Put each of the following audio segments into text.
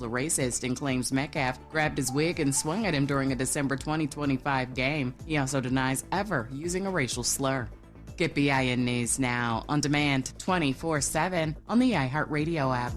a racist and claims Metcalf grabbed his wig and swung at him during a December 2025 game. He also denies ever using a racial slur. Get BIN News now on demand 24/7 on the iHeartRadio app.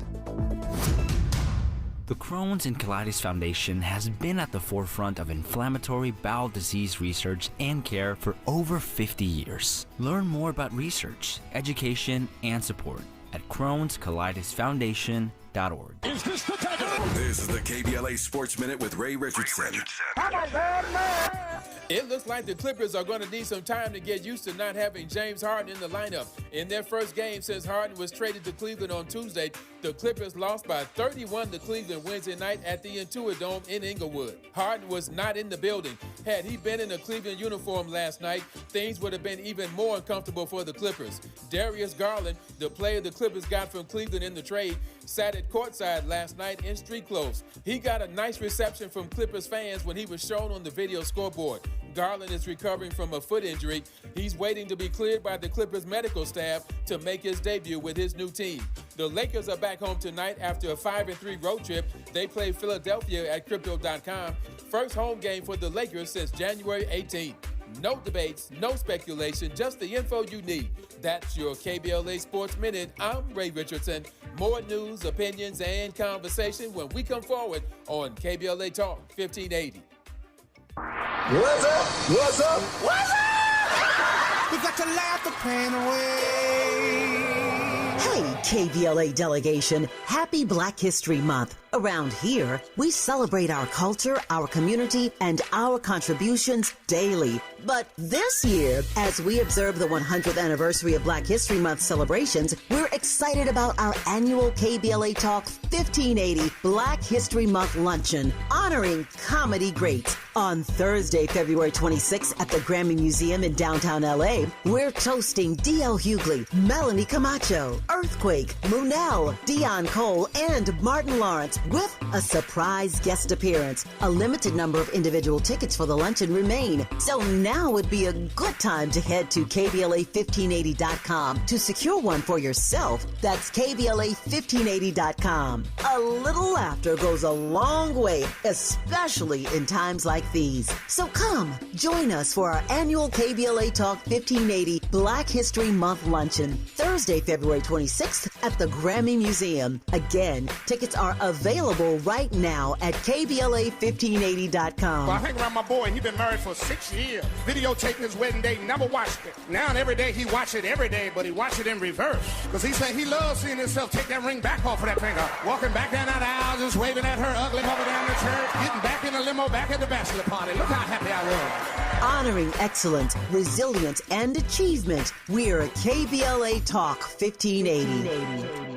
The Crohn's and Colitis Foundation has been at the forefront of inflammatory bowel disease research and care for over 50 years. Learn more about research, education, and support at Crohn'sColitisFoundation.org. Is this the tackle? This is the KBLA Sports Minute with Ray Richardson. It looks like the Clippers are going to need some time to get used to not having James Harden in the lineup. In their first game since Harden was traded to Cleveland on Tuesday, the Clippers lost by 31 to Cleveland Wednesday night at the Intuit Dome in Inglewood. Harden was not in the building. Had he been in a Cleveland uniform last night, things would have been even more uncomfortable for the Clippers. Darius Garland, the player the Clippers got from Cleveland in the trade, sat at courtside last night in street clothes. He got a nice reception from Clippers fans when he was shown on the video scoreboard. Garland is recovering from a foot injury. He's waiting to be cleared by the Clippers medical staff to make his debut with his new team. The Lakers are back home tonight after a 5-3 road trip. They play Philadelphia at Crypto.com. First home game for the Lakers since January 18th. No debates, no speculation, just the info you need. That's your KBLA Sports Minute. I'm Ray Richardson. More news, opinions, and conversation when we come forward on KBLA Talk 1580. What's up? What's up? What's up? We got to laugh the pain away. Hey, KBLA delegation, happy Black History Month. Around here, we celebrate our culture, our community, and our contributions daily. But this year, as we observe the 100th anniversary of Black History Month celebrations, we're excited about our annual KBLA Talk 1580 Black History Month Luncheon, honoring comedy greats. On Thursday, February 26th at the Grammy Museum in downtown LA, we're toasting D.L. Hughley, Melanie Camacho, Earthquake, Munell, Dion Cole, and Martin Lawrence, with a surprise guest appearance. A limited number of individual tickets for the luncheon remain, so now would be a good time to head to KBLA1580.com to secure one for yourself. That's KBLA1580.com. A little laughter goes a long way, especially in times like these. So come, join us for our annual KBLA Talk 1580 Black History Month Luncheon, Thursday, February 26th at the Grammy Museum. Again, tickets are available right now at KBLA1580.com. Well, I hang around my boy. He's been married for 6 years. Videotaping his wedding day, never watched it. Now and every day he watch it every day, but he watch it in reverse. Because he said he loves seeing himself take that ring back off of that finger. Walking back down that aisle, just waving at her ugly mother down the church, getting back in the limo, back at the bachelor party. Look how happy I was. Honoring excellence, resilience, and achievement, we're KBLA Talk 1580.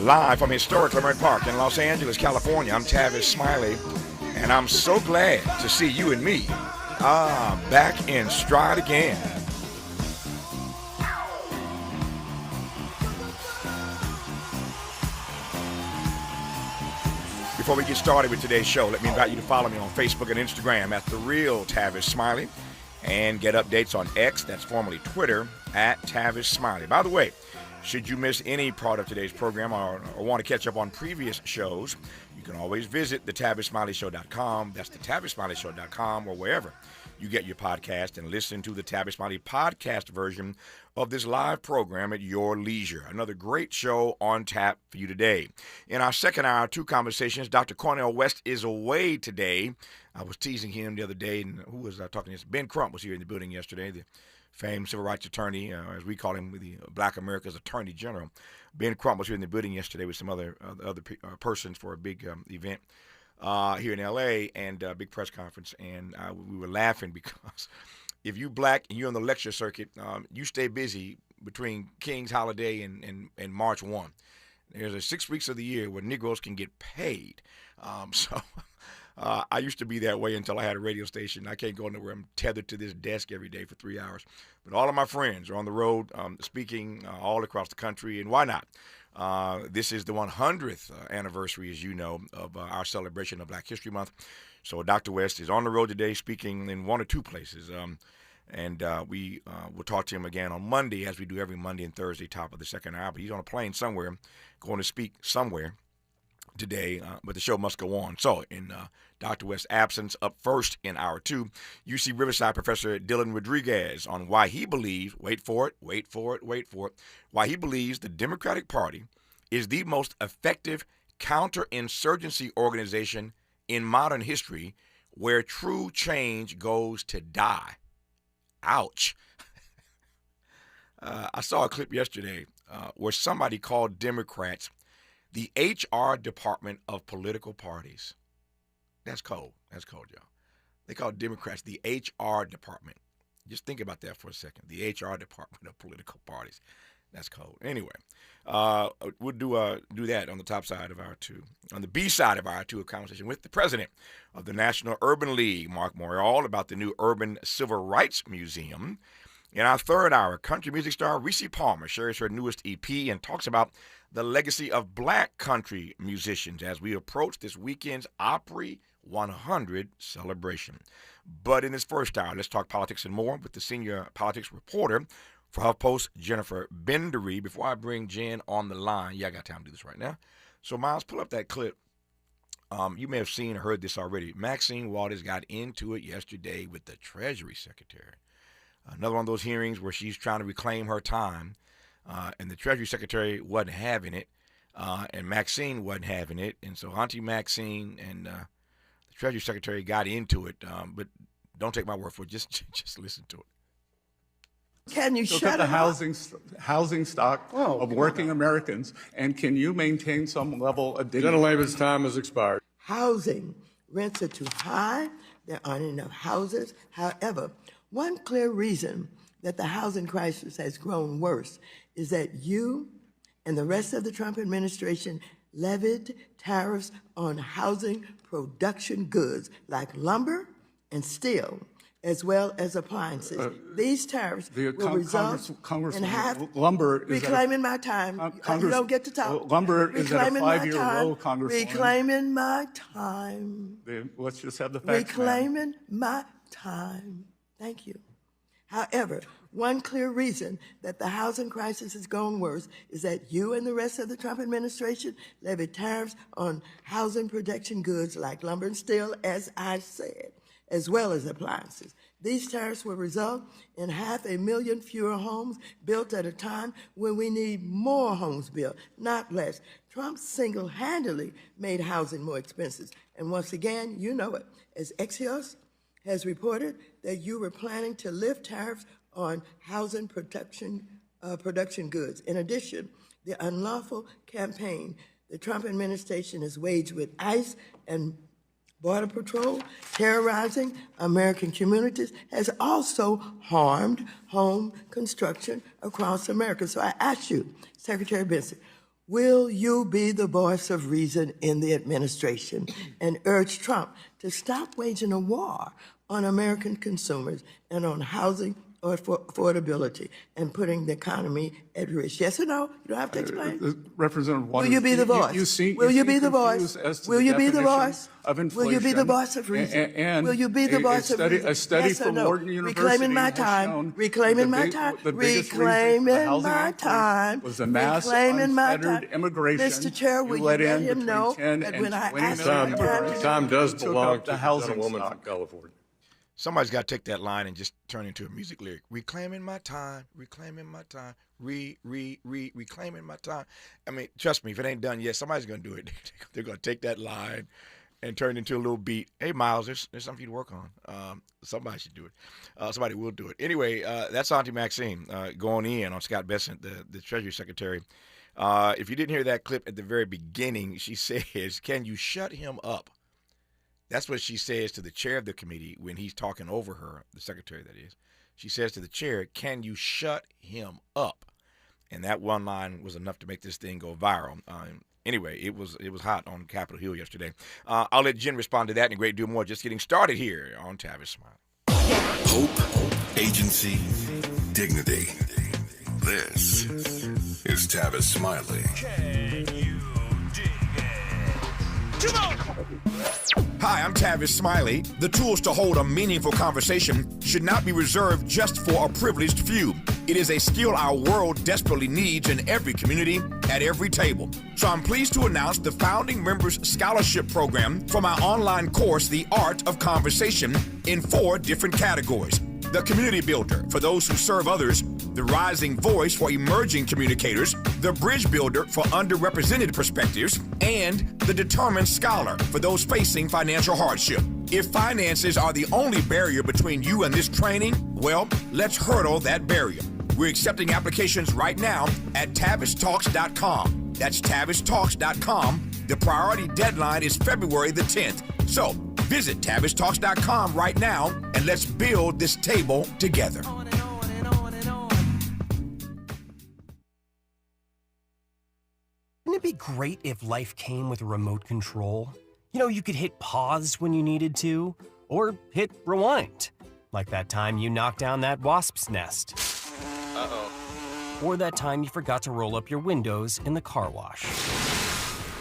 Live from historic Leimert Park in Los Angeles, California, I'm Tavis Smiley, and I'm so glad to see you and me back in stride again. Before we get started with today's show, let me invite you to follow me on Facebook and Instagram at The Real Tavis Smiley, and get updates on X, that's formerly Twitter, at Tavis Smiley. By the way, should you miss any part of today's program or want to catch up on previous shows, you can always visit thetavisSmileyShow.com. That's thetavisSmileyShow.com, or wherever you get your podcast and listen to the Tavis Smiley podcast version of this live program at your leisure. Another great show on tap for you today. In our second hour, two conversations, Dr. Cornel West is away today. I was teasing him the other day, and who was I talking to? Ben Crump was here in the building yesterday, the famed civil rights attorney, as we call him, the Black America's Attorney General. Ben Crump was here in the building yesterday with some other persons for a big event here in L.A. and a big press conference, and we were laughing because if you black and you're on the lecture circuit, you stay busy between King's Holiday and March 1. There's 6 weeks of the year where Negroes can get paid. I used to be that way until I had a radio station. I can't go nowhere. I'm tethered to this desk every day for 3 hours. But all of my friends are on the road speaking all across the country, and why not? This is the 100th anniversary, as you know, of our celebration of Black History Month. So Dr. West is on the road today speaking in one or two places. And we will talk to him again on Monday, as we do every Monday and Thursday, top of the second hour. But he's on a plane somewhere, going to speak somewhere today, but the show must go on. So in Dr. West's absence, up first in hour two, UC-Riverside Professor Dylan Rodríguez on why he believes, wait for it, why he believes the Democratic Party is the most effective counterinsurgency organization in modern history, where true change goes to die. Ouch. I saw a clip yesterday where somebody called Democrats the HR department of political parties. That's cold. That's cold, y'all. They call Democrats the HR department. Just think about that for a second. The HR department of political parties. That's cold. Anyway, we'll do that on the top side of hour two. On the B side of hour two, a conversation with the president of the National Urban League, Marc Morial, about the new Urban Civil Rights Museum. In our third hour, country music star Rissi Palmer shares her newest EP and talks about the legacy of black country musicians as we approach this weekend's Opry 100 celebration. But in this first hour, let's talk politics and more with the senior politics reporter for HuffPost, Jennifer Bendery. Before I bring Jen on the line, I got time to do this right now. So, Miles, pull up that clip. You may have seen or heard this already. Maxine Waters got into it yesterday with the Treasury Secretary. Another one of those hearings where she's trying to reclaim her time, and the Treasury Secretary wasn't having it, and Maxine wasn't having it. And so Auntie Maxine and the Treasury Secretary got into it, but don't take my word for it. Just listen to it. Can you shut the housing stock of working Americans, and can you maintain some level of dignity? Gentlelady's time has expired. Housing rents are too high. There aren't enough houses. However, one clear reason that the housing crisis has grown worse is that you and the rest of the Trump administration levied tariffs on housing production goods like lumber and steel, as well as appliances. These tariffs will result in half. Lumber is reclaiming my time. You don't get to talk. Lumber is at a 5-year low, Congresswoman. Reclaiming my time. Let's just have the facts. Reclaiming my time. Thank you. However, one clear reason that the housing crisis is going worse is that you and the rest of the Trump administration levied tariffs on housing production goods like lumber and steel, as I said, as well as appliances. These tariffs will result in 500,000 fewer homes built at a time when we need more homes built, not less. Trump single-handedly made housing more expensive. And once again, you know it, as Axios has reported that you were planning to lift tariffs on housing production goods. In addition, the unlawful campaign the Trump administration has waged with ICE and Border Patrol terrorizing American communities has also harmed home construction across America. So I ask you, Secretary Benson, will you be the voice of reason in the administration and urge Trump to stop waging a war on American consumers and on housing or affordability and putting the economy at risk? Yes or no? You don't have to explain. Representative Waters, will you be the voice? Will you be the voice? Will you be the voice? Will you be the voice of reason? Will you be the voice of reason? A study from Wharton University reclaiming my time. Reclaiming my time. Reclaiming my time. Was a mass unfettered immigration. Mr. Chair, will you let him know that when I ask time does belong to the housing woman from California. Somebody's got to take that line and just turn it into a music lyric. Reclaiming my time, reclaiming my time, reclaiming my time. I mean, trust me, if it ain't done yet, somebody's going to do it. They're going to take that line and turn it into a little beat. Hey, Miles, there's something for you to work on. Somebody should do it. Somebody will do it. Anyway, that's Auntie Maxine going in on Scott Bessent, the Treasury Secretary. If you didn't hear that clip at the very beginning, she says, "Can you shut him up?" That's what she says to the chair of the committee when he's talking over her, the secretary that is. She says to the chair, "Can you shut him up?" And that one line was enough to make this thing go viral. Anyway, it was hot on Capitol Hill yesterday. I'll let Jen respond to that and a great deal more. Just getting started here on Tavis Smiley. Hope, agency, dignity. This is Tavis Smiley. Can you dig it? Come on! Hi, I'm Tavis Smiley. The tools to hold a meaningful conversation should not be reserved just for a privileged few. It is a skill our world desperately needs in every community, at every table. So I'm pleased to announce the Founding Members Scholarship Program for my online course, The Art of Conversation, in 4 different categories. The Community Builder, for those who serve others. The Rising Voice, for emerging communicators. The Bridge Builder, for underrepresented perspectives. And the Determined Scholar, for those facing financial hardship. If finances are the only barrier between you and this training, well, let's hurdle that barrier. We're accepting applications right now at TavisTalks.com. That's TavisTalks.com. The priority deadline is February the 10th. So visit TavisTalks.com right now and let's build this table together. Wouldn't it be great if life came with a remote control? You know, you could hit pause when you needed to, or hit rewind. Like that time you knocked down that wasp's nest. Uh-oh. Or that time you forgot to roll up your windows in the car wash.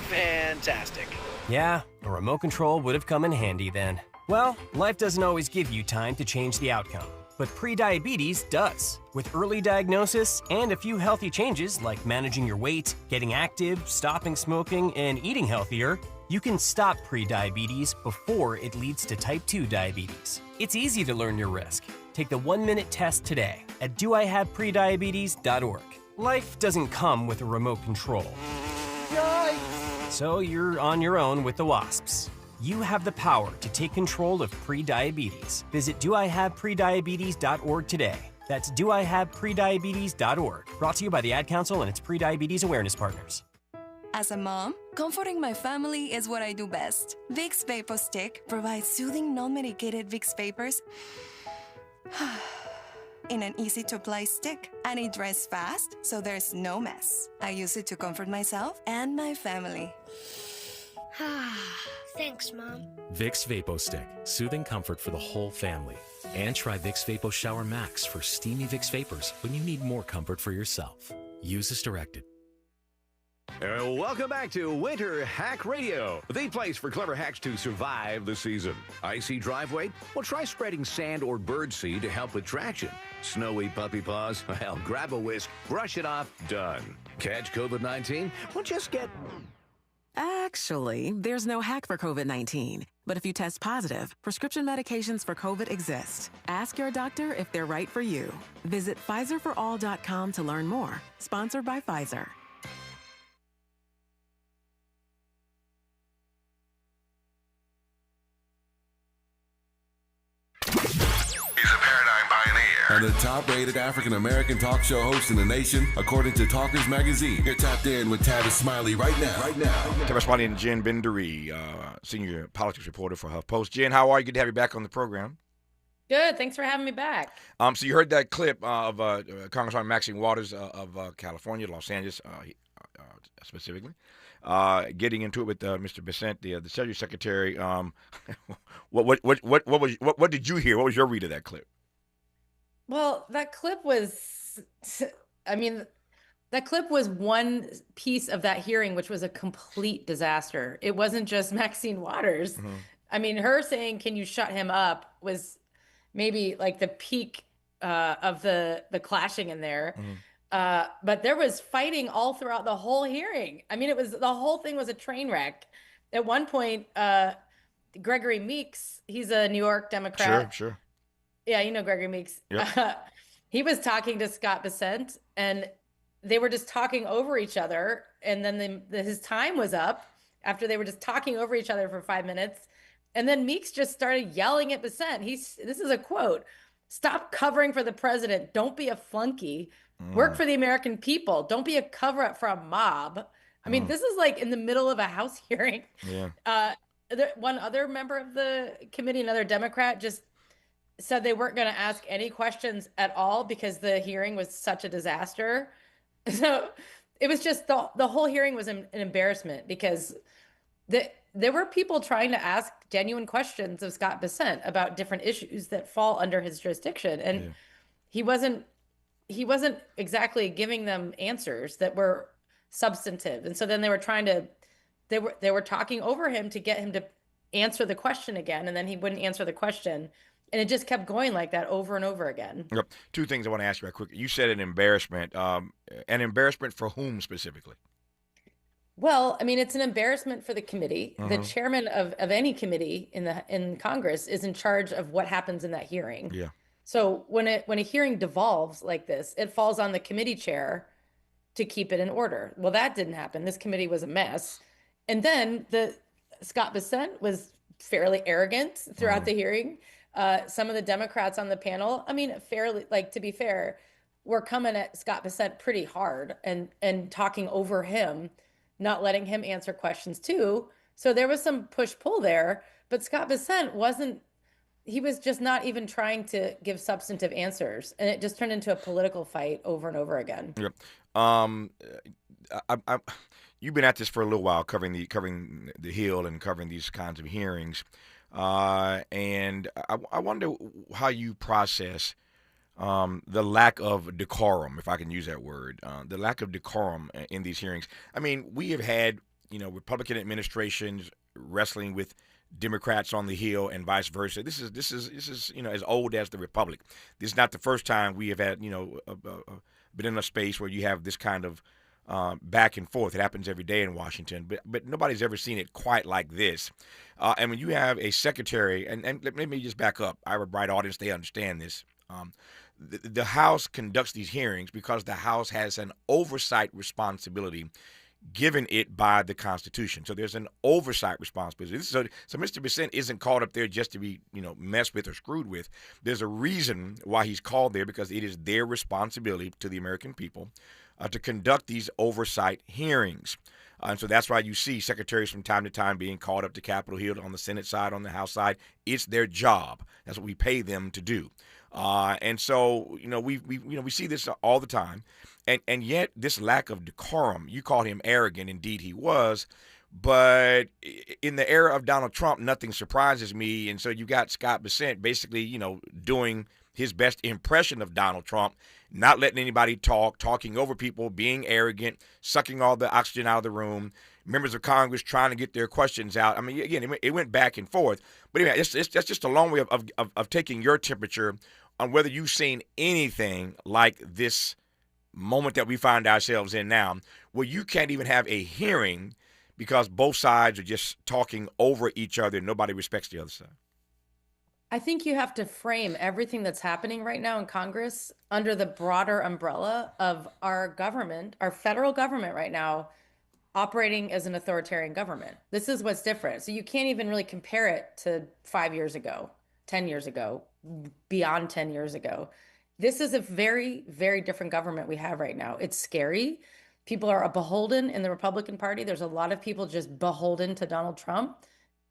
Fantastic. Yeah, a remote control would have come in handy then. Well, life doesn't always give you time to change the outcome, but prediabetes does. With early diagnosis and a few healthy changes like managing your weight, getting active, stopping smoking, and eating healthier, you can stop prediabetes before it leads to type 2 diabetes. It's easy to learn your risk. Take the 1-minute test today at doihaveprediabetes.org. Life doesn't come with a remote control. Yikes! So you're on your own with the wasps. You have the power to take control of prediabetes. Visit doihaveprediabetes.org today. That's doihaveprediabetes.org. Brought to you by the Ad Council and its Prediabetes Awareness Partners. As a mom, comforting my family is what I do best. Vicks Vapor Stick provides soothing, non-medicated Vicks Vapors in an easy-to-apply stick, and it dries fast, so there's no mess. I use it to comfort myself and my family. Thanks, Mom. Vicks Vapo Stick, soothing comfort for the whole family. And try Vicks Vapo Shower Max for steamy Vicks Vapors when you need more comfort for yourself. Use as directed. Welcome back to Winter Hack Radio, the place for clever hacks to survive the season. Icy driveway? Well, try spreading sand or birdseed to help with traction. Snowy puppy paws? Well, grab a whisk, brush it off, done. Catch COVID-19? Well, just get... Actually, there's no hack for COVID-19. But if you test positive, prescription medications for COVID exist. Ask your doctor if they're right for you. Visit PfizerForAll.com to learn more. Sponsored by Pfizer. And the top-rated African-American talk show host in the nation, according to Talkers Magazine. You're tapped in with Tavis Smiley right now. Tavis Smiley and Jen Bendery, senior politics reporter for HuffPost. Jen, how are you? Good to have you back on the program. Good. Thanks for having me back. So you heard that clip of Congresswoman Maxine Waters of California, Los Angeles, specifically, getting into it with Mr. Bessent, the Treasury Secretary. What did you hear? What was your read of that clip? Well, that clip was, that clip was one piece of that hearing, which was a complete disaster. It wasn't just Maxine Waters. Mm-hmm. I mean, her saying, "Can you shut him up?" was maybe like the peak of the clashing in there. Mm-hmm. But there was fighting all throughout the whole hearing. I mean, the whole thing was a train wreck. At one point, Gregory Meeks, he's a New York Democrat. Sure. Yeah, you know Gregory Meeks. Yep. He was talking to Scott Bessent, and they were just talking over each other. And then his time was up after they were just talking over each other for 5 minutes. And then Meeks just started yelling at Bessent. This is a quote: "Stop covering for the president. Don't be a flunky. Work for the American people. Don't be a cover-up for a mob." I mean, this is like in the middle of a House hearing. Yeah. One other member of the committee, another Democrat, just said they weren't going to ask any questions at all because the hearing was such a disaster. So it was just the whole hearing was an embarrassment because there were people trying to ask genuine questions of Scott Bessent about different issues that fall under his jurisdiction. And he wasn't exactly giving them answers that were substantive. And so then they were talking over him to get him to answer the question again. And then he wouldn't answer the question. And it just kept going like that over and over again. Yep. Two things I want to ask you right quick. You said an embarrassment. An embarrassment for whom specifically? Well, I mean, it's an embarrassment for the committee. The chairman of any committee in Congress is in charge of what happens in that hearing. Yeah. So when a hearing devolves like this, it falls on the committee chair to keep it in order. Well, that didn't happen. This committee was a mess. And then Scott Bessent was fairly arrogant throughout the hearing. Some of the Democrats on the panel, I mean, to be fair, were coming at Scott Bessent pretty hard and talking over him, not letting him answer questions too. So there was some push-pull there, but Scott Bessent he was just not even trying to give substantive answers. And it just turned into a political fight over and over again. Yep. You've been at this for a little while, covering the Hill and covering these kinds of hearings. And I wonder how you process the lack of decorum, if I can use that word, the lack of decorum in these hearings. I mean, we have had, Republican administrations wrestling with Democrats on the Hill and vice versa. This is as old as the Republic. This is not the first time we have had, been in a space where you have this kind of back and forth. It happens every day in Washington, but nobody's ever seen it quite like this. And when you have a secretary, and let me just back up. I have a bright audience; they understand this. The House conducts these hearings because the House has an oversight responsibility given it by the Constitution. So there's an oversight responsibility. So Mr. Bessent isn't called up there just to be, messed with or screwed with. There's a reason why he's called there, because it is their responsibility to the American people to conduct these oversight hearings. And so that's why you see secretaries from time to time being called up to Capitol Hill on the Senate side, on the House side. It's their job. That's what we pay them to do. And so, we see this all the time. And yet this lack of decorum, you called him arrogant. Indeed, he was. But in the era of Donald Trump, nothing surprises me. And so you got Scott Bessent basically, doing his best impression of Donald Trump, not letting anybody talk, talking over people, being arrogant, sucking all the oxygen out of the room, members of Congress trying to get their questions out. I mean, again, it went back and forth. But anyway, that's just a long way of taking your temperature on whether you've seen anything like this moment that we find ourselves in now, where you can't even have a hearing because both sides are just talking over each other and nobody respects the other side. I think you have to frame everything that's happening right now in Congress under the broader umbrella of our government, our federal government right now, operating as an authoritarian government. This is what's different. So you can't even really compare it to 5 years ago, 10 years ago, beyond 10 years ago. This is a very, very different government we have right now. It's scary. People are beholden in the Republican Party. There's a lot of people just beholden to Donald Trump,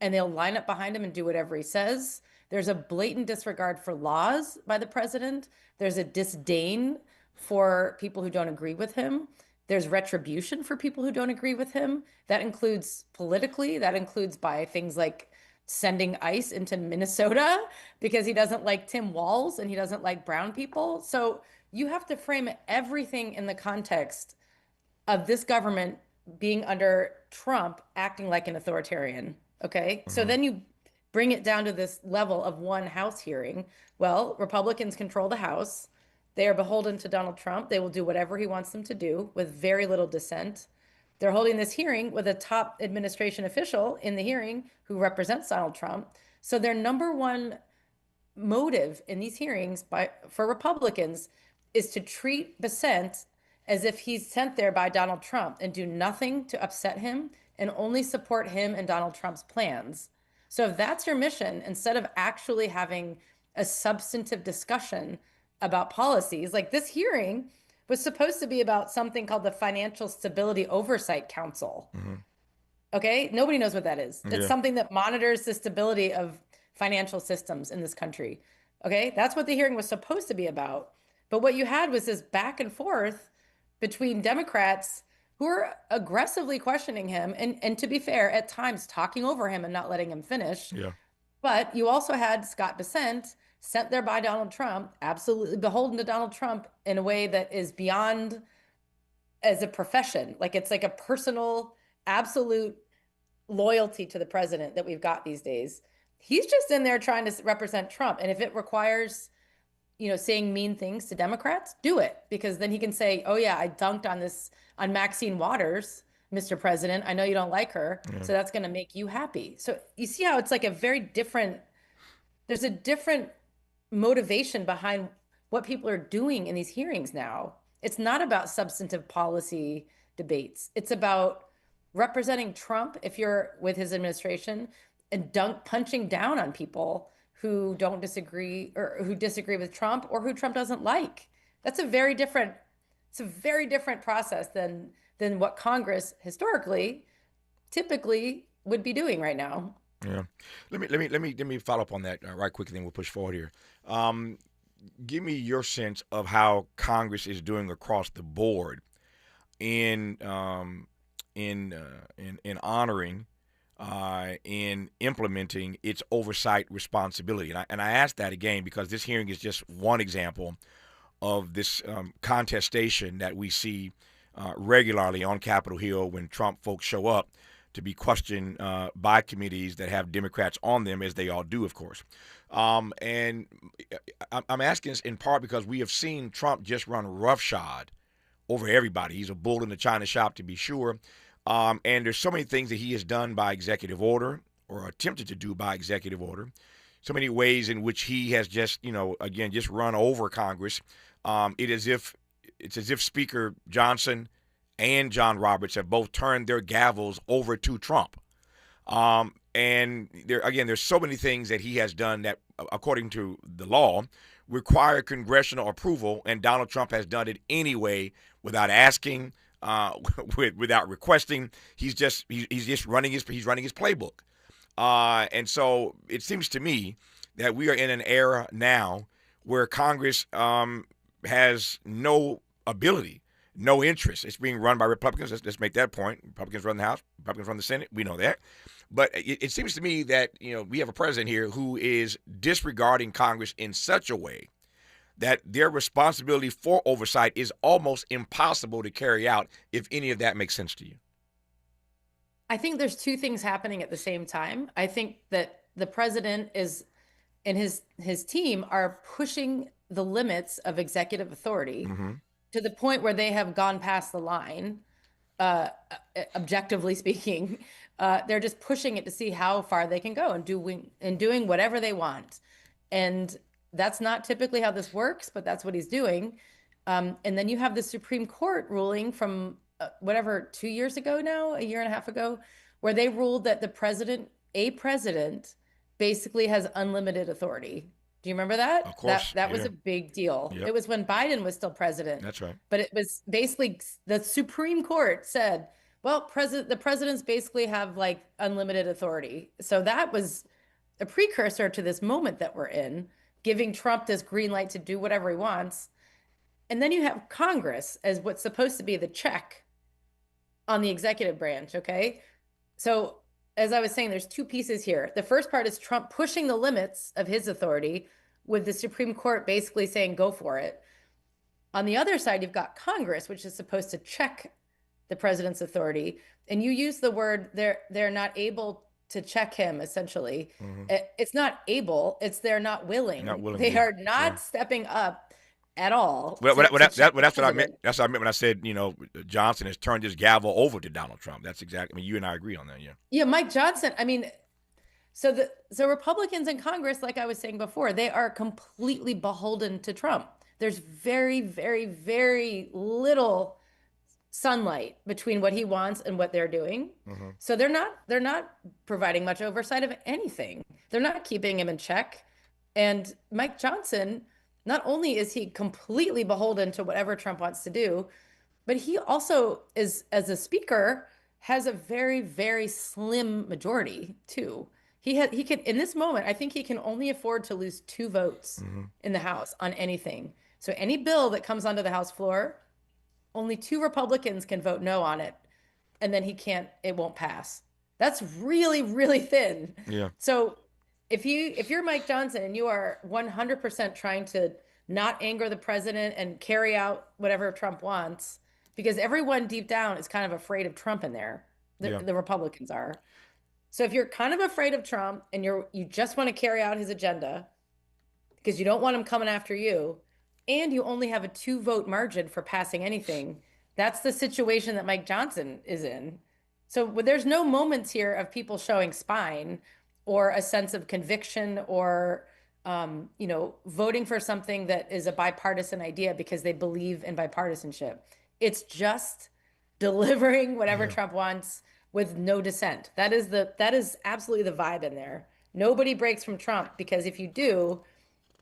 and they'll line up behind him and do whatever he says. There's a blatant disregard for laws by the president. There's a disdain for people who don't agree with him. There's retribution for people who don't agree with him. That includes politically. That includes by things like sending ICE into Minnesota because he doesn't like Tim Walz and he doesn't like brown people. So you have to frame everything in the context of this government being under Trump acting like an authoritarian. Okay. So then you bring it down to this level of one House hearing. Well, Republicans control the House. They are beholden to Donald Trump. They will do whatever he wants them to do with very little dissent. They're holding this hearing with a top administration official in the hearing who represents Donald Trump. So their number one motive in these hearings for Republicans is to treat Bessent as if he's sent there by Donald Trump and do nothing to upset him and only support him and Donald Trump's plans. So if that's your mission, instead of actually having a substantive discussion about policies, like this hearing was supposed to be about something called the Financial Stability Oversight Council. Okay, nobody knows what that is. It's something that monitors the stability of financial systems in this country. Okay, that's what the hearing was supposed to be about. But what you had was this back and forth between Democrats who are aggressively questioning him and to be fair, at times talking over him and not letting him finish. But you also had Scott Bessent sent there by Donald Trump, absolutely beholden to Donald Trump in a way that is beyond as a profession. Like it's like a personal, absolute loyalty to the president that we've got these days. He's just in there trying to represent Trump. And if it requires, saying mean things to Democrats, do it. Because then he can say, oh yeah, I dunked on Maxine Waters, Mr. President. I know you don't like her. So that's going to make you happy. So you see how it's like there's a different motivation behind what people are doing in these hearings now. It's not about substantive policy debates. It's about representing Trump, if you're with his administration, and punching down on people who don't disagree or who disagree with Trump or who Trump doesn't like. It's a very different process than what Congress historically typically would be doing right now. Yeah. Let me follow up on that right quickly, then we'll push forward here. Give me your sense of how Congress is doing across the board in honoring, in implementing its oversight responsibility. And I ask that again because this hearing is just one example of this contestation that we see regularly on Capitol Hill when Trump folks show up to be questioned by committees that have Democrats on them, as they all do, of course. And I'm asking this in part because we have seen Trump just run roughshod over everybody. He's a bull in the china shop, to be sure. And there's so many things that he has done by executive order or attempted to do by executive order. So many ways in which he has just, again, just run over Congress. It's as if Speaker Johnson and John Roberts have both turned their gavels over to Trump. And there's so many things that he has done that, according to the law, require congressional approval, and Donald Trump has done it anyway without asking, without requesting. He's just running his playbook. And so it seems to me that we are in an era now where Congress has no ability, no interest. It's being run by Republicans. Let's make that point. Republicans run the House. Republicans run the Senate. We know that. But it seems to me that we have a president here who is disregarding Congress in such a way that their responsibility for oversight is almost impossible to carry out, if any of that makes sense to you. I think there's two things happening at the same time. I think that the president and his team are pushing the limits of executive authority to the point where they have gone past the line, objectively speaking. They're just pushing it to see how far they can go and doing whatever they want. And that's not typically how this works, but that's what he's doing. And then you have the Supreme Court ruling from 2 years ago now, a year and a half ago, where they ruled that a president basically has unlimited authority. Do you remember that? Of course. That was a big deal. Yep. It was when Biden was still president. That's right. But it was basically the Supreme Court said, well, the presidents basically have like unlimited authority. So that was a precursor to this moment that we're in, giving Trump this green light to do whatever he wants. And then you have Congress as what's supposed to be the check on the executive branch, okay? So as I was saying, there's two pieces here. The first part is Trump pushing the limits of his authority with the Supreme Court basically saying, go for it. On the other side, you've got Congress, which is supposed to check the president's authority. And you use the word, they're not able to check him, essentially. It's not able, it's they're not willing. They are not stepping up at all. Well, that's what I meant. That's what I meant when I said, Johnson has turned his gavel over to Donald Trump. That's exactly, you and I agree on that, yeah. Yeah, Mike Johnson, So Republicans in Congress, like I was saying before, they are completely beholden to Trump. There's very, very, very little sunlight between what he wants and what they're doing. Mm-hmm. So they're not providing much oversight of anything. They're not keeping him in check. And Mike Johnson, not only is he completely beholden to whatever Trump wants to do, but he also is, as a speaker, has a very, very slim majority too. He can, in this moment, I think he can only afford to lose 2 votes in the House on anything. So any bill that comes onto the House floor, only 2 Republicans can vote no on it. And then it won't pass. That's really, really thin. Yeah. So if you're Mike Johnson and you are 100% trying to not anger the president and carry out whatever Trump wants, because everyone deep down is kind of afraid of Trump in there. The Republicans are. So if you're kind of afraid of Trump and you just want to carry out his agenda because you don't want him coming after you, and you only have a 2-vote margin for passing anything, that's the situation that Mike Johnson is in. So there's no moments here of people showing spine or a sense of conviction or voting for something that is a bipartisan idea because they believe in bipartisanship. It's just delivering whatever Trump wants with no dissent. That is absolutely the vibe in there. Nobody breaks from Trump, because if you do,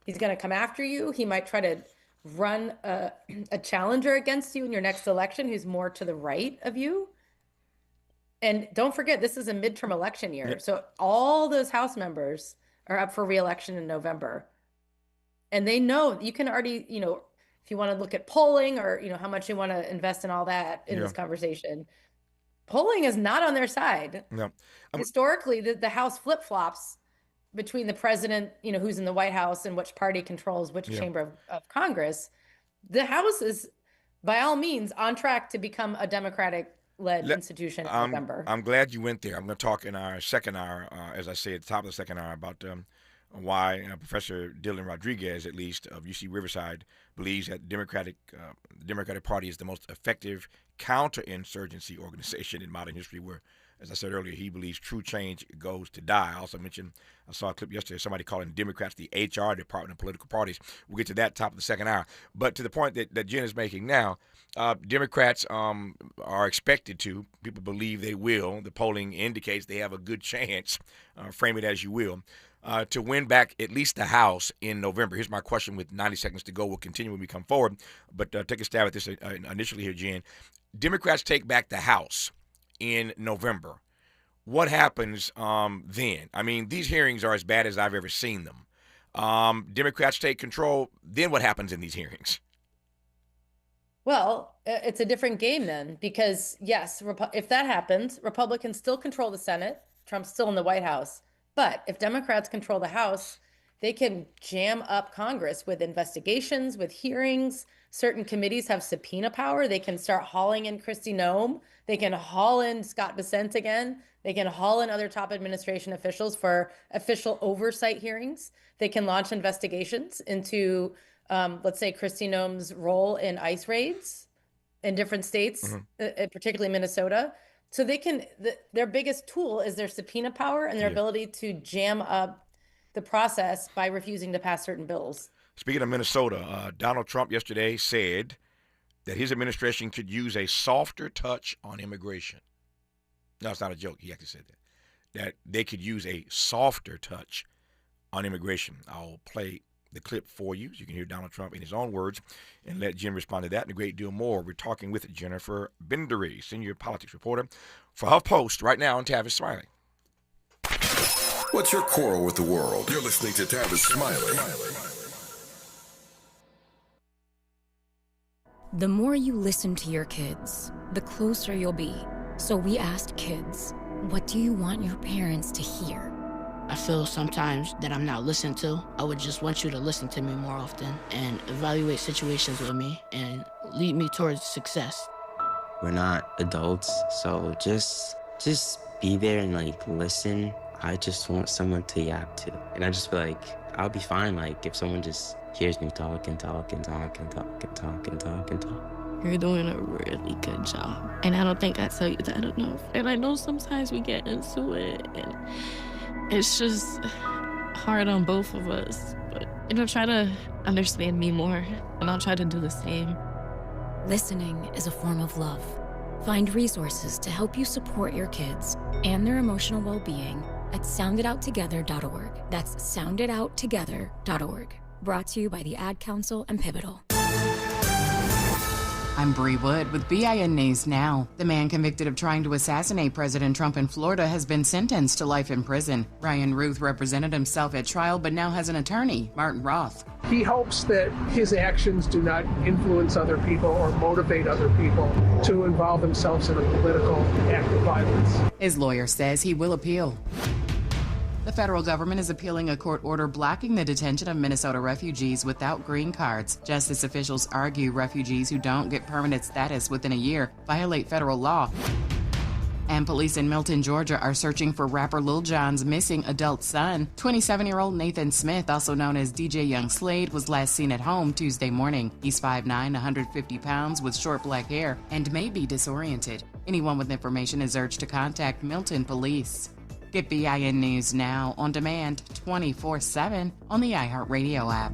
he's going to come after you. He might try to run a challenger against you in your next election who's more to the right of you. And don't forget, this is a midterm election year. Yep. So all those House members are up for re-election in November. And they know you can already, if you want to look at polling or, how much you want to invest in all that in this conversation, polling is not on their side. No. Historically, the House flip-flops between the president, who's in the White House and which party controls which chamber of Congress. The House is, by all means, on track to become a Democratic-led institution in November. I'm glad you went there. I'm going to talk in our second hour, as I say at the top of the second hour, about why Professor Dylan Rodríguez, at least, of UC-Riverside, believes that the Democratic Party is the most effective counterinsurgency organization in modern history, where, as I said earlier, he believes true change goes to die. I also mentioned, I saw a clip yesterday, somebody calling Democrats the HR department of political parties. We'll get to that top of the second hour. But to the point that Jen is making now, Democrats are expected to, people believe they will, the polling indicates they have a good chance, frame it as you will, to win back at least the House in November. Here's my question with 90 seconds to go. We'll continue when we come forward. But take a stab at this initially here, Jen. Democrats take back the House in November. What happens then? I mean, these hearings are as bad as I've ever seen them. Democrats take control. Then what happens in these hearings? Well, it's a different game then, because yes, if that happens, Republicans still control the Senate. Trump's still in the White House. But if Democrats control the House, they can jam up Congress with investigations, with hearings. Certain committees have subpoena power. They can start hauling in Kristi Noem. They can haul in Scott Bessent again. They can haul in other top administration officials for official oversight hearings. They can launch investigations into, let's say, Kristi Noem's role in ICE raids in different states, particularly Minnesota. So they can, their biggest tool is their subpoena power and their ability to jam up the process by refusing to pass certain bills. Speaking of Minnesota, Donald Trump yesterday said that his administration could use a softer touch on immigration. No, it's not a joke. He actually said that they could use a softer touch on immigration. I'll play the clip for you so you can hear Donald Trump in his own words and let Jen respond to that and a great deal more. We're talking with Jennifer Bendery, senior politics reporter for HuffPost, right now on Tavis Smiley. What's your quarrel with the world? You're listening to Tavis Smiley. The more you listen to your kids, the closer you'll be. So we asked kids, what do you want your parents to hear? I feel sometimes that I'm not listened to. I would just want you to listen to me more often and evaluate situations with me and lead me towards success. We're not adults, so just be there and listen. I just want someone to yap to. And I just feel like I'll be fine if someone just hears me talk and talk and talk and talk and talk and talk and talk. You're doing a really good job. And I don't think I tell you that enough. And I know sometimes we get into it and It's just hard on both of us, but try to understand me more, and I'll try to do the same. Listening is a form of love. Find resources to help you support your kids and their emotional well-being at sounditouttogether.org. That's sounditouttogether.org. Brought to you by the Ad Council and Pivotal. I'm Bree Wood with BIN News Now. The man convicted of trying to assassinate President Trump in Florida has been sentenced to life in prison. Ryan Ruth represented himself at trial but now has an attorney, Martin Roth. He hopes that his actions do not influence other people or motivate other people to involve themselves in a political act of violence. His lawyer says he will appeal. The federal government is appealing a court order blocking the detention of Minnesota refugees without green cards. Justice officials argue refugees who don't get permanent status within a year violate federal law. And police in Milton, Georgia are searching for rapper Lil Jon's missing adult son. 27-year-old Nathan Smith, also known as DJ Young Slade, was last seen at home Tuesday morning. He's 5'9", 150 pounds with short black hair and may be disoriented. Anyone with information is urged to contact Milton Police. Get BIN News Now on demand 24/7 on the iHeartRadio app.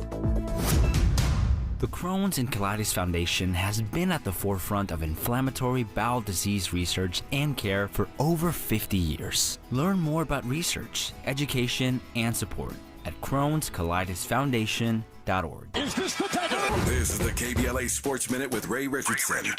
The Crohn's and Colitis Foundation has been at the forefront of inflammatory bowel disease research and care for over 50 years. Learn more about research, education, and support at Crohn'sColitisFoundation.org. Is this the tackle? This is the KBLA Sports Minute with Ray Richardson.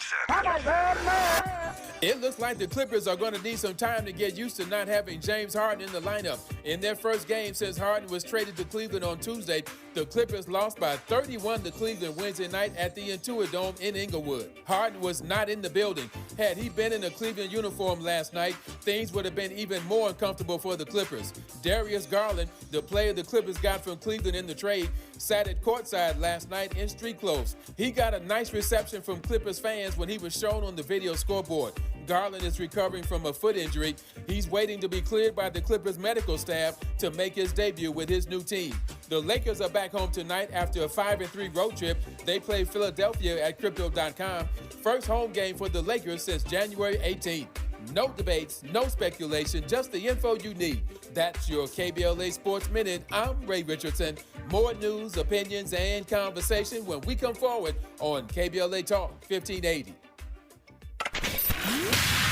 It looks like the Clippers are going to need some time to get used to not having James Harden in the lineup. In their first game since Harden was traded to Cleveland on Tuesday, the Clippers lost by 31 to Cleveland Wednesday night at the Intuit Dome in Inglewood. Harden was not in the building. Had he been in a Cleveland uniform last night, things would have been even more uncomfortable for the Clippers. Darius Garland, the player the Clippers got from Cleveland in the trade, sat at courtside last night in street clothes. He got a nice reception from Clippers fans when he was shown on the video scoreboard. Garland is recovering from a foot injury. He's waiting to be cleared by the Clippers medical staff to make his debut with his new team. The Lakers are back home tonight after a 5-3 road trip. They play Philadelphia at Crypto.com. First home game for the Lakers since January 18th. No debates, no speculation, just the info you need. That's your KBLA Sports Minute. I'm Ray Richardson. More news, opinions, and conversation when we come forward on KBLA Talk 1580.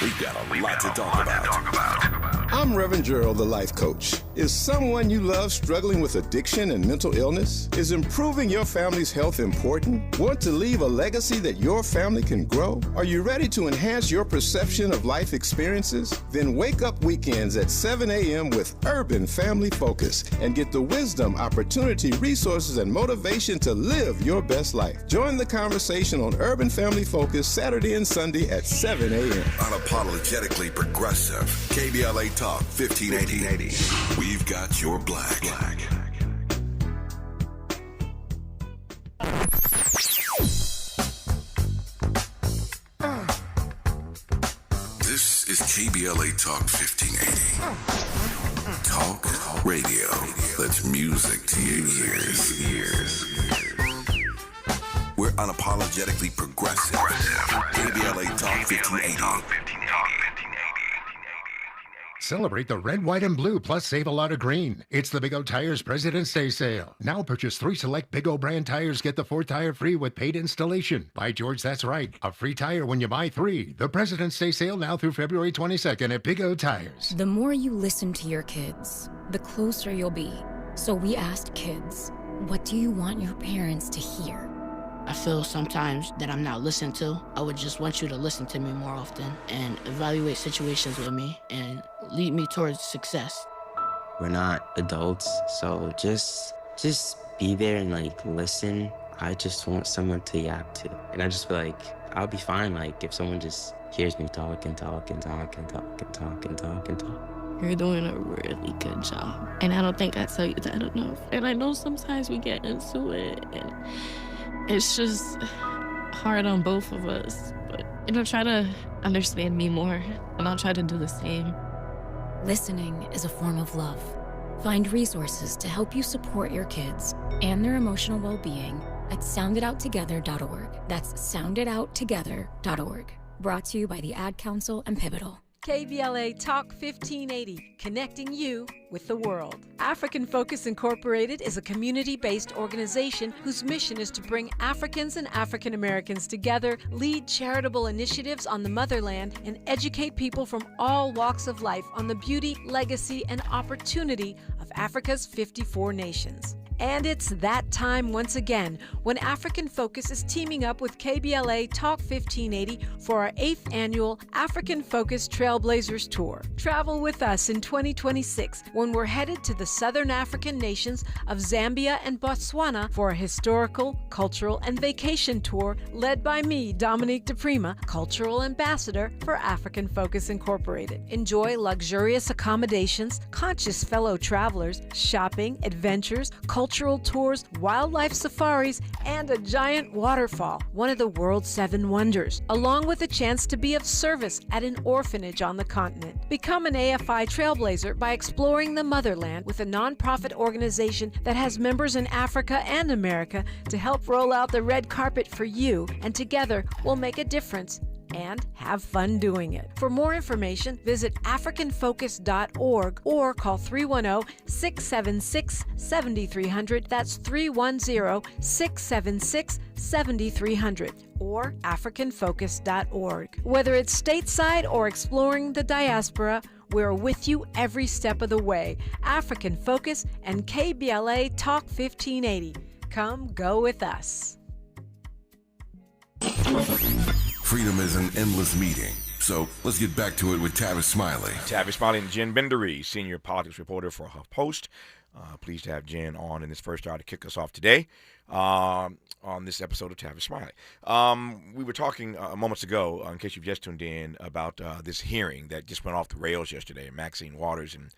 We've got a lot to talk about. I'm Reverend Gerald, the life coach. Is someone you love struggling with addiction and mental illness? Is improving your family's health important? Want to leave a legacy that your family can grow? Are you ready to enhance your perception of life experiences? Then wake up weekends at 7 a.m. with Urban Family Focus and get the wisdom, opportunity, resources, and motivation to live your best life. Join the conversation on Urban Family Focus Saturday and Sunday at 7 a.m. Unapologetically progressive. KBLA Talk 1580. We've got your black. This is KBLA Talk 1580. Talk radio. That's music to your ears. We're unapologetically progressive. KBLA Talk 1580. Celebrate the red, white, and blue, plus save a lot of green. It's the Big O Tires President's Day sale. Now purchase 3 select Big O brand tires, get the 4th tire free with paid installation. By George, that's right. A free tire when you buy 3. The President's Day sale now through February 22nd at Big O Tires. The more you listen to your kids, the closer you'll be. So we asked kids, what do you want your parents to hear? I feel sometimes that I'm not listened to. I would just want you to listen to me more often and evaluate situations with me and lead me towards success. We're not adults, so just be there and listen. I just want someone to yap to. And I just feel like I'll be fine if someone just hears me talk and talk and talk and talk and talk and talk and talk. You're doing a really good job. And I don't think I tell you that enough. And I know sometimes we get into it and it's just hard on both of us, but try to understand me more, and I'll try to do the same. Listening is a form of love. Find resources to help you support your kids and their emotional well-being at sounditouttogether.org. That's sounditouttogether.org. Brought to you by the Ad Council and Pivotal. KBLA Talk 1580, connecting you with the world. African Focus Incorporated is a community-based organization whose mission is to bring Africans and African Americans together, lead charitable initiatives on the motherland, and educate people from all walks of life on the beauty, legacy, and opportunity of Africa's 54 nations. And it's that time once again when African Focus is teaming up with KBLA Talk 1580 for our 8th annual African Focus Trailblazers Tour. Travel with us in 2026 when we're headed to the southern African nations of Zambia and Botswana for a historical, cultural, and vacation tour led by me, Dominique DePrima, Cultural Ambassador for African Focus Incorporated. Enjoy luxurious accommodations, conscious fellow travelers, shopping, adventures, cultural tours, wildlife safaris, and a giant waterfall, one of the world's 7 wonders, along with a chance to be of service at an orphanage on the continent. Become an AFI trailblazer by exploring the motherland with a nonprofit organization that has members in Africa and America to help roll out the red carpet for you, and together we'll make a difference and have fun doing it. For more information, visit africanfocus.org or call 310-676-7300. That's 310-676-7300 or africanfocus.org. Whether it's stateside or exploring the diaspora, we're with you every step of the way. African Focus and KBLA Talk 1580. Come go with us. Freedom is an endless meeting. So let's get back to it with Tavis Smiley. Tavis Smiley and Jen Bendery, senior politics reporter for HuffPost. Pleased to have Jen on in this first hour to kick us off today on this episode of Tavis Smiley. We were talking moments ago, in case you've just tuned in, about this hearing that just went off the rails yesterday. Maxine Waters and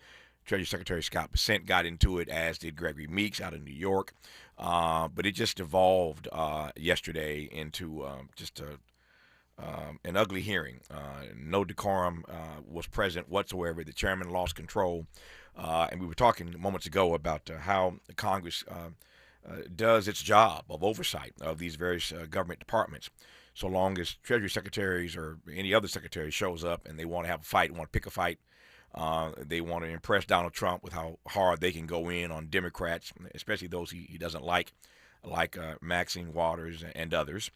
Treasury Secretary Scott Bessent got into it, as did Gregory Meeks out of New York. But it just evolved yesterday into an ugly hearing. No decorum was present whatsoever. The chairman lost control. And we were talking moments ago about how Congress does its job of oversight of these various government departments. So long as Treasury secretaries or any other secretary shows up and they want to have a fight, want to pick a fight, they want to impress Donald Trump with how hard they can go in on Democrats, especially those he doesn't like Maxine Waters and others.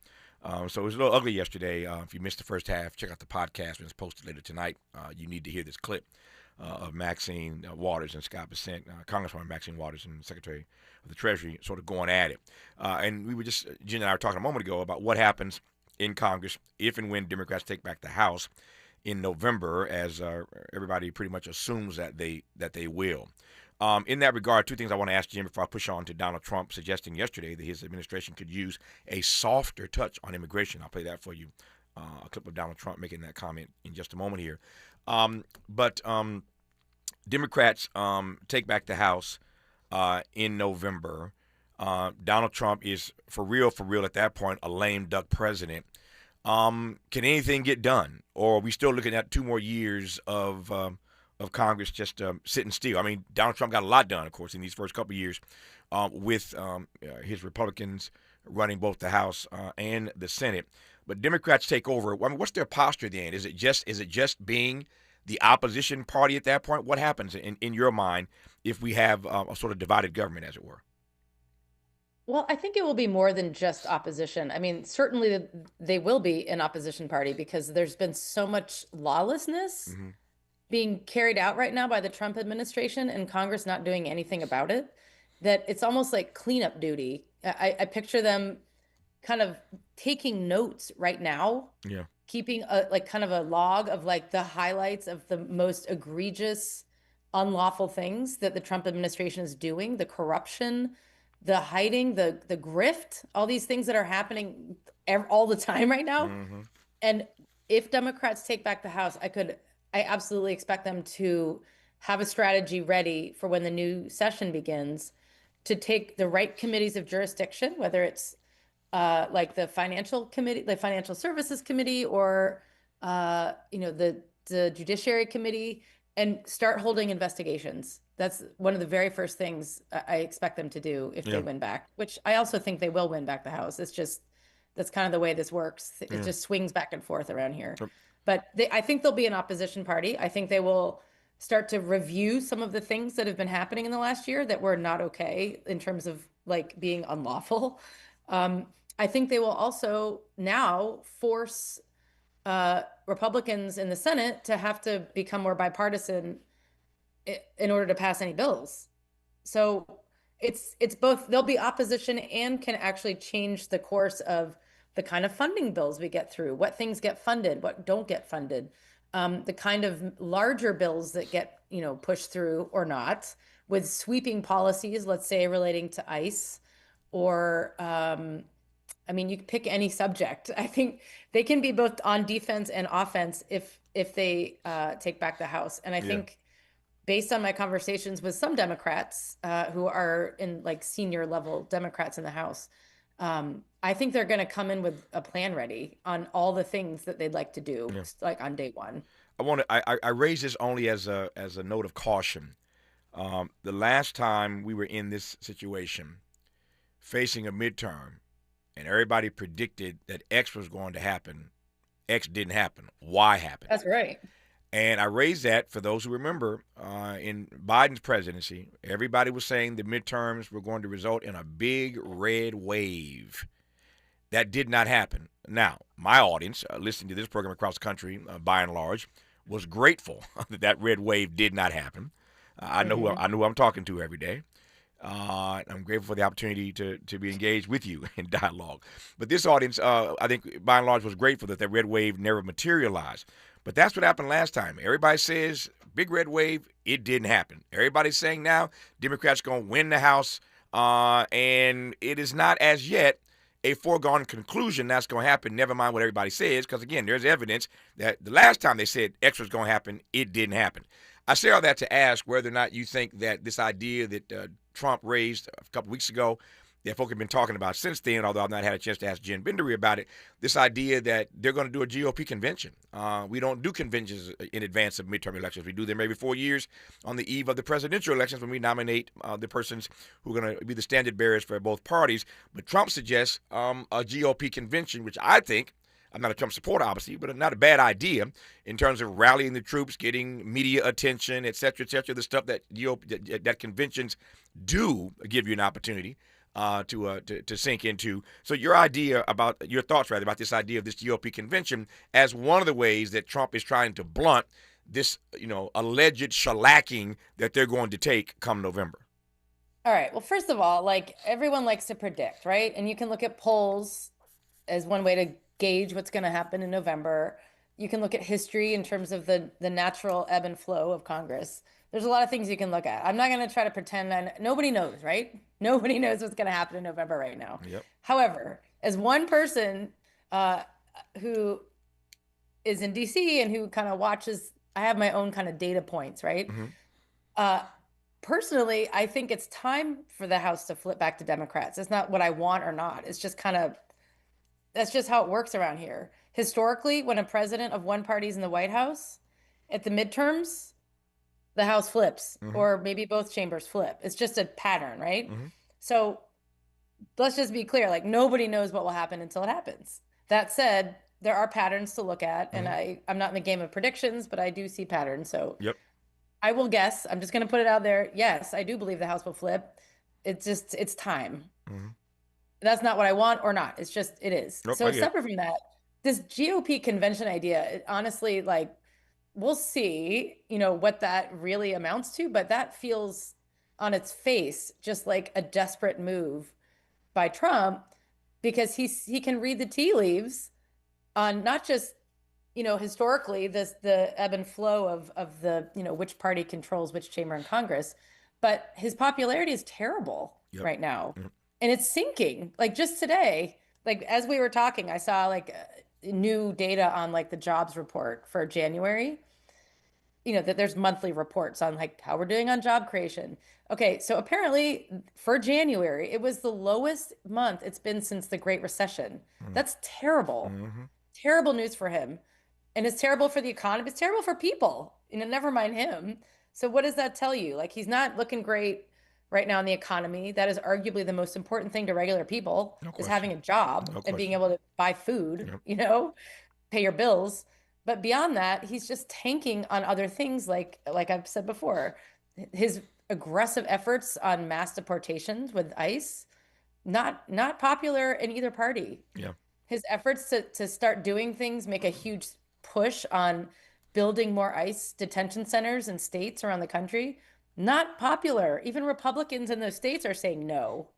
So it was a little ugly yesterday. If you missed the first half, check out the podcast when it's posted later tonight. You need to hear this clip of Maxine Waters and Scott Bessent, Congresswoman Maxine Waters and Secretary of the Treasury, sort of going at it. And we were just, Jen and I were talking a moment ago about what happens in Congress if and when Democrats take back the House in November, as everybody pretty much assumes that they will. In that regard, two things I want to ask Jim before I push on to Donald Trump suggesting yesterday that his administration could use a softer touch on immigration. I'll play that for you, a clip of Donald Trump making that comment in just a moment here. But Democrats take back the House in November. Donald Trump is, for real at that point, a lame duck president. Can anything get done? Or are we still looking at 2 more years of Congress just sitting still? I mean, Donald Trump got a lot done, of course, in these first couple of years with his Republicans running both the House and the Senate. But Democrats take over. I mean, what's their posture then? Is it just being the opposition party at that point? What happens in your mind if we have a sort of divided government, as it were? Well, I think it will be more than just opposition. I mean, certainly they will be an opposition party because there's been so much lawlessness being carried out right now by the Trump administration and Congress not doing anything about it, that it's almost like cleanup duty. I picture them kind of taking notes right now, keeping kind of a log of like the highlights of the most egregious, unlawful things that the Trump administration is doing, the corruption, the hiding, the grift, all these things that are happening all the time right now. And if Democrats take back the House, I absolutely expect them to have a strategy ready for when the new session begins to take the right committees of jurisdiction, whether it's like the financial committee, the financial services committee, or the judiciary committee, and start holding investigations. That's one of the very first things I expect them to do if they win back, which I also think they will win back the House. It's just, that's kind of the way this works. It just swings back and forth around here. But I think there'll be an opposition party. I think they will start to review some of the things that have been happening in the last year that were not okay in terms of like being unlawful. I think they will also now force Republicans in the Senate to have to become more bipartisan in order to pass any bills. So it's both, there'll be opposition and can actually change the course of the kind of funding bills we get through, what things get funded, what don't get funded, the kind of larger bills that get, pushed through or not, with sweeping policies, let's say relating to ICE, or you can pick any subject. I think they can be both on defense and offense if they take back the House. And I think, based on my conversations with some Democrats who are in like senior level Democrats in the House, I think they're going to come in with a plan ready on all the things that they'd like to do, like on day one. I raise this only as a note of caution. The last time we were in this situation, facing a midterm, and everybody predicted that X was going to happen, X didn't happen. Y happened. That's right. And I raised that for those who remember in Biden's presidency, everybody was saying the midterms were going to result in a big red wave. That did not happen. Now, my audience, listening to this program across the country, by and large, was grateful that that red wave did not happen. I know who I'm talking to every day. I'm grateful for the opportunity to be engaged with you in dialogue. But this audience, I think, by and large, was grateful that red wave never materialized. But that's what happened last time. Everybody says, big red wave, it didn't happen. Everybody's saying now Democrats going to win the House, and it is not as yet a foregone conclusion that's going to happen, never mind what everybody says, because, again, there's evidence that the last time they said X was going to happen, it didn't happen. I say all that to ask whether or not you think that this idea that Trump raised a couple weeks ago, that folk have been talking about since then, although I've not had a chance to ask Jen Bendery about it, this idea that they're going to do a GOP convention. We don't do conventions in advance of midterm elections. We do them every 4 years on the eve of the presidential elections when we nominate the persons who are going to be the standard bearers for both parties. But Trump suggests a GOP convention, which I think, I'm not a Trump supporter, obviously, but not a bad idea in terms of rallying the troops, getting media attention, et cetera, the stuff that that conventions do give you an opportunity to sink into. So your thoughts about this idea of this GOP convention as one of the ways that Trump is trying to blunt this, alleged shellacking that they're going to take come November. All right. Well, first of all, like, everyone likes to predict, right? And you can look at polls as one way to gauge what's going to happen in November. You can look at history in terms of the natural ebb and flow of Congress. There's a lot of things you can look at. I'm not going to try to pretend nobody knows, right? Nobody knows what's going to happen in November right now. Yep. However, as one person who is in DC and who kind of watches, I have my own kind of data points, right? Personally, I think it's time for the House to flip back to Democrats. It's not what I want or not. It's just that's just how it works around here. Historically, when a president of one party is in the White House, at the midterms, the House flips, or maybe both chambers flip. It's just a pattern, right? So let's just be clear, like, nobody knows what will happen until it happens. That said, there are patterns to look at, and I'm not in the game of predictions, but I do see patterns. So I will guess, I'm just going to put it out there. Yes, I do believe the House will flip. It's time. That's not what I want or not. It's just, it is. So separate from that, this GOP convention idea, it honestly, like, we'll see, what that really amounts to, but that feels on its face just like a desperate move by Trump, because he can read the tea leaves on not just, historically the ebb and flow of the, which party controls which chamber in Congress, but his popularity is terrible right now. And it's sinking. Like, just today, like, as we were talking, I saw like new data on like the jobs report for January, that there's monthly reports on like how we're doing on job creation. Okay, so apparently for January, it was the lowest month it's been since the Great Recession. That's terrible. Terrible news for him. And it's terrible for the economy. It's terrible for people, never mind him. So what does that tell you? Like, he's not looking great right now in the economy. That is arguably the most important thing to regular people, is having a job and being able to buy food, pay your bills. But beyond that, he's just tanking on other things, like I've said before, his aggressive efforts on mass deportations with ICE, not popular in either party. Yeah. His efforts to start doing things, make a huge push on building more ICE detention centers in states around the country, not popular. Even Republicans in those states are saying no.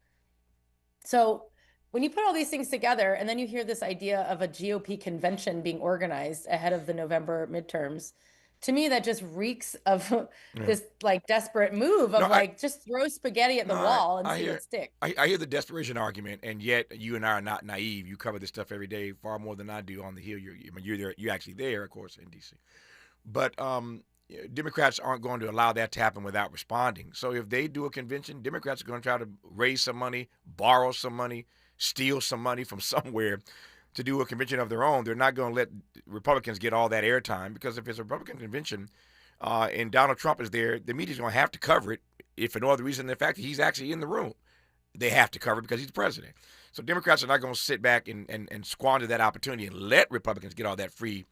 So when you put all these things together, and then you hear this idea of a GOP convention being organized ahead of the November midterms, to me, that just reeks of this like desperate move of just throw spaghetti at the wall and see it stick. I hear the desperation argument, and yet you and I are not naive. You cover this stuff every day far more than I do on the Hill. You're there. You're actually there, of course, in D.C. But Democrats aren't going to allow that to happen without responding. So if they do a convention, Democrats are going to try to raise some money, borrow some money, steal some money from somewhere to do a convention of their own. They're not going to let Republicans get all that airtime, because if it's a Republican convention and Donald Trump is there, the media's going to have to cover it, if for no other reason than the fact that he's actually in the room. They have to cover it because he's the president. So Democrats are not going to sit back and squander that opportunity and let Republicans get all that free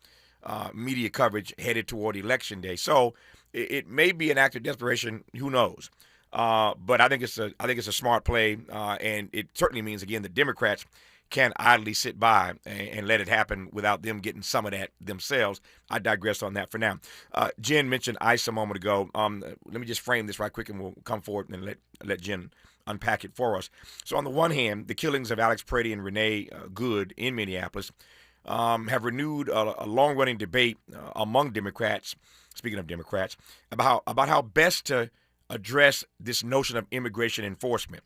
media coverage headed toward Election Day. So it may be an act of desperation. Who knows? But I think it's a smart play, and it certainly means, again, the Democrats can't idly sit by and let it happen without them getting some of that themselves. I digress on that for now. Jen mentioned ICE a moment ago. Let me just frame this right quick, and we'll come forward and let Jen unpack it for us. So on the one hand, the killings of Alex Prady and Renee Good in Minneapolis have renewed a long-running debate among Democrats, speaking of Democrats, about how best to address this notion of immigration enforcement,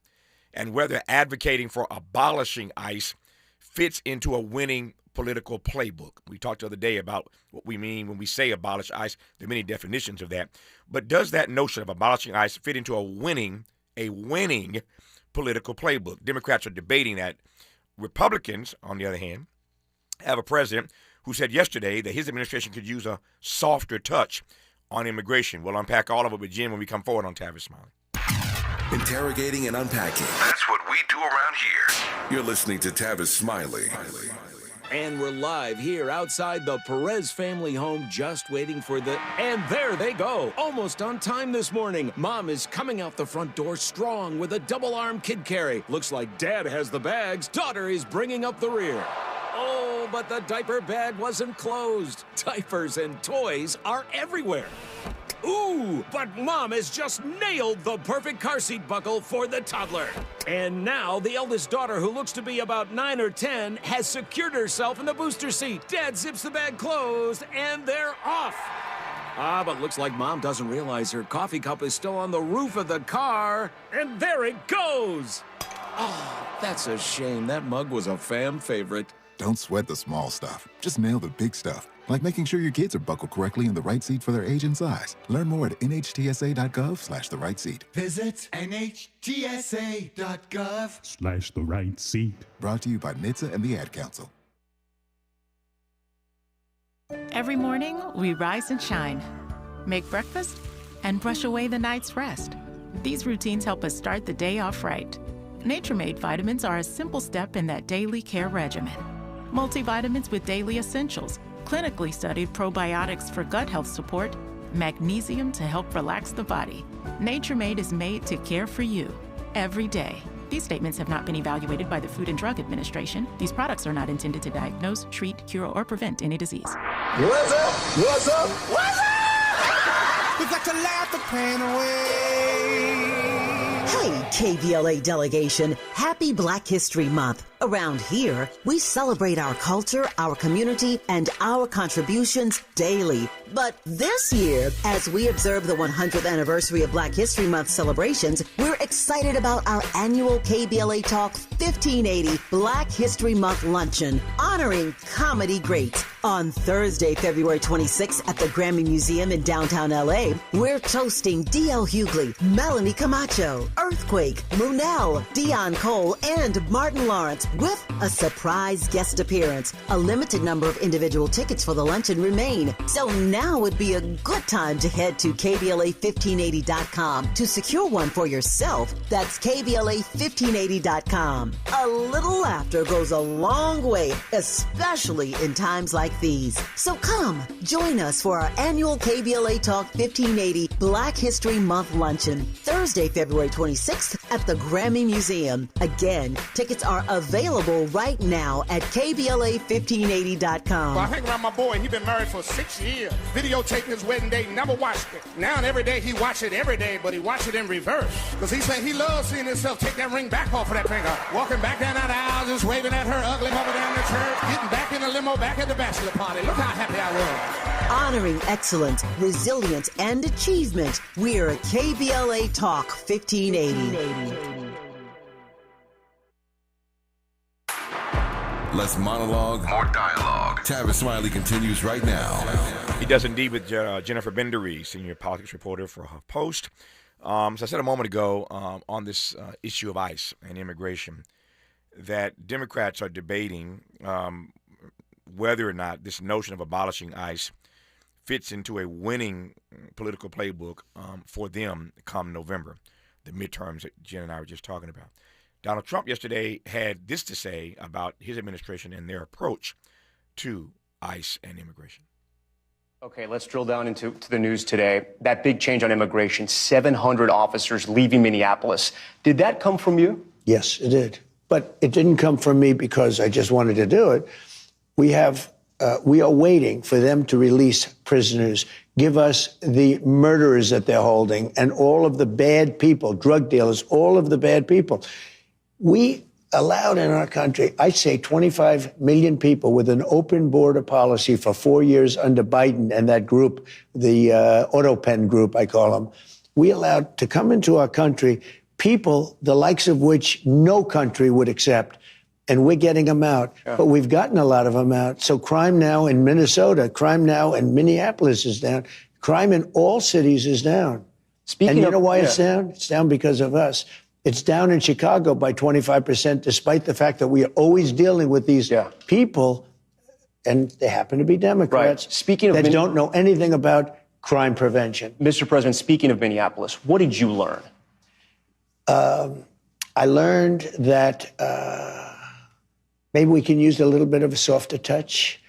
and whether advocating for abolishing ICE fits into a winning political playbook. We talked the other day about what we mean when we say abolish ICE. There are many definitions of that. But does that notion of abolishing ICE fit into a winning political playbook? Democrats are debating that. Republicans, on the other hand, have a president who said yesterday that his administration could use a softer touch on immigration. We'll unpack all of it with Jen when we come forward on Tavis Smiley. Interrogating and unpacking. That's what we do around here. You're listening to Tavis Smiley. And we're live here outside the Perez family home, just waiting for and there they go. Almost on time this morning. Mom is coming out the front door strong with a double-arm kid carry. Looks like Dad has the bags. Daughter is bringing up the rear. Oh, but the diaper bag wasn't closed. Diapers and toys are everywhere. Ooh, but Mom has just nailed the perfect car seat buckle for the toddler. And now the eldest daughter, who looks to be about 9 or 10, has secured herself in the booster seat. Dad zips the bag closed, and they're off. But looks like Mom doesn't realize her coffee cup is still on the roof of the car. And there it goes. Oh, that's a shame. That mug was a fam favorite. Don't sweat the small stuff. Just nail the big stuff, like making sure your kids are buckled correctly in the right seat for their age and size. Learn more at nhtsa.gov/the right seat. Visit nhtsa.gov/the right seat. Brought to you by NHTSA and the Ad Council. Every morning, we rise and shine, make breakfast, and brush away the night's rest. These routines help us start the day off right. Nature-Made vitamins are a simple step in that daily care regimen. Multivitamins with daily essentials, clinically studied probiotics for gut health support, magnesium to help relax the body. Nature-Made is made to care for you every day. These statements have not been evaluated by the Food and Drug Administration. These products are not intended to diagnose, treat, cure, or prevent any disease. What's up? What's up? What's up? We got to laugh the pain away. Hey, KBLA delegation, happy Black History Month. Around here, we celebrate our culture, our community, and our contributions daily. But this year, as we observe the 100th anniversary of Black History Month celebrations, we're excited about our annual KBLA Talk 1580 Black History Month Luncheon, honoring comedy greats. On Thursday, February 26th at the Grammy Museum in downtown LA, we're toasting D.L. Hughley, Melanie Camacho, Earthquake, Chadwick, Munell, Dion Cole, and Martin Lawrence with a surprise guest appearance. A limited number of individual tickets for the luncheon remain, so now would be a good time to head to KBLA1580.com to secure one for yourself. That's KBLA1580.com. A little laughter goes a long way, especially in times like these. So come, join us for our annual KBLA Talk 1580 Black History Month luncheon, Thursday, February 26th at the Grammy Museum. Again, tickets are available right now at KBLA1580.com. Well, I hang around my boy. He been married for 6 years. Videotaping his wedding day, never watched it. Now and every day he watch it every day, but he watch it in reverse. Because he said he loves seeing himself take that ring back off of that finger. Walking back down that aisle, just waving at her ugly mother down the church, getting back in the limo, back at the bachelor party. Look how happy I was. Honoring excellence, resilience, and achievement, we're KBLA Talk 1580. Less monologue, more dialogue. Tavis Smiley continues right now. He does indeed with Jennifer Bendery, senior politics reporter for HuffPost. So I said a moment ago on this issue of ICE and immigration that Democrats are debating whether or not this notion of abolishing ICE fits into a winning political playbook for them come November, the midterms that Jen and I were just talking about. Donald Trump yesterday had this to say about his administration and their approach to ICE and immigration. Okay, let's drill down into the news today. That big change on immigration, 700 officers leaving Minneapolis. Did that come from you? Yes, it did. But it didn't come from me because I just wanted to do it. We are waiting for them to release prisoners, give us the murderers that they're holding, and all of the bad people, drug dealers, all of the bad people. We allowed in our country, I say 25 million people with an open border policy for 4 years under Biden and that group, the auto pen group, I call them. We allowed to come into our country people the likes of which no country would accept. And we're getting them out. Yeah. But we've gotten a lot of them out. So crime now in Minnesota, crime now in Minneapolis is down. Crime in all cities is down. And you know why it's down? It's down because of us. It's down in Chicago by 25%, despite the fact that we are always dealing with these people, and they happen to be Democrats that don't know anything about crime prevention. Mr. President, speaking of Minneapolis, what did you learn? I learned that maybe we can use a little bit of a softer touch,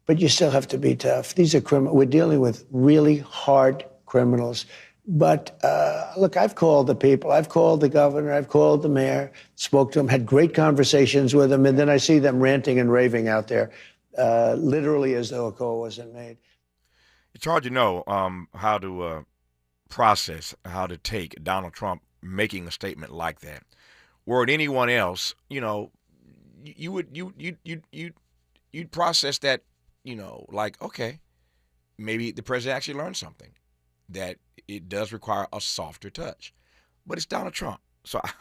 but you still have to be tough. These are criminals. We're dealing with really hard criminals. But look, I've called the people. I've called the governor. I've called the mayor, spoke to them, had great conversations with them, and then I see them ranting and raving out there, literally as though a call wasn't made. It's hard to know how to process, how to take Donald Trump making a statement like that. Were it anyone else, you know, you'd process that, you know, like, okay, maybe the president actually learned something, that it does require a softer touch. But it's Donald Trump. So I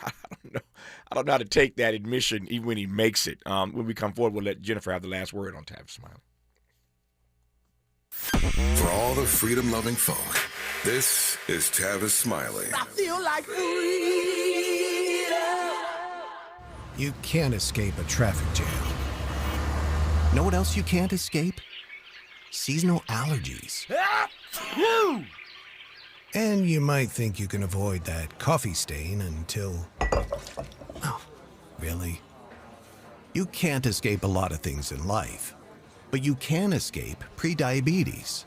don't know how to take that admission even when he makes it. When we come forward, we'll let Jennifer have the last word on Tavis Smiley. For all the freedom-loving folk, this is Tavis Smiley. I feel like freedom. You can't escape a traffic jam. Know what else you can't escape? Seasonal allergies. And you might think you can avoid that coffee stain until... Oh, really? You can't escape a lot of things in life, but you can escape prediabetes.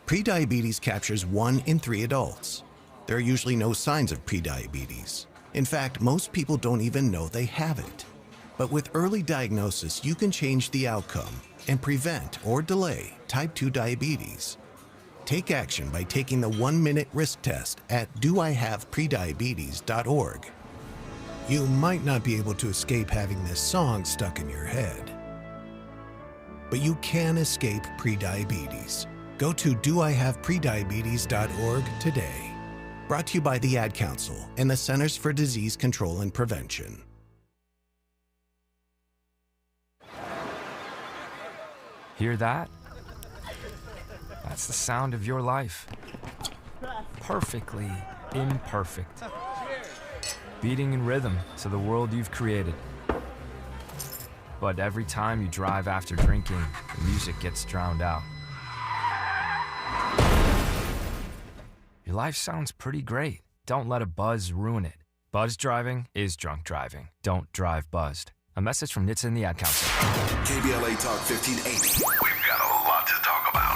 Prediabetes captures 1 in 3 adults. There are usually no signs of prediabetes. In fact, most people don't even know they have it. But with early diagnosis, you can change the outcome and prevent or delay type 2 diabetes. Take action by taking the 1-minute risk test at doihaveprediabetes.org. You might not be able to escape having this song stuck in your head, but you can escape prediabetes. Go to doihaveprediabetes.org today. Brought to you by the Ad Council and the Centers for Disease Control and Prevention. Hear that? That's the sound of your life. Perfectly imperfect. beating in rhythm to the world you've created. But every time you drive after drinking, the music gets drowned out. Your life sounds pretty great. Don't let a buzz ruin it. Buzz driving is drunk driving. Don't drive buzzed. A message from NHTSA and the Ad Council. KBLA Talk 1580. We've got a lot to talk about.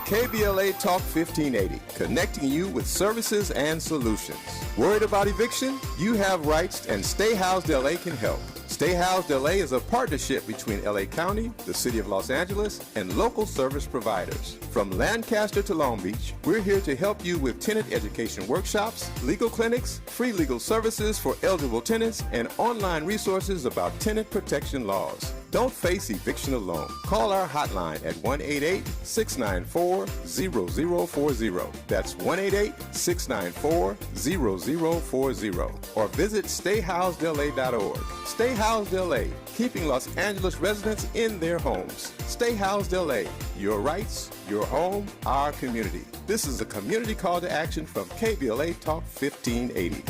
KBLA Talk 1580, connecting you with services and solutions. Worried about eviction? You have rights, and Stay Housed LA can help. Stay Housed LA is a partnership between LA County, the City of Los Angeles, and local service providers. From Lancaster to Long Beach, we're here to help you with tenant education workshops, legal clinics, free legal services for eligible tenants, and online resources about tenant protection laws. Don't face eviction alone. Call our hotline at 1-888-694-0040. That's 1-888-694-0040. Or visit stayhousedla.org. Stay Housed LA, keeping Los Angeles residents in their homes. Stay Housed LA, your rights, your home, our community. This is a community call to action from KBLA Talk 1580.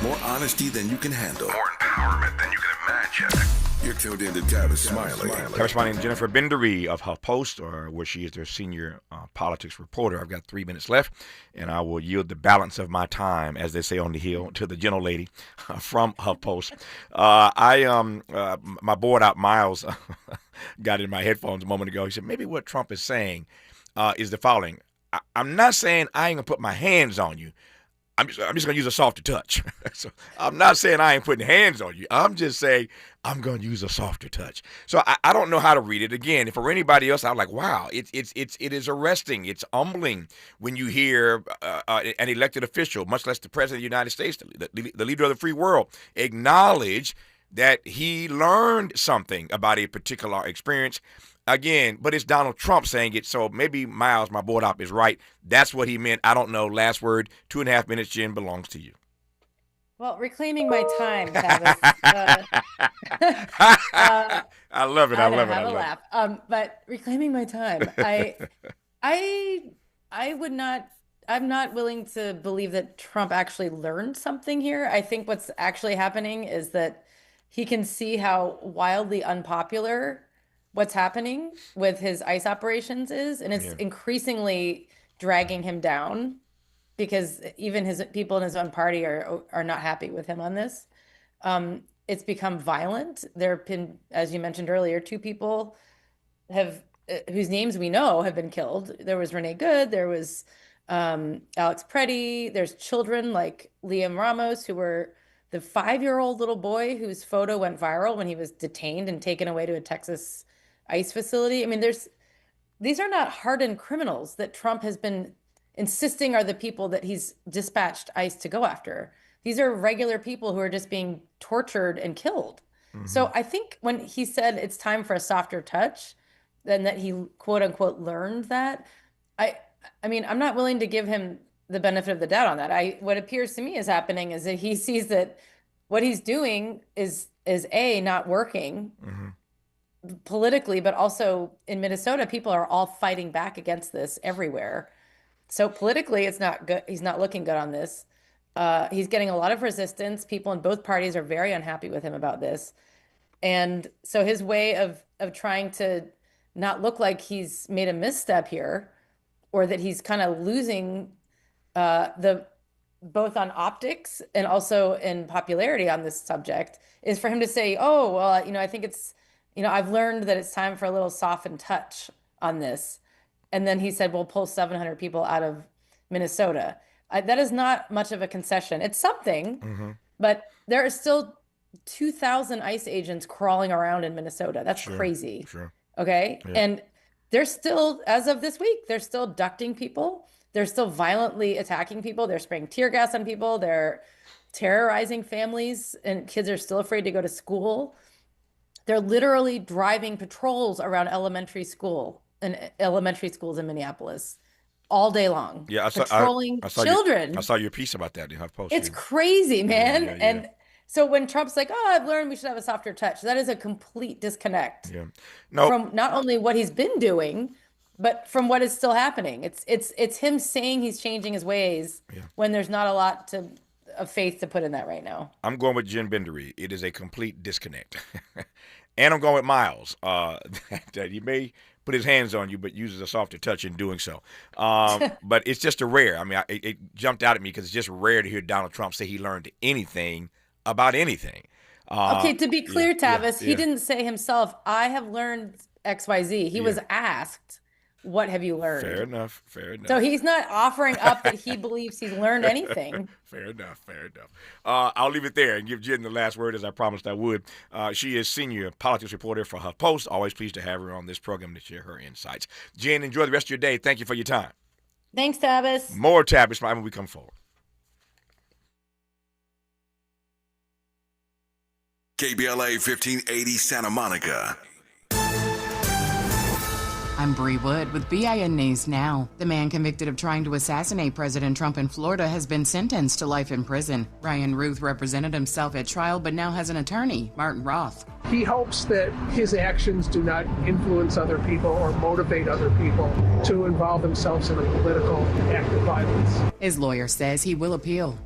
More honesty than you can handle. More empowerment than you can imagine. You're tuned in to Tavis Smiley. Tavis Smiley and Jennifer Bendery of HuffPost, where she is their senior politics reporter. I've got 3 minutes left, and I will yield the balance of my time, as they say on the Hill, to the gentle lady from HuffPost. My bored out Miles got in my headphones a moment ago. He said, maybe what Trump is saying is the following. I'm not saying I ain't going to put my hands on you. I'm just going to use a softer touch. So I'm not saying I ain't putting hands on you. I'm just saying I'm going to use a softer touch. So I don't know how to read it. Again, if for anybody else, I'm like, wow, it is arresting. It's humbling when you hear an elected official, much less the president of the United States, the leader of the free world, acknowledge that he learned something about a particular experience. Again, but it's Donald Trump saying it, so maybe Miles, my board op, is right. That's what he meant. I don't know. Last word, 2.5 minutes, Jen, belongs to you. Well, reclaiming my time, Tavis. I love it. I love it. Have a laugh. But reclaiming my time, I would not. I'm not willing to believe that Trump actually learned something here. I think what's actually happening is that he can see how wildly unpopular what's happening with his ICE operations is, and it's increasingly dragging him down because even his people in his own party are not happy with him on this. It's become violent. There have been, as you mentioned earlier, 2 people whose names we know have been killed. There was Renee Good, there was Alex Preddy, there's children like Liam Ramos, who were the 5-year-old little boy whose photo went viral when he was detained and taken away to a Texas ICE facility. I mean, these are not hardened criminals that Trump has been insisting are the people that he's dispatched ICE to go after. These are regular people who are just being tortured and killed. Mm-hmm. So I think when he said it's time for a softer touch, then that he quote unquote learned that, I mean, I'm not willing to give him the benefit of the doubt on that. What appears to me is happening is that he sees that what he's doing is not working. Mm-hmm. Politically, but also in Minnesota, people are all fighting back against this everywhere. So politically, it's not good. He's not looking good on this. He's getting a lot of resistance. People in both parties are very unhappy with him about this. And so his way of trying to not look like he's made a misstep here, or that he's kind of losing both on optics and also in popularity on this subject, is for him to say, oh, well, I think it's, I've learned that it's time for a little softened touch on this. And then he said, we'll pull 700 people out of Minnesota. That is not much of a concession. It's something, but there are still 2,000 ICE agents crawling around in Minnesota. That's crazy. Sure. Okay. Yeah. And they're still, as of this week, they're still abducting people. They're still violently attacking people. They're spraying tear gas on people. They're terrorizing families, and kids are still afraid to go to school. They're literally driving patrols around elementary schools in Minneapolis all day long. Yeah, patrolling children. I saw your piece about that in HuffPost. It's crazy, man. Yeah. And so when Trump's like, "Oh, I've learned we should have a softer touch," that is a complete disconnect. Yeah. From not only what he's been doing, but from what is still happening. It's him saying he's changing his ways when there's not a lot of faith to put in that right now. I'm going with Jen Bendery. It is a complete disconnect. And I'm going with Miles. That he may put his hands on you, but uses a softer touch in doing so. But it's just a rare. I mean, it jumped out at me because it's just rare to hear Donald Trump say he learned anything about anything. Okay, to be clear, Tavis, he didn't say himself, I have learned XYZ. He was asked, what have you learned? Fair enough. So he's not offering up that he believes he's learned anything. Fair enough. I'll leave it there and give Jen the last word, as I promised I would. She is senior politics reporter for HuffPost. Always pleased to have her on this program to share her insights. Jen, enjoy the rest of your day. Thank you for your time. Thanks, Tavis. More Tavis when we come forward. KBLA 1580 Santa Monica. I'm Bree Wood with BIN News Now. The man convicted of trying to assassinate President Trump in Florida has been sentenced to life in prison. Ryan Ruth represented himself at trial but now has an attorney, Martin Roth. He hopes that his actions do not influence other people or motivate other people to involve themselves in a political act of violence. His lawyer says he will appeal.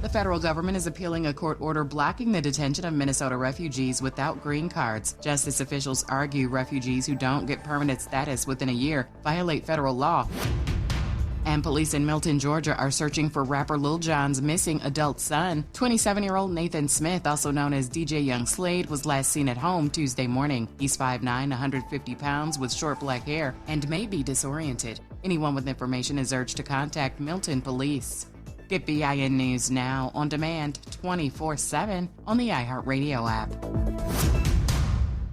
The federal government is appealing a court order blocking the detention of Minnesota refugees without green cards. Justice officials argue refugees who don't get permanent status within a year violate federal law. And police in Milton, Georgia are searching for rapper Lil Jon's missing adult son. 27-year-old Nathan Smith, also known as DJ Young Slade, was last seen at home Tuesday morning. He's 5'9", 150 pounds with short black hair and may be disoriented. Anyone with information is urged to contact Milton Police. Get BIN News Now on demand 24/7 on the iHeartRadio app.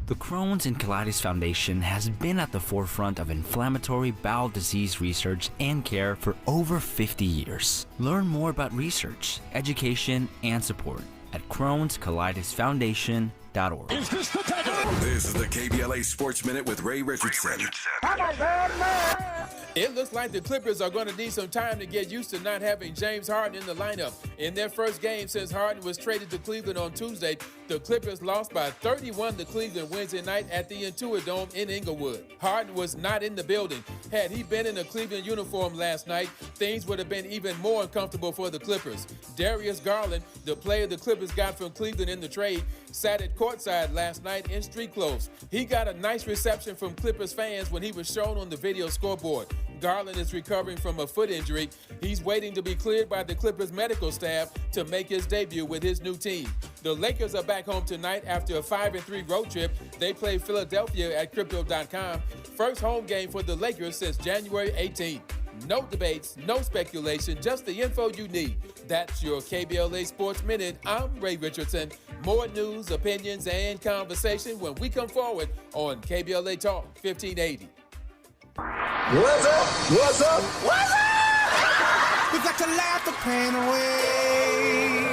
The Crohn's and Colitis Foundation has been at the forefront of inflammatory bowel disease research and care for over 50 years. Learn more about research, education, and support at Crohn'sColitisFoundation.org. This is the KBLA Sports Minute with Ray Richardson. It looks like the Clippers are going to need some time to get used to not having James Harden in the lineup. In their first game since Harden was traded to Cleveland on Tuesday, the Clippers lost by 31 to Cleveland Wednesday night at the Intuit Dome in Inglewood. Harden was not in the building. Had he been in a Cleveland uniform last night, things would have been even more uncomfortable for the Clippers. Darius Garland, the player the Clippers got from Cleveland in the trade, sat at courtside last night in street clothes. He got a nice reception from Clippers fans when he was shown on the video scoreboard. Garland is recovering from a foot injury. He's waiting to be cleared by the Clippers medical staff to make his debut with his new team. The Lakers are back home tonight after a 5-3 road trip. They play Philadelphia at Crypto.com. First home game for the Lakers since January 18th. No debates, no speculation, just the info you need. That's your KBLA Sports Minute. I'm Ray Richardson. More news, opinions, and conversation when we come forward on KBLA Talk 1580. What's up? What's up? What's up? We got to laugh the pain away.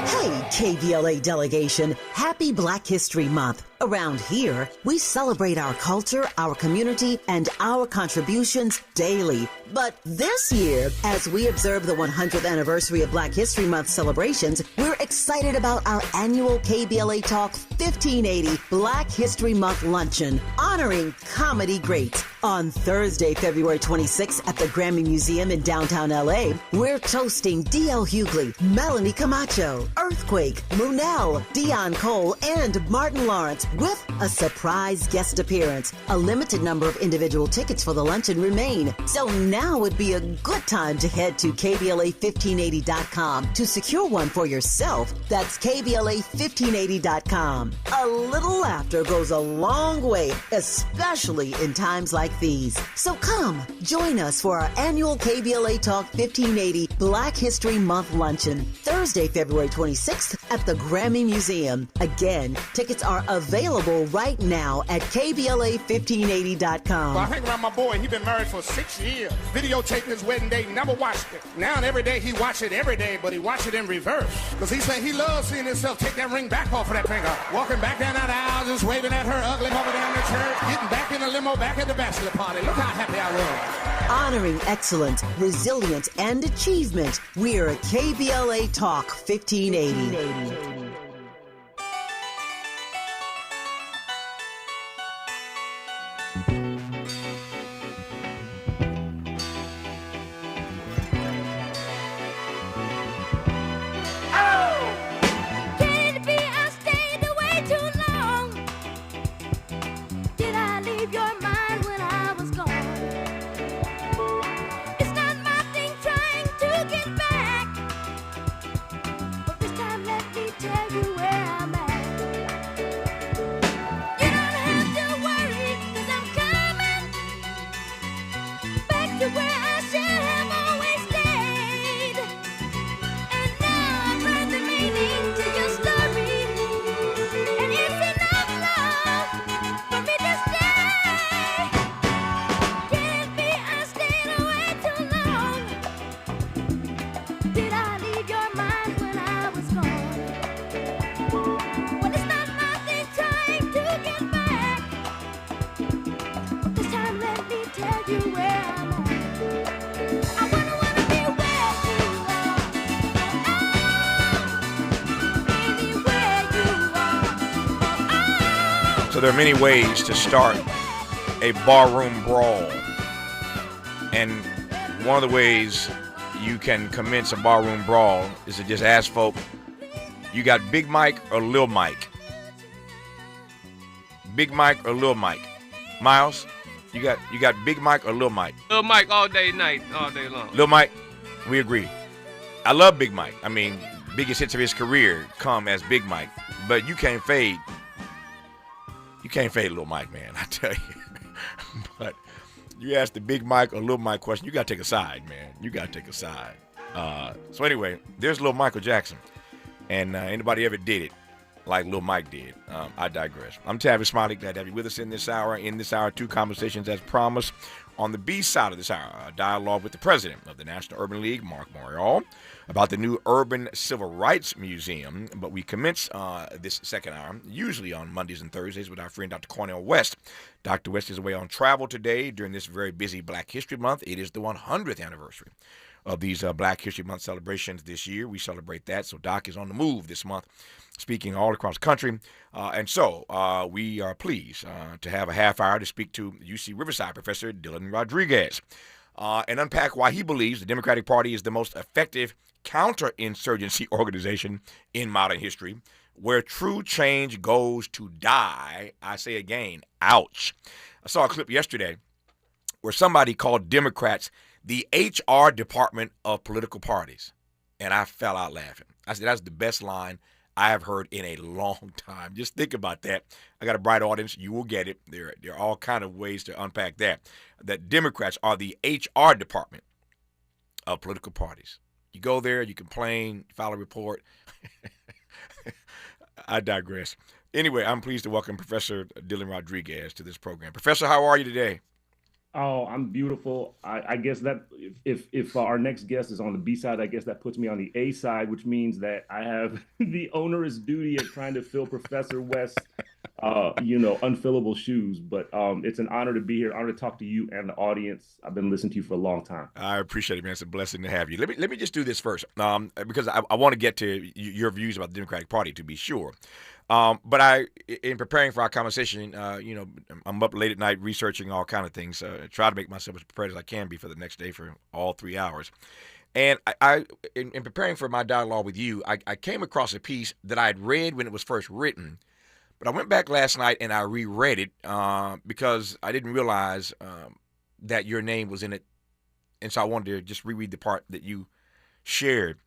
Hey, KBLA delegation, happy Black History Month. Around here, we celebrate our culture, our community, and our contributions daily. But this year, as we observe the 100th anniversary of Black History Month celebrations, we're excited about our annual KBLA Talk 1580 Black History Month Luncheon, honoring comedy greats. On Thursday, February 26th at the Grammy Museum in downtown LA, we're toasting D.L. Hughley, Melanie Camacho, Earthquake, Munell, Dion Cole, and Martin Lawrence with a surprise guest appearance. A limited number of individual tickets for the luncheon remain, so now would be a good time to head to KBLA1580.com to secure one for yourself. That's KBLA1580.com. A little laughter goes a long way, especially in times like these. So come, join us for our annual KBLA Talk 1580 Black History Month Luncheon, Thursday, February 26th at the Grammy Museum. Again, tickets are available right now at KBLA1580.com. Well, I hang around my boy. He's been married for 6 years. Videotaping his wedding day, never watched it. Now every day he watch it every day, but he watch it in reverse. Because he said he loves seeing himself take that ring back off of that finger. Walking back down that aisle, just waving at her ugly mama down the church. Getting back in the limo, back at the bachelor party. Look how happy I was. Honoring excellence, resilience, and achievement, we're KBLA Talk 1580. So there are many ways to start a barroom brawl. And one of the ways you can commence a barroom brawl is to just ask folk, you got Big Mike or Lil Mike? Big Mike or Lil Mike? Miles, you got Big Mike or Lil Mike? Lil Mike all day, night, all day long. Lil Mike, we agree. I love Big Mike. I mean, biggest hits of his career come as Big Mike. But you can't fade Lil Mike, man, I tell you. But you ask the Big Mike or Lil Mike question, you got to take a side, man. You got to take a side. So anyway, there's Lil Michael Jackson. And anybody ever did it like Lil Mike did. I digress. I'm Tavis Smiley. Glad to have you with us in this hour. In this hour, 2 conversations as promised. On the B side of this hour, a dialogue with the president of the National Urban League, Marc Morial, about the new Urban Civil Rights Museum. But we commence this second hour, usually on Mondays and Thursdays, with our friend Dr. Cornel West. Dr. West is away on travel today during this very busy Black History Month. It is the 100th anniversary of these Black History Month celebrations this year. We celebrate that, so Doc is on the move this month, speaking all across the country. And so we are pleased to have a half hour to speak to UC-Riverside Professor Dylan Rodríguez and unpack why he believes the Democratic Party is the most effective counterinsurgency organization in modern history, where true change goes to die. I say again, ouch. I saw a clip yesterday where somebody called Democrats the HR department of political parties, and I fell out laughing. I said, that's the best line I have heard in a long time. Just think about that. I got a bright audience. You will get it. There are all kind of ways to unpack that. That Democrats are the HR department of political parties. You go there, you complain, file a report. I digress. Anyway, I'm pleased to welcome Professor Dylan Rodríguez to this program. Professor, how are you today? Oh, I'm beautiful. I guess that if our next guest is on the B side, I guess that puts me on the A side, which means that I have the onerous duty of trying to fill Professor West's, unfillable shoes. But it's an honor to be here. Honor to talk to you and the audience. I've been listening to you for a long time. I appreciate it, man. It's a blessing to have you. Let me just do this first, because I want to get to your views about the Democratic Party, to be sure. But in preparing for our conversation, I'm up late at night researching all kind of things. Try to make myself as prepared as I can be for the next day for all 3 hours. And in preparing for my dialogue with you, I came across a piece that I had read when it was first written, but I went back last night and I reread it because I didn't realize that your name was in it. And so I wanted to just reread the part that you shared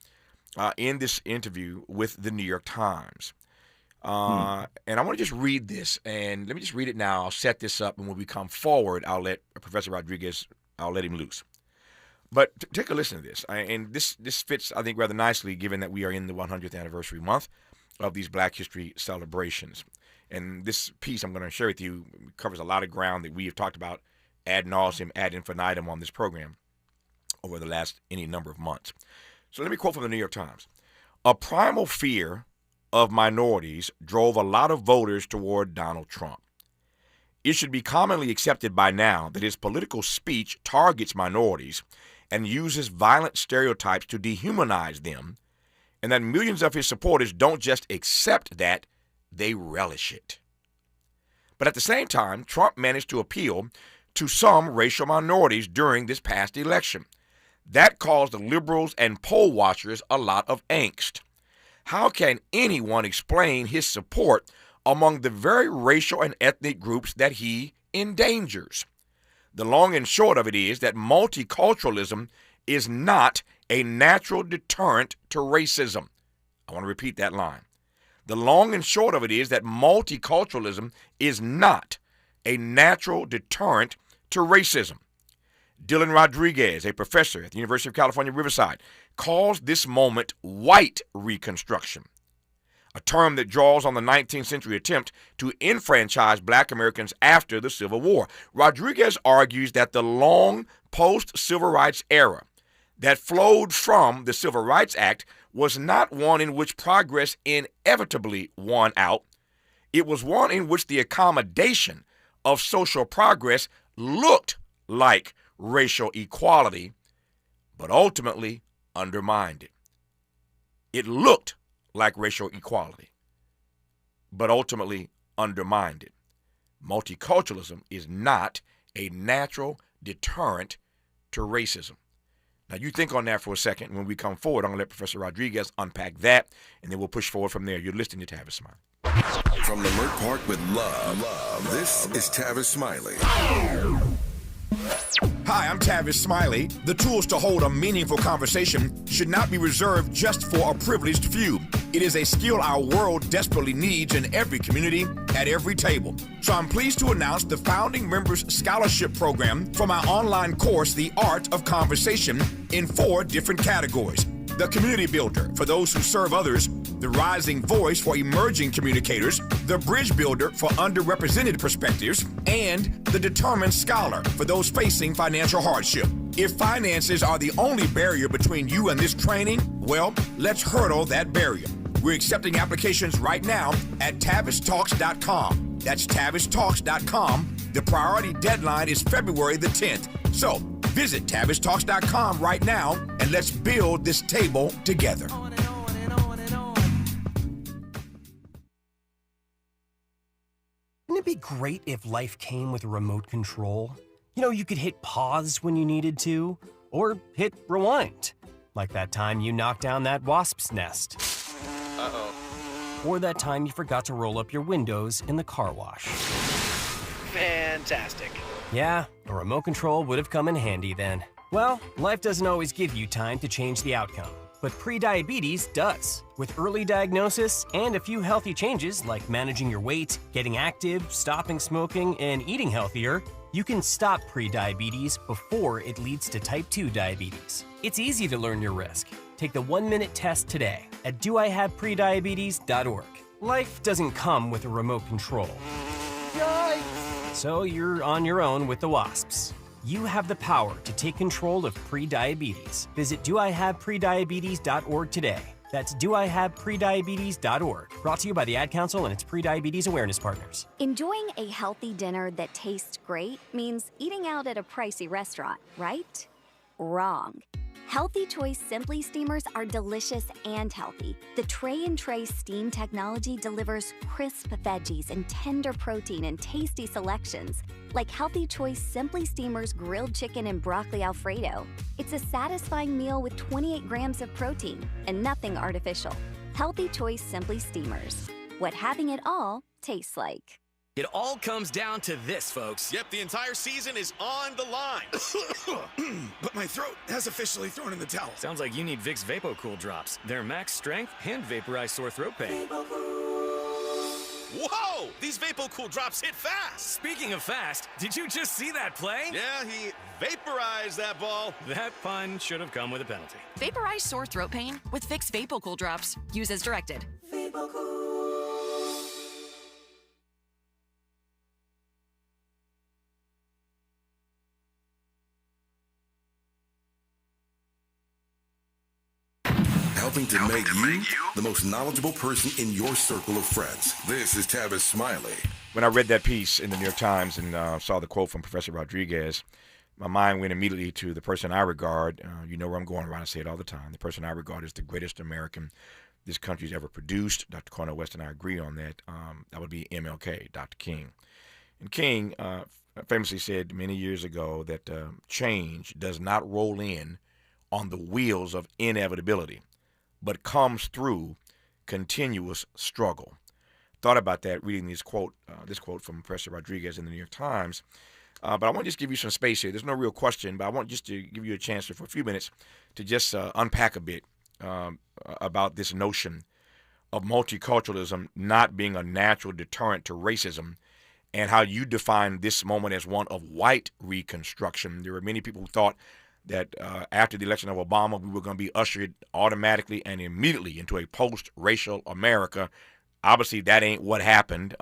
in this interview with the New York Times. And I want to just read this, and let me just read it now. I'll set this up, and when we come forward, I'll let Professor Rodríguez, I'll let him loose. But take a listen to this, and this fits, I think, rather nicely, given that we are in the 100th anniversary month of these Black History celebrations. And this piece I'm going to share with you covers a lot of ground that we have talked about ad nauseum, ad infinitum on this program over the last any number of months. So let me quote from the New York Times. A primal fear of minorities drove a lot of voters toward Donald Trump. It should be commonly accepted by now that his political speech targets minorities and uses violent stereotypes to dehumanize them, and that millions of his supporters don't just accept that, they relish it. But at the same time, Trump managed to appeal to some racial minorities during this past election. That caused the liberals and poll watchers a lot of angst. How can anyone explain his support among the very racial and ethnic groups that he endangers? The long and short of it is that multiculturalism is not a natural deterrent to racism. I want to repeat that line. The long and short of it is that multiculturalism is not a natural deterrent to racism. Dylan Rodríguez, a professor at the University of California, Riverside, calls this moment white reconstruction, a term that draws on the 19th century attempt to enfranchise black Americans after the Civil War. Rodríguez argues that the long post-civil rights era that flowed from the Civil Rights Act was not one in which progress inevitably won out. It was one in which the accommodation of social progress looked like racial equality, but ultimately undermined it. It looked like racial equality, but ultimately undermined it. multiculturalism is not a natural deterrent to racism. Now, you think on that for a second. When we come forward, I'm going to let Professor Rodríguez unpack that, and then we'll push forward from there. You're listening to Tavis Smiley. From Leimert Park with love, this is Tavis Smiley. Hi, I'm Tavis Smiley. The tools to hold a meaningful conversation should not be reserved just for a privileged few. It is a skill our world desperately needs in every community, at every table. So I'm pleased to announce the Founding Members Scholarship Program for my online course, The Art of Conversation, in 4 different categories. The Community Builder, for those who serve others, the Rising Voice for emerging communicators, the Bridge Builder for underrepresented perspectives, and the Determined Scholar for those facing financial hardship. If finances are the only barrier between you and this training, well, let's hurdle that barrier. We're accepting applications right now at tavistalks.com. That's tavistalks.com. The priority deadline is February the 10th. So visit tavistalks.com right now and let's build this table together. Wouldn't it be great if life came with a remote control? You know, you could hit pause when you needed to, or hit rewind. Like that time you knocked down that wasp's nest. Uh-oh. Or that time you forgot to roll up your windows in the car wash. Fantastic. Yeah, a remote control would have come in handy then. Well, life doesn't always give you time to change the outcome, but prediabetes does. With early diagnosis and a few healthy changes like managing your weight, getting active, stopping smoking, and eating healthier, you can stop prediabetes before it leads to type 2 diabetes. It's easy to learn your risk. Take the 1-minute test today at doihaveprediabetes.org. Life doesn't come with a remote control. Yikes! So you're on your own with the wasps. You have the power to take control of prediabetes. Visit doihaveprediabetes.org today. That's doihaveprediabetes.org. Brought to you by the Ad Council and its prediabetes awareness partners. Enjoying a healthy dinner that tastes great means eating out at a pricey restaurant, right? Wrong. Healthy Choice Simply Steamers are delicious and healthy. The Tray and Tray steam technology delivers crisp veggies and tender protein in tasty selections, like Healthy Choice Simply Steamers grilled chicken and broccoli Alfredo. It's a satisfying meal with 28 grams of protein and nothing artificial. Healthy Choice Simply Steamers. What having it all tastes like. It all comes down to this, folks. Yep, the entire season is on the line. But my throat has officially thrown in the towel. Sounds like you need Vicks VapoCool drops. They're max strength and vaporize sore throat pain. Whoa! These VapoCool drops hit fast. Speaking of fast, did you just see that play? Yeah, he vaporized that ball. That pun should have come with a penalty. Vaporize sore throat pain with Vicks VapoCool drops. Use as directed. Helping to make you the most knowledgeable person in your circle of friends. This is Tavis Smiley. When I read that piece in the New York Times and saw the quote from Professor Rodríguez, my mind went immediately to the person I regard. You know where I'm going around. I say it all the time. The person I regard as the greatest American this country's ever produced. Dr. Cornel West and I agree on that. That would be MLK, Dr. King. And King famously said many years ago that change does not roll in on the wheels of inevitability, but comes through continuous struggle. Thought about that reading this quote from Professor Rodríguez in the New York Times. But I want to just give you some space here. There's no real question, but I want just to give you a chance for a few minutes to just unpack a bit about this notion of multiculturalism not being a natural deterrent to racism and how you define this moment as one of white reconstruction. There were many people who thought that after the election of Obama, we were going to be ushered automatically and immediately into a post-racial America. Obviously, that ain't what happened.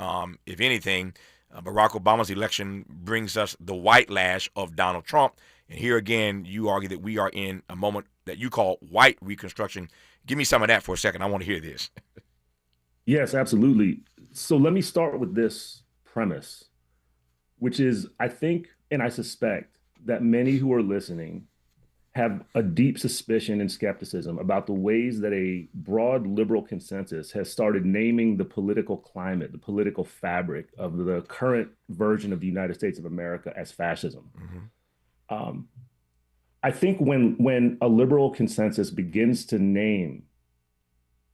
If anything, Barack Obama's election brings us the white lash of Donald Trump. And here again, you argue that we are in a moment that you call white reconstruction. Give me some of that for a second. I want to hear this. Yes, absolutely. So let me start with this premise, which is, I think, and I suspect that many who are listening have a deep suspicion and skepticism about the ways that a broad liberal consensus has started naming the political climate, the political fabric of the current version of the United States of America as fascism. I think when a liberal consensus begins to name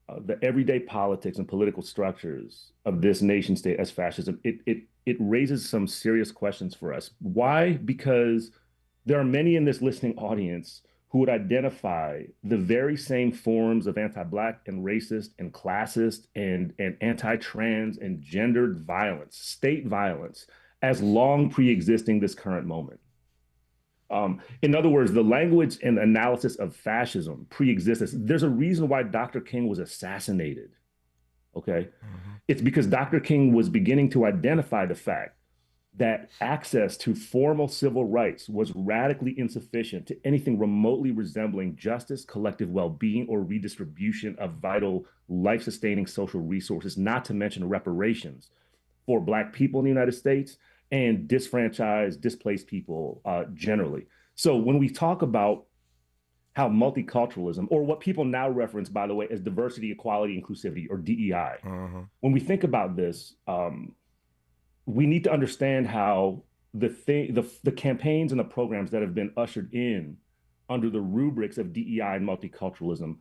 the everyday politics and political structures of this nation state as fascism, it raises some serious questions for us. Why? Because there are many in this listening audience who would identify the very same forms of anti-Black and racist and classist and anti-trans and gendered violence, state violence, as long pre-existing this current moment. In other words, the language and analysis of fascism pre-exists. There's a reason why Dr. King was assassinated, okay? It's because Dr. King was beginning to identify the fact that access to formal civil rights was radically insufficient to anything remotely resembling justice, collective well-being, or redistribution of vital life-sustaining social resources, not to mention reparations for Black people in the United States and disfranchised, displaced people generally. So when we talk about how multiculturalism, or what people now reference, by the way, as diversity, equality, inclusivity, or DEI, when we think about this, we need to understand how the campaigns and the programs that have been ushered in under the rubrics of DEI and multiculturalism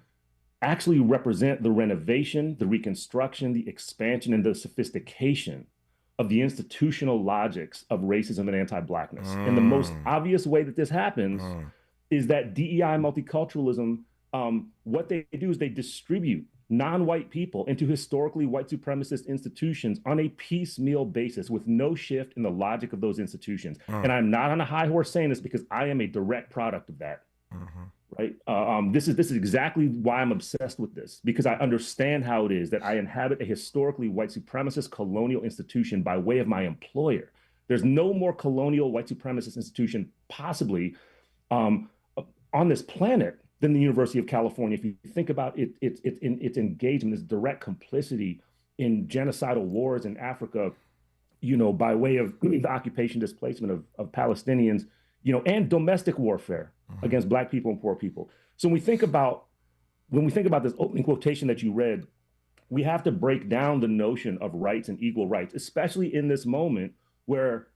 actually represent the renovation, the reconstruction, the expansion, and the sophistication of the institutional logics of racism and anti-Blackness. And the most obvious way that this happens is that DEI multiculturalism, what they do is they distribute non-white people into historically white supremacist institutions on a piecemeal basis with no shift in the logic of those institutions. And I'm not on a high horse saying this because I am a direct product of that, right? This is exactly why I'm obsessed with this, because I understand how it is that I inhabit a historically white supremacist colonial institution by way of my employer. There's no more colonial white supremacist institution possibly on this planet than the University of California. If you think about its engagement, its direct complicity in genocidal wars in Africa, by way of the occupation, displacement of Palestinians, and domestic warfare against Black people and poor people. So when we think about this opening quotation that you read, we have to break down the notion of rights and equal rights, especially in this moment where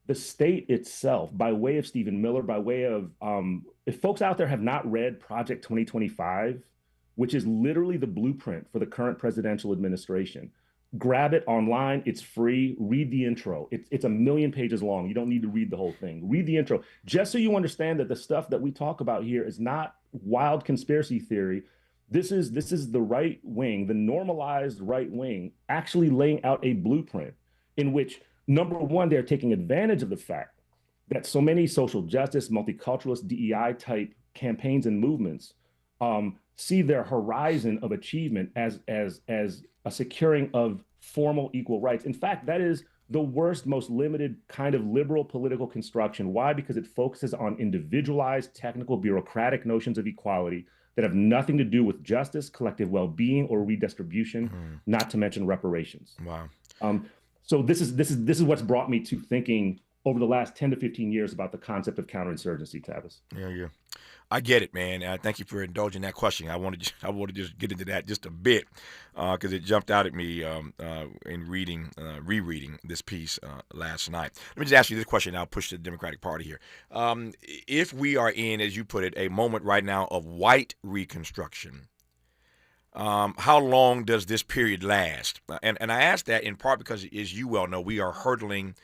the state itself, by way of Stephen Miller, by way of, if folks out there have not read Project 2025, which is literally the blueprint for the current presidential administration, grab it online. It's free. Read the intro. It's 1 million pages long. You don't need to read the whole thing. Read the intro, just so you understand that the stuff that we talk about here is not wild conspiracy theory. This is the right wing, the normalized right wing, actually laying out a blueprint in which, number one, they're taking advantage of the fact that so many social justice, multiculturalist, DEI type campaigns and movements see their horizon of achievement as a securing of formal equal rights. In fact, that is the worst, most limited kind of liberal political construction. Why? Because it focuses on individualized, technical, bureaucratic notions of equality that have nothing to do with justice, collective well-being, or redistribution, not to mention reparations. Wow. So this is what's brought me to thinking over the last 10 to 15 years about the concept of counterinsurgency, Tavis. Yeah. I get it, man. Thank you for indulging that question. I want to just get into that just a bit because it jumped out at me in rereading this piece last night. Let me just ask you this question. I'll push to the Democratic Party here. If we are in, as you put it, a moment right now of white reconstruction, how long does this period last? And I ask that in part because, as you well know, we are hurtling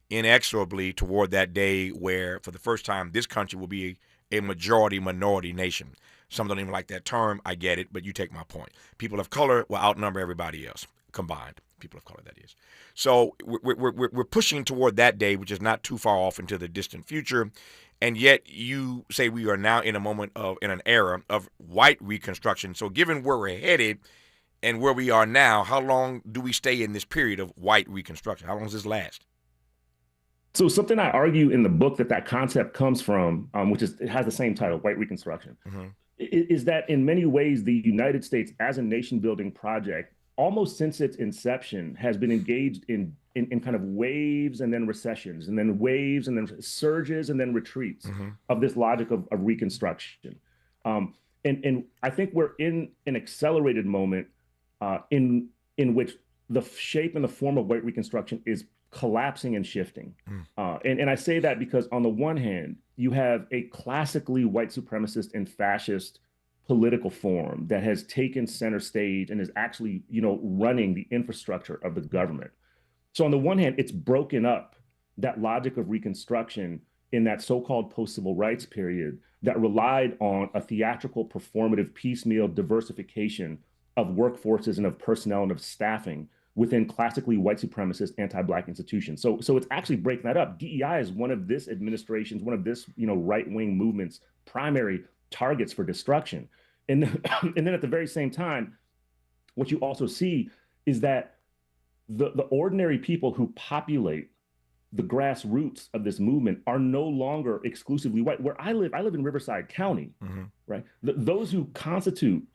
inexorably toward that day where, for the first time, this country will be a majority-minority nation. Some don't even like that term. I get it, but you take my point. People of color will outnumber everybody else combined. People of color, that is. So we're pushing toward that day, which is not too far off into the distant future. And yet you say we are now in an era of white reconstruction. So given where we're headed and where we are now, how long do we stay in this period of white reconstruction? How long does this last? So something I argue in the book that concept comes from, it has the same title, White Reconstruction, is that in many ways, the United States as a nation building project, almost since its inception, has been engaged in in kind of waves and then recessions, and then waves and then surges and then retreats of this logic of Reconstruction. And I think we're in an accelerated moment in which the shape and the form of white Reconstruction is collapsing and shifting. And I say that because on the one hand, you have a classically white supremacist and fascist political form that has taken center stage and is actually, running the infrastructure of the government. So on the one hand, it's broken up that logic of Reconstruction in that so-called post-civil rights period that relied on a theatrical, performative, piecemeal diversification of workforces and of personnel and of staffing within classically white supremacist anti-Black institutions. So it's actually breaking that up. DEI is one of this administration's, one of this right-wing movement's primary targets for destruction. And then at the very same time, what you also see is that the ordinary people who populate the grassroots of this movement are no longer exclusively white. Where I live in Riverside County, right? Those who constitute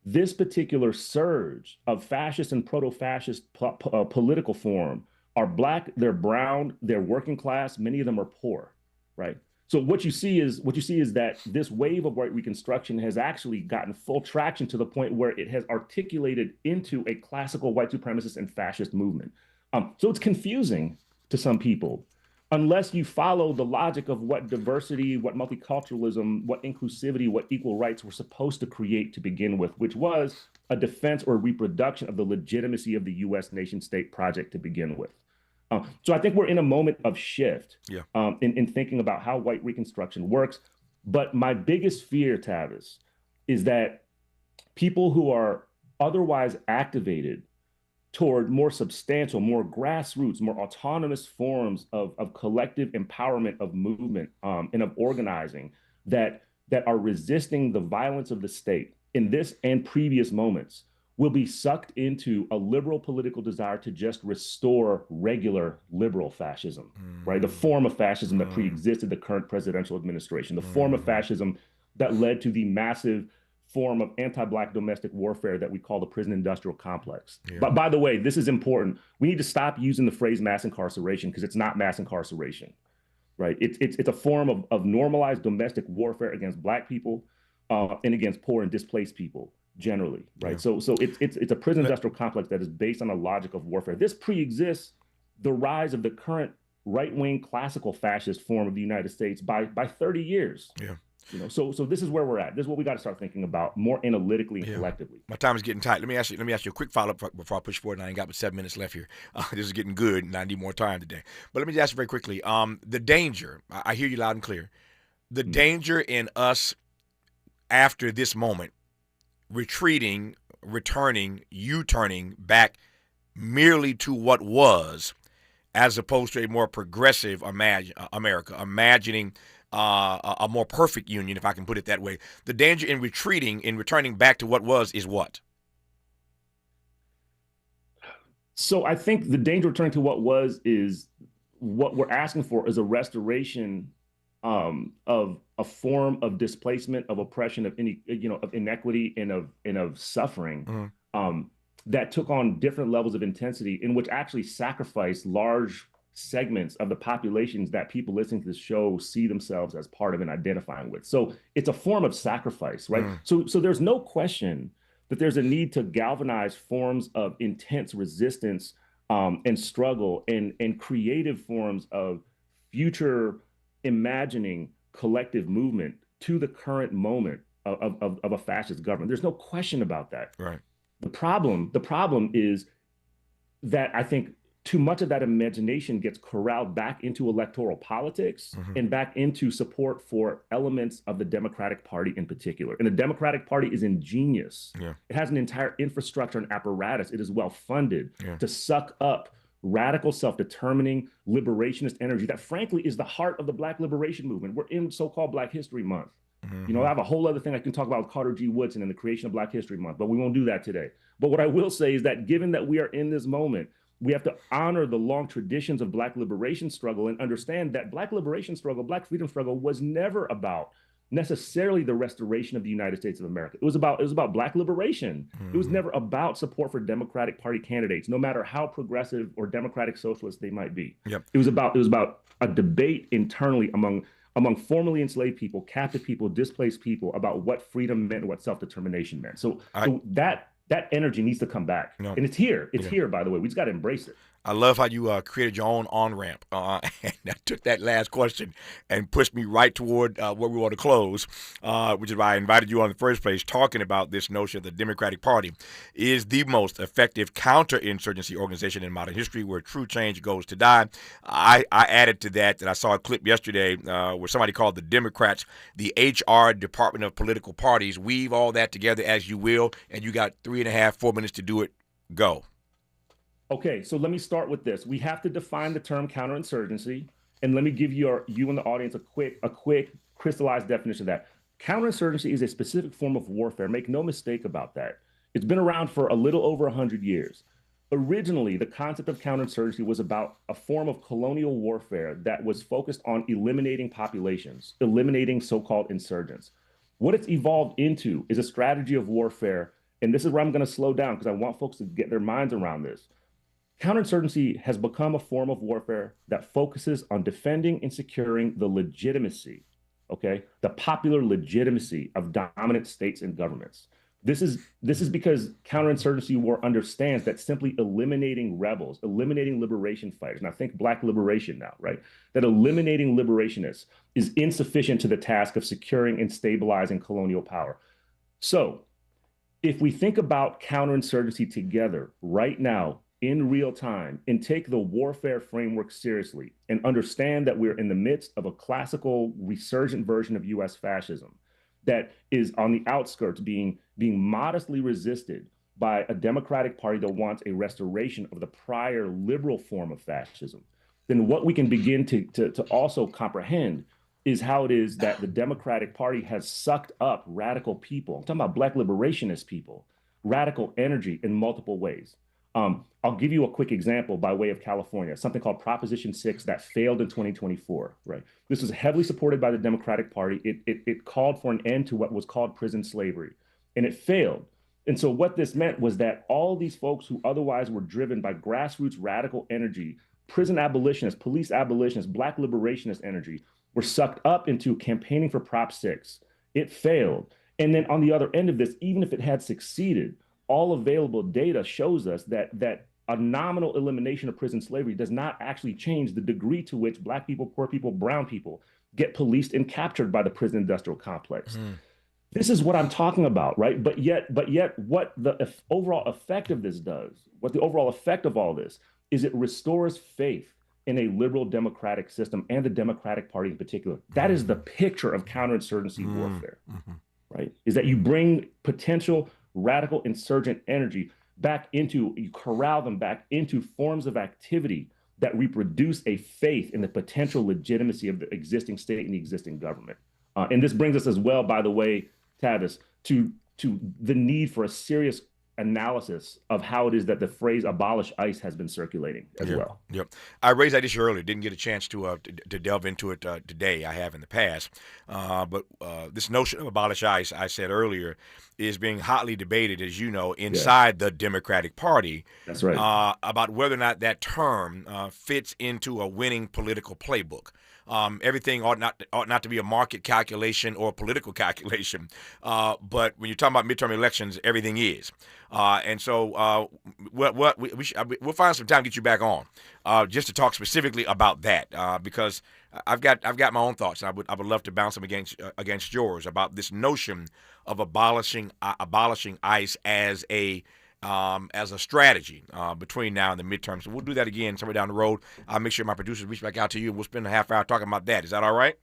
this particular surge of fascist and proto-fascist political form are Black, they're brown, they're working class, many of them are poor, right? So what you see is that this wave of white Reconstruction has actually gotten full traction to the point where it has articulated into a classical white supremacist and fascist movement. So it's confusing to some people unless you follow the logic of what diversity, what multiculturalism, what inclusivity, what equal rights were supposed to create to begin with, which was a defense or reproduction of the legitimacy of the U.S. nation-state project to begin with. So I think we're in a moment of shift in thinking about how white Reconstruction works. But my biggest fear, Tavis, is that people who are otherwise activated toward more substantial, more grassroots, more autonomous forms of collective empowerment of movement and of organizing that are resisting the violence of the state in this and previous moments will be sucked into a liberal political desire to just restore regular liberal fascism, right? The form of fascism that pre-existed the current presidential administration, the form of fascism that led to the massive form of anti-Black domestic warfare that we call the prison industrial complex. But by the way, this is important. We need to stop using the phrase mass incarceration because it's not mass incarceration, right? It's a form of normalized domestic warfare against Black people and against poor and displaced people generally, right? So it's a prison industrial complex that is based on a logic of warfare. This pre-exists the rise of the current right-wing classical fascist form of the United States by 30 years. So this is where we're at. This is what we got to start thinking about more analytically and collectively. My time is getting tight. Let me ask you a quick follow-up before I push forward, and I ain't got but 7 minutes left here. This is getting good, and I need more time today. But let me just ask you very quickly. The danger, I hear you loud and clear. The danger in us after this moment, retreating, returning, U-turning back merely to what was, as opposed to a more progressive America, imagining a more perfect union, if I can put it that way. The danger in retreating, in returning back to what was, is what? So I think the danger of returning to what was is what we're asking for is a restoration of a form of displacement, of oppression, of inequity and of suffering that took on different levels of intensity, in which actually sacrificed large segments of the populations that people listening to this show see themselves as part of and identifying with. So it's a form of sacrifice, right? So there's no question that there's a need to galvanize forms of intense resistance and struggle and creative forms of future imagining collective movement to the current moment of a fascist government. There's no question about that. Right. The problem is that I think too much of that imagination gets corralled back into electoral politics and back into support for elements of the Democratic Party in particular. And the Democratic Party is ingenious. It has an entire infrastructure and apparatus. It is well funded to suck up radical, self-determining, liberationist energy that frankly is the heart of the Black liberation movement. We're in so-called Black History Month. I have a whole other thing I can talk about with Carter G. Woodson and the creation of Black History Month, but we won't do that today. But what I will say is that given that we are in this moment, we have to honor the long traditions of Black liberation struggle and understand that Black liberation struggle, Black freedom struggle was never about necessarily the restoration of the United States of America. It was about Black liberation. It was never about support for Democratic Party candidates, no matter how progressive or democratic socialist they might be. Yep. It was about a debate internally among formerly enslaved people, captive people, displaced people about what freedom meant and what self-determination meant. So that energy needs to come back. And it's here. It's here, by the way. We just got to embrace it. I love how you created your own on-ramp. And I took that last question and pushed me right toward where we want to close, which is why I invited you on in the first place, talking about this notion of the Democratic Party is the most effective counterinsurgency organization in modern history where true change goes to die. I added to that I saw a clip yesterday where somebody called the Democrats the HR Department of Political Parties. Weave all that together as you will, and you got 4 minutes to do it. Go. Okay, so let me start with this. We have to define the term counterinsurgency, and let me give you and the audience a quick crystallized definition of that. Counterinsurgency is a specific form of warfare. Make no mistake about that. It's been around for a little over 100 years. Originally, the concept of counterinsurgency was about a form of colonial warfare that was focused on eliminating populations, eliminating so-called insurgents. What it's evolved into is a strategy of warfare, and this is where I'm going to slow down because I want folks to get their minds around this. Counterinsurgency has become a form of warfare that focuses on defending and securing the legitimacy, the popular legitimacy of dominant states and governments. This is because counterinsurgency war understands that simply eliminating rebels, eliminating liberation fighters, and I think Black liberation now, right? That eliminating liberationists is insufficient to the task of securing and stabilizing colonial power. So if we think about counterinsurgency together right now, in real time, and take the warfare framework seriously and understand that we're in the midst of a classical resurgent version of US fascism that is on the outskirts being modestly resisted by a Democratic Party that wants a restoration of the prior liberal form of fascism, then what we can begin to also comprehend is how it is that the Democratic Party has sucked up radical people. I'm talking about Black liberationist people, radical energy in multiple ways. I'll give you a quick example by way of California, something called Proposition 6 that failed in 2024, right? This was heavily supported by the Democratic Party. It called for an end to what was called prison slavery, and it failed. And so what this meant was that all these folks who otherwise were driven by grassroots radical energy, prison abolitionists, police abolitionists, Black liberationist energy, were sucked up into campaigning for Prop 6. It failed. And then on the other end of this, even if it had succeeded, all available data shows us that a nominal elimination of prison slavery does not actually change the degree to which Black people, poor people, brown people get policed and captured by the prison industrial complex. This is what I'm talking about, right? But yet what the overall effect of this does, what the overall effect of all this is it restores faith in a liberal democratic system and the Democratic Party in particular. That is the picture of counterinsurgency warfare, right? Is that you bring potential radical insurgent energy you corral them back into forms of activity that reproduce a faith in the potential legitimacy of the existing state and the existing government. And this brings us as well, by the way, Tavis, to the need for a serious analysis of how it is that the phrase "abolish ICE" has been circulating as well. Yep. I raised that issue earlier. Didn't get a chance to delve into it today. I have in the past. But this notion of abolish ICE, I said earlier, is being hotly debated, as you know, inside the Democratic Party. That's right. About whether or not that term fits into a winning political playbook. Everything ought not to be a market calculation or a political calculation. But when you're talking about midterm elections, everything is. And so we'll find some time to get you back on just to talk specifically about that because I've got my own thoughts. I would love to bounce them against yours about this notion of abolishing ICE as a strategy between now and the midterms. So we'll do that again somewhere down the road. I'll make sure my producers reach back out to you, and we'll spend a half hour talking about that. Is that all right?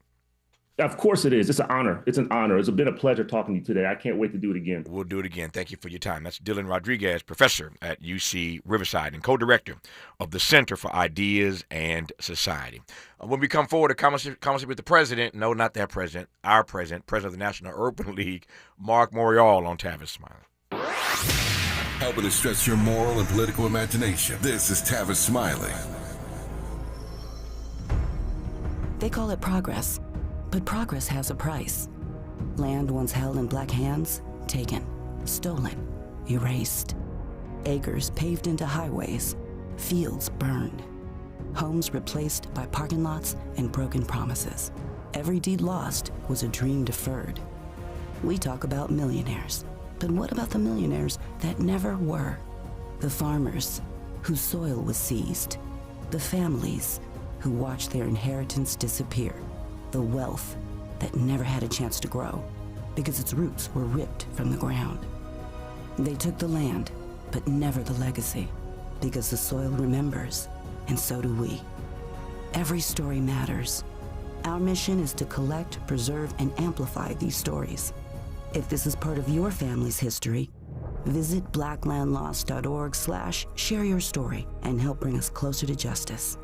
Of course it is. It's an honor. It's an honor. It's been a pleasure talking to you today. I can't wait to do it again. We'll do it again. Thank you for your time. That's Dylan Rodríguez, professor at UC-Riverside and co-director of the Center for Ideas and Society. When we come forward to conversation with the president, no, not that president, our president of the National Urban League, Marc Morial on Tavis Smiley. Helping to stretch your moral and political imagination. This is Tavis Smiley. They call it progress, but progress has a price. Land once held in black hands, taken, stolen, erased. Acres paved into highways, fields burned. Homes replaced by parking lots and broken promises. Every deed lost was a dream deferred. We talk about millionaires, but what about the millionaires that never were? The farmers whose soil was seized. The families who watched their inheritance disappear. The wealth that never had a chance to grow because its roots were ripped from the ground. They took the land, but never the legacy, because the soil remembers, and so do we. Every story matters. Our mission is to collect, preserve, and amplify these stories. If this is part of your family's history, visit blacklandlost.org/share your story and help bring us closer to justice.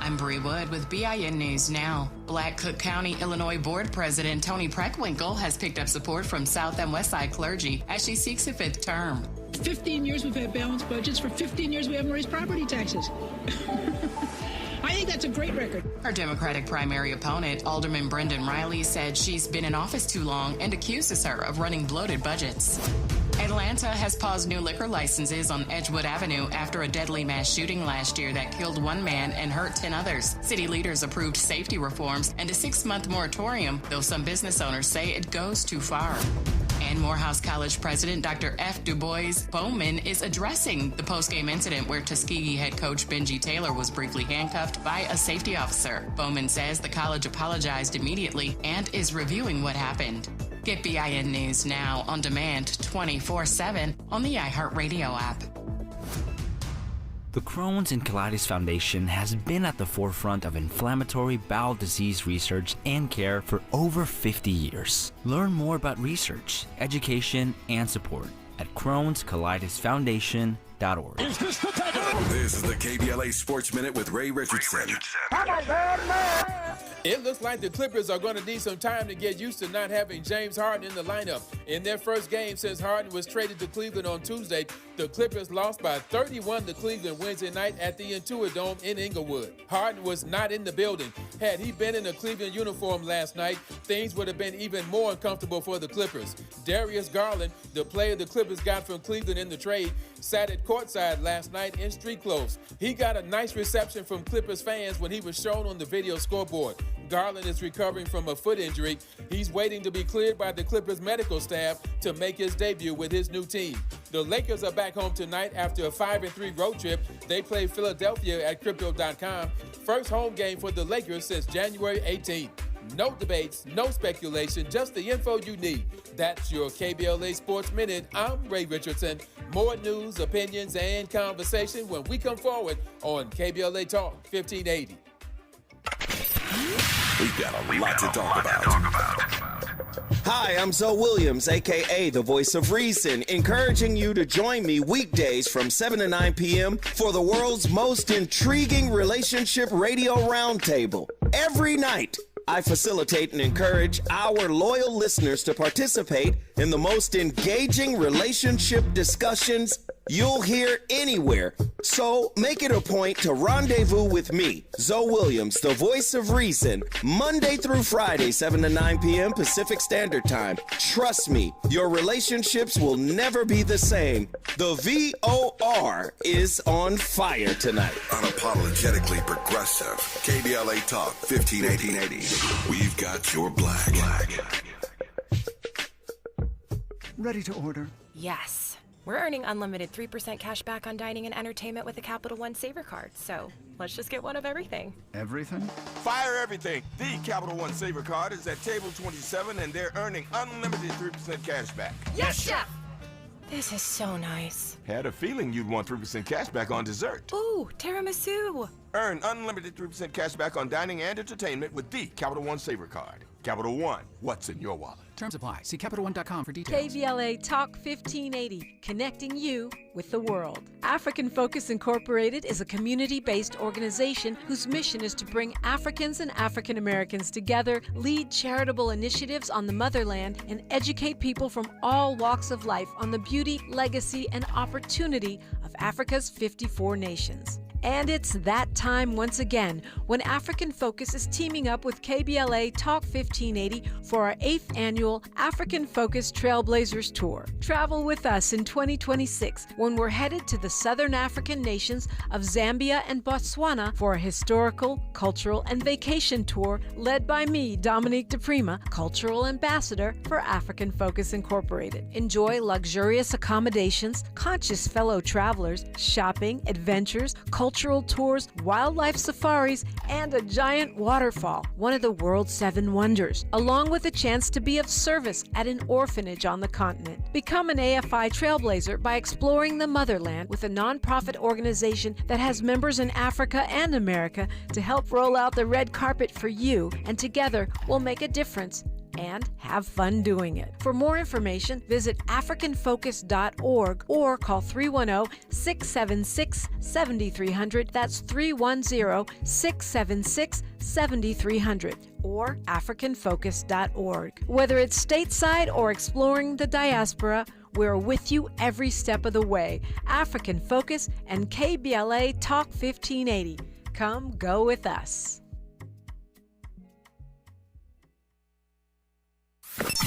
I'm Bree Wood with BIN News Now. Black Cook County, Illinois Board President Toni Preckwinkle has picked up support from South and West Side clergy as she seeks a fifth term. 15 years we've had balanced budgets. For 15 years we haven't raised property taxes. I think that's a great record. Her Democratic primary opponent, Alderman Brendan Riley, said she's been in office too long and accuses her of running bloated budgets. Atlanta has paused new liquor licenses on Edgewood Avenue after a deadly mass shooting last year that killed one man and hurt 10 others. City leaders approved safety reforms and a 6-month moratorium, though some business owners say it goes too far. And Morehouse College President Dr. F. Du Bois Bowman is addressing the post-game incident where Tuskegee head coach Benji Taylor was briefly handcuffed by a safety officer. Bowman says the college apologized immediately and is reviewing what happened. Get BIN News Now on demand 24/7 on the iHeartRadio app. The Crohn's and Colitis Foundation has been at the forefront of inflammatory bowel disease research and care for over 50 years. Learn more about research, education, and support at Crohn'sColitisFoundation.org. This is the KBLA Sports Minute with Ray Richardson. It looks like the Clippers are going to need some time to get used to not having James Harden in the lineup. In their first game since Harden was traded to Cleveland on Tuesday, the Clippers lost by 31 to Cleveland Wednesday night at the Intuit Dome in Inglewood. Harden was not in the building. Had he been in a Cleveland uniform last night, things would have been even more uncomfortable for the Clippers. Darius Garland, the player the Clippers got from Cleveland in the trade, sat at courtside last night in street clothes. He got a nice reception from Clippers fans when he was shown on the video scoreboard. Garland is recovering from a foot injury. He's waiting to be cleared by the Clippers medical staff to make his debut with his new team. The Lakers are back home tonight after a 5-3 road trip. They play Philadelphia at Crypto.com. First home game for the Lakers since January 18th. No debates, no speculation, just the info you need. That's your KBLA Sports Minute. I'm Ray Richardson. More news, opinions, and conversation when we come forward on KBLA Talk 1580. We've got a lot to talk about. Hi, I'm Zoe Williams, a.k.a. the voice of reason, encouraging you to join me weekdays from 7 to 9 p.m. for the world's most intriguing relationship radio roundtable. Every night, I facilitate and encourage our loyal listeners to participate in the most engaging relationship discussions you'll hear anywhere. So make it a point to rendezvous with me, Zoe Williams, the voice of reason, Monday through Friday, 7 to 9 p.m. Pacific Standard Time. Trust me, your relationships will never be the same. The VOR is on fire tonight. Unapologetically progressive. KBLA Talk 1580. We've got your black. Ready to order? Yes. We're earning unlimited 3% cash back on dining and entertainment with a Capital One Saver card. So let's just get one of everything. Everything? Fire everything. The Capital One Saver card is at table 27, and they're earning unlimited 3% cash back. Yes, Chef! This is so nice. Had a feeling you'd want 3% cash back on dessert. Ooh, tiramisu. Earn unlimited 3% cash back on dining and entertainment with the Capital One Saver card. Capital One, what's in your wallet? Terms apply. See CapitalOne.com for details. KBLA Talk 1580, connecting you with the world. African Focus Incorporated is a community-based organization whose mission is to bring Africans and African Americans together, lead charitable initiatives on the motherland, and educate people from all walks of life on the beauty, legacy, and opportunity of Africa's 54 nations. And it's that time once again when African Focus is teaming up with KBLA Talk 1580 for our 8th annual African Focus Trailblazers Tour. Travel with us in 2026 when we're headed to the southern African nations of Zambia and Botswana for a historical, cultural, and vacation tour led by me, Dominique DePrima, Cultural Ambassador for African Focus Incorporated. Enjoy luxurious accommodations, conscious fellow travelers, shopping, adventures, cultural tours, wildlife safaris, and a giant waterfall, one of the world's 7 wonders, along with a chance to be of service at an orphanage on the continent. Become an AFI Trailblazer by exploring the motherland with a nonprofit organization that has members in Africa and America to help roll out the red carpet for you, and together we'll make a difference and have fun doing it. For more information, visit africanfocus.org or call 310-676-7300. That's 310-676-7300 or africanfocus.org. Whether it's stateside or exploring the diaspora, we're with you every step of the way. African Focus and KBLA Talk 1580. Come go with us.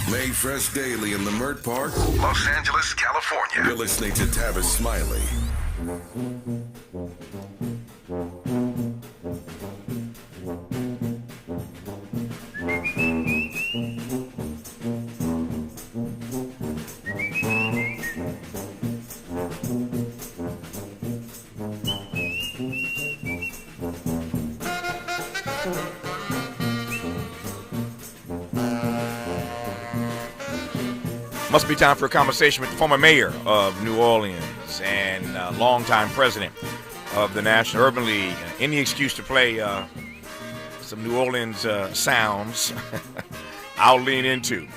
Made fresh daily in Leimert Park, Los Angeles, California. You're listening to Tavis Smiley. Must be time for a conversation with the former mayor of New Orleans and longtime president of the National Urban League. Any excuse to play some New Orleans sounds, I'll lean into.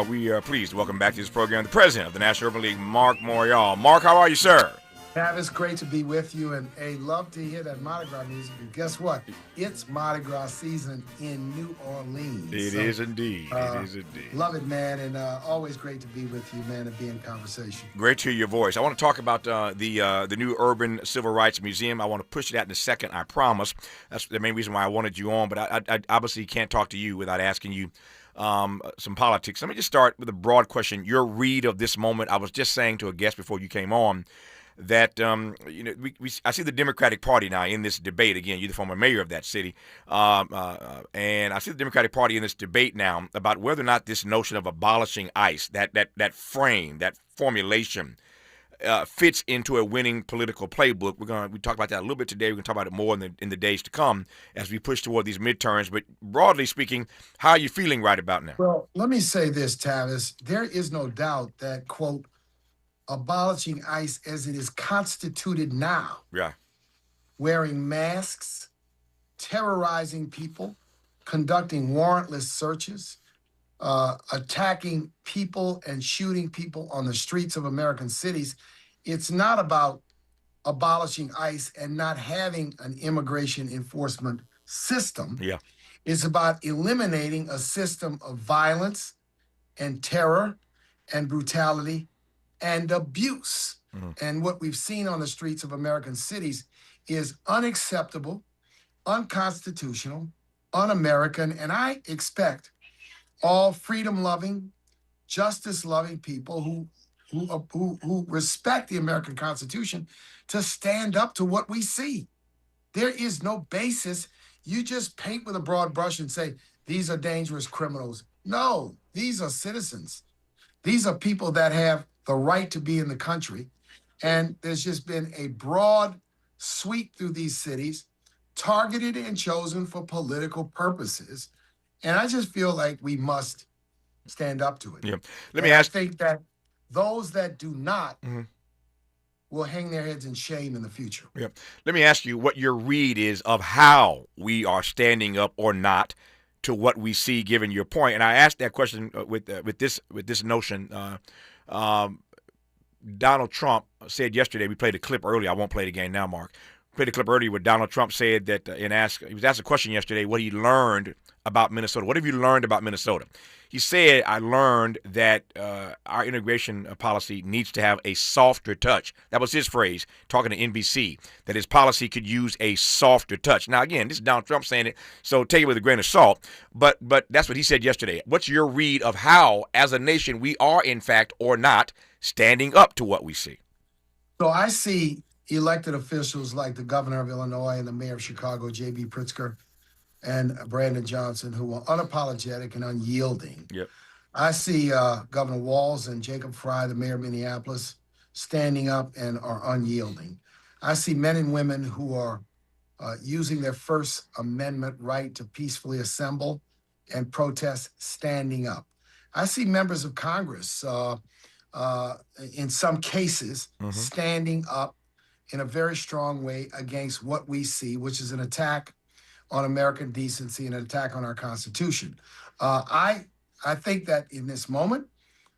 We are pleased to welcome back to this program the president of the National Urban League, Marc Morial. Marc, how are you, sir? Tavis, great to be with you, and love to hear that Mardi Gras music. And guess what? It's Mardi Gras season in New Orleans. It is indeed. It is indeed. Love it, man, and always great to be with you, man, and be in conversation. Great to hear your voice. I want to talk about the new Urban Civil Rights Museum. I want to push that in a second, I promise. That's the main reason why I wanted you on, but I obviously can't talk to you without asking you some politics. Let me just start with a broad question. Your read of this moment. I was just saying to a guest before you came on that I see the Democratic Party now in this debate. Again, you're the former mayor of that city, and I see the Democratic Party in this debate now about whether or not this notion of abolishing ICE, that frame, that formulation, fits into a winning political playbook. We talked about that a little bit today. We're going to talk about it more in the days to come as we push toward these midterms. But broadly speaking, how are you feeling right about now? Well, let me say this, Tavis. There is no doubt that, quote, abolishing ICE as it is constituted now, wearing masks, terrorizing people, conducting warrantless searches, attacking people and shooting people on the streets of American cities. It's not about abolishing ICE and not having an immigration enforcement system. It's about eliminating a system of violence and terror and brutality and abuse. And what we've seen on the streets of American cities is unacceptable, unconstitutional, un-American, and I expect all freedom-loving, justice-loving people who respect the American Constitution to stand up to what we see. There is no basis. You just paint with a broad brush and say, these are dangerous criminals. No, these are citizens. These are people that have the right to be in the country. And there's just been a broad sweep through these cities, targeted and chosen for political purposes. And I just feel like we must stand up to it. Let me ask. I think that those that do not will hang their heads in shame in the future. Let me ask you what your read is of how we are standing up or not to what we see, given your point. And I asked that question with this notion. Donald Trump said yesterday, we played a clip earlier, I won't play it again now, Mark, played a clip earlier where Donald Trump said that he was asked a question yesterday what he learned about Minnesota. What have you learned about Minnesota? He said, I learned that our immigration policy needs to have a softer touch. That was his phrase, talking to NBC, that his policy could use a softer touch. Now, again, this is Donald Trump saying it, so take it with a grain of salt. But that's what he said yesterday. What's your read of how, as a nation, we are, in fact, or not, standing up to what we see? So I see elected officials like the governor of Illinois and the mayor of Chicago, J.B. Pritzker, and Brandon Johnson, who are unapologetic and unyielding. Yep. I see Governor Walz and Jacob Fry, the mayor of Minneapolis, standing up and are unyielding. I see men and women who are using their First Amendment right to peacefully assemble and protest standing up. I see members of Congress, in some cases, standing up in a very strong way against what we see, which is an attack on American decency and an attack on our Constitution. I think that in this moment,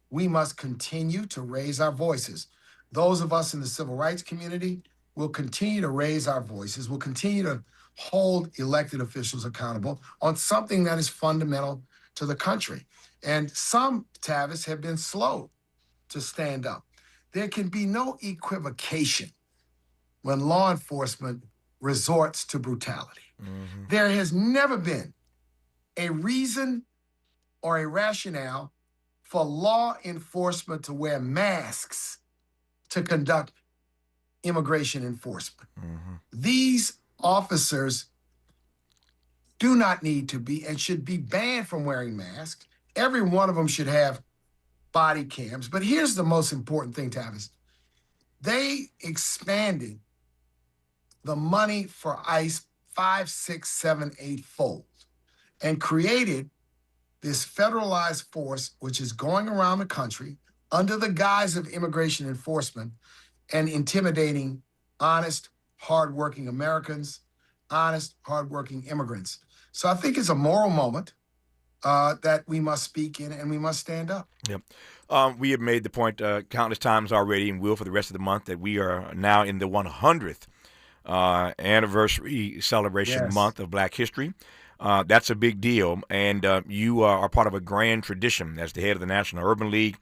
we must continue to raise our voices. Those of us in the civil rights community will continue to raise our voices. We'll continue to hold elected officials accountable on something that is fundamental to the country. And some, Tavis, have been slow to stand up. There can be no equivocation when law enforcement resorts to brutality. There has never been a reason or a rationale for law enforcement to wear masks to conduct immigration enforcement. These officers do not need to be and should be banned from wearing masks. Every one of them should have body cams. But here's the most important thing, Tavis. They expanded the money for ICE 5, 6, 7, 8-fold and created this federalized force, which is going around the country under the guise of immigration enforcement and intimidating honest, hardworking Americans, honest, hardworking immigrants. So I think it's a moral moment that we must speak in and we must stand up. Yep. We have made the point countless times already and will for the rest of the month that we are now in the 100th anniversary celebration month of Black History. That's a big deal, and you are part of a grand tradition as the head of the National Urban League.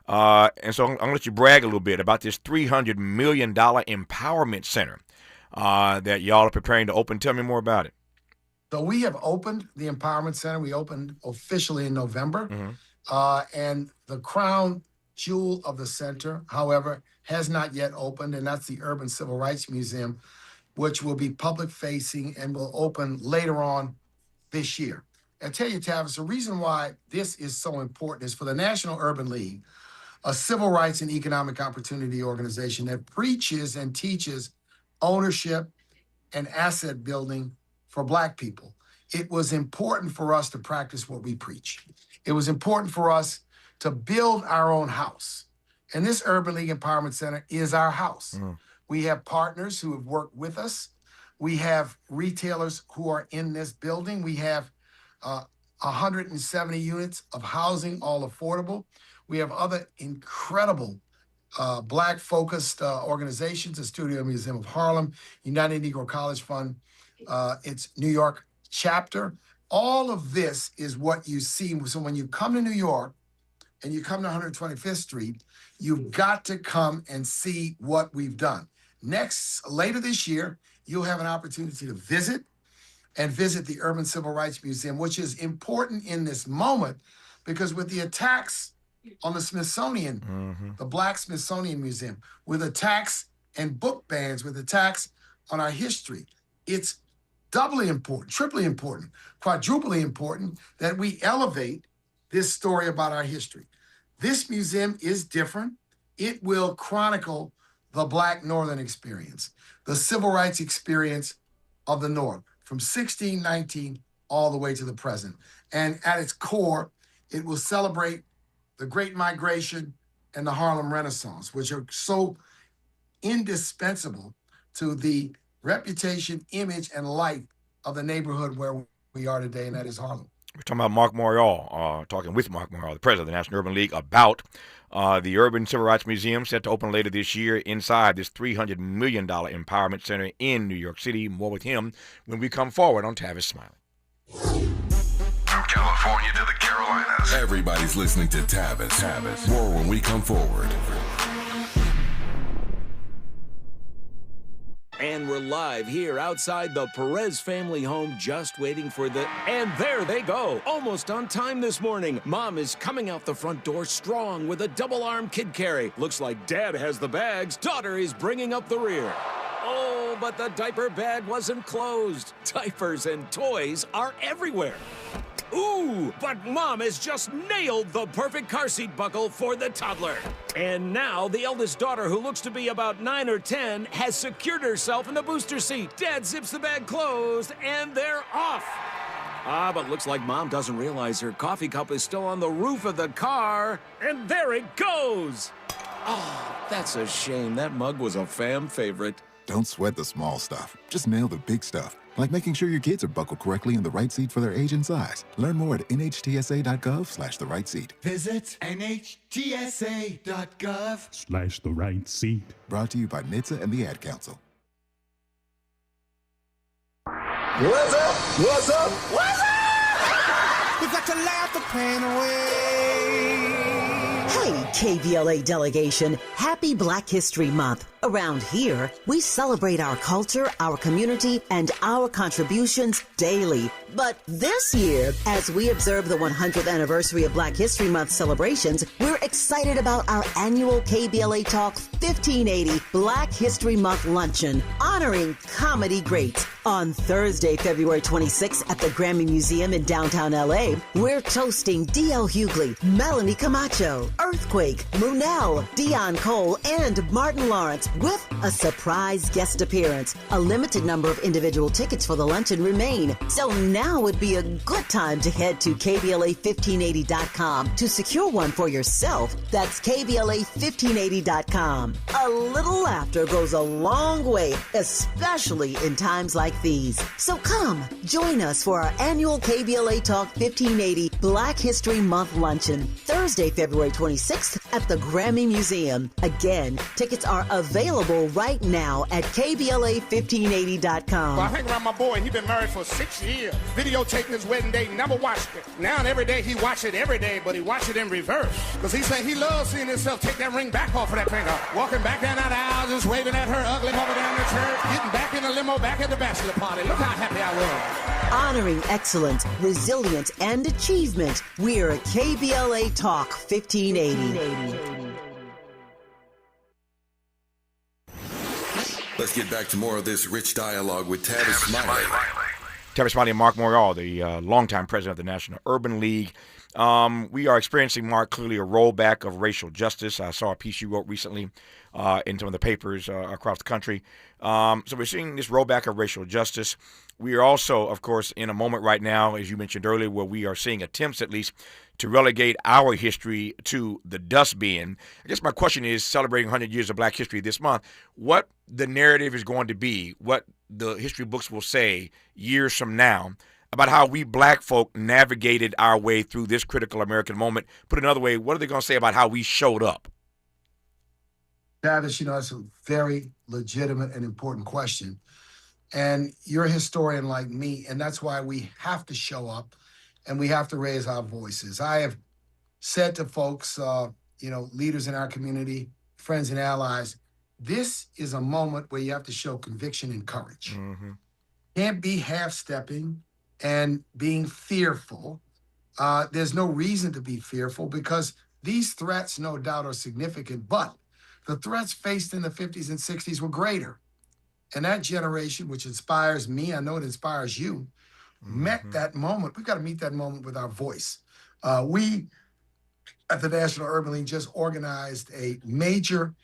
And so I'm going to let you brag a little bit about this $300 million empowerment center that y'all are preparing to open. Tell me more about it. So we have opened the Empowerment Center. We opened officially in November. And the crown jewel of the center, however, has not yet opened, and that's the Urban Civil Rights Museum, which will be public-facing and will open later on this year. I tell you, Tavis, the reason why this is so important is for the National Urban League, a civil rights and economic opportunity organization that preaches and teaches ownership and asset building for Black people. It was important for us to practice what we preach. It was important for us to build our own house. And this Urban League Empowerment Center is our house. We have partners who have worked with us. We have retailers who are in this building. We have 170 units of housing, all affordable. We have other incredible Black-focused organizations, the Studio Museum of Harlem, United Negro College Fund, its New York chapter. All of this is what you see. So when you come to New York and you come to 125th Street, you've got to come and see what we've done. Later this year, you'll have an opportunity to visit the Urban Civil Rights Museum, which is important in this moment because with the attacks on the Smithsonian, the Black Smithsonian Museum, with attacks and book bans, with attacks on our history, it's doubly important, triply important, quadruply important that we elevate this story about our history. This museum is different. It will chronicle the Black Northern experience, the civil rights experience of the North, from 1619 all the way to the present. And at its core, it will celebrate the Great Migration and the Harlem Renaissance, which are so indispensable to the reputation, image, and life of the neighborhood where we are today, and that is Harlem. We're talking about Marc Morial, talking with Marc Morial, the president of the National Urban League, about the Urban Civil Rights Museum set to open later this year inside this $300 million empowerment center in New York City. More with him when we come forward on Tavis Smiley. From California to the Carolinas, everybody's listening to Tavis. More when we come forward. And we're live here outside the Perez family home, just waiting for the... And there they go, almost on time this morning. Mom is coming out the front door strong with a double-arm kid carry. Looks like Dad has the bags. Daughter is bringing up the rear. Oh, but the diaper bag wasn't closed. Diapers and toys are everywhere. Ooh, but Mom has just nailed the perfect car seat buckle for the toddler. And now the eldest daughter, who looks to be about 9 or 10, has secured herself in the booster seat. Dad zips the bag closed, and they're off. But looks like Mom doesn't realize her coffee cup is still on the roof of the car. And there it goes. Oh, that's a shame. That mug was a fam favorite. Don't sweat the small stuff. Just nail the big stuff. Like making sure your kids are buckled correctly in the right seat for their age and size. Learn more at nhtsa.gov/the right seat. Visit nhtsa.gov/the right seat. Brought to you by NHTSA and the Ad Council. What's up? What's up? What's up? We got to laugh the pain away. Hey, KBLA delegation, happy Black History Month. Around here, we celebrate our culture, our community, and our contributions daily. But this year, as we observe the 100th anniversary of Black History Month celebrations, we're excited about our annual KBLA Talk 1580 Black History Month Luncheon, honoring comedy greats. On Thursday, February 26th at the Grammy Museum in downtown LA, we're toasting D.L. Hughley, Melanie Camacho, Earthquake, Munell, Dion Cole, and Martin Lawrence, with a surprise guest appearance. A limited number of individual tickets for the luncheon remain, so now would be a good time to head to KBLA1580.com to secure one for yourself. That's KBLA1580.com. A little laughter goes a long way, especially in times like these. So come, join us for our annual KBLA Talk 1580 Black History Month Luncheon, Thursday, February 26th at the Grammy Museum. Again, tickets are available right now at KBLA1580.com. Well, I hang around my boy. He's been married for 6 years. Videotaping his wedding day, never watched it. Now and every day he watch it every day, but he watch it in reverse. Because he said he loves seeing himself take that ring back off of that finger. Walking back down that aisle, just waving at her ugly mother down the church. Getting back in the limo, back at the bachelor party. Look how happy I was. Honoring excellence, resilience, and achievement, we're at KBLA Talk 1580. Let's get back to more of this rich dialogue with Tavis Smiley. Tavis Smiley and Marc Morial, the longtime president of the National Urban League. We are experiencing, Marc, clearly a rollback of racial justice. I saw a piece you wrote recently in some of the papers across the country. So we're seeing this rollback of racial justice. We are also, of course, in a moment right now, as you mentioned earlier, where we are seeing attempts, at least, to relegate our history to the dustbin. I guess my question is, celebrating 100 years of Black history this month, what the narrative is going to be, what the history books will say years from now about how we Black folk navigated our way through this critical American moment. Put another way, what are they going to say about how we showed up? Tavis, that's a very legitimate and important question. And you're a historian like me, and that's why we have to show up and we have to raise our voices. I have said to folks, leaders in our community, friends and allies, this is a moment where you have to show conviction and courage. Mm-hmm. Can't be half-stepping and being fearful. There's no reason to be fearful because these threats, no doubt, are significant, but the threats faced in the 50s and 60s were greater. And that generation, which inspires me, I know it inspires you, met that moment. We've got to meet that moment with our voice. We at the National Urban League just organized a major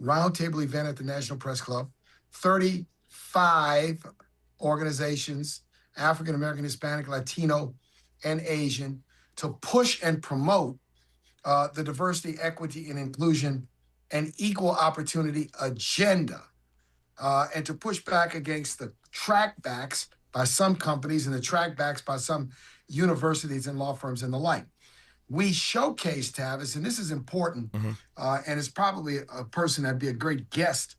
roundtable event at the National Press Club. 35 organizations, African American, Hispanic, Latino, and Asian, to push and promote the diversity, equity, and inclusion and equal opportunity agenda, and to push back against the trackbacks by some companies and the trackbacks by some universities and law firms and the like. We showcase, Tavis, and this is important, and it's probably a person that'd be a great guest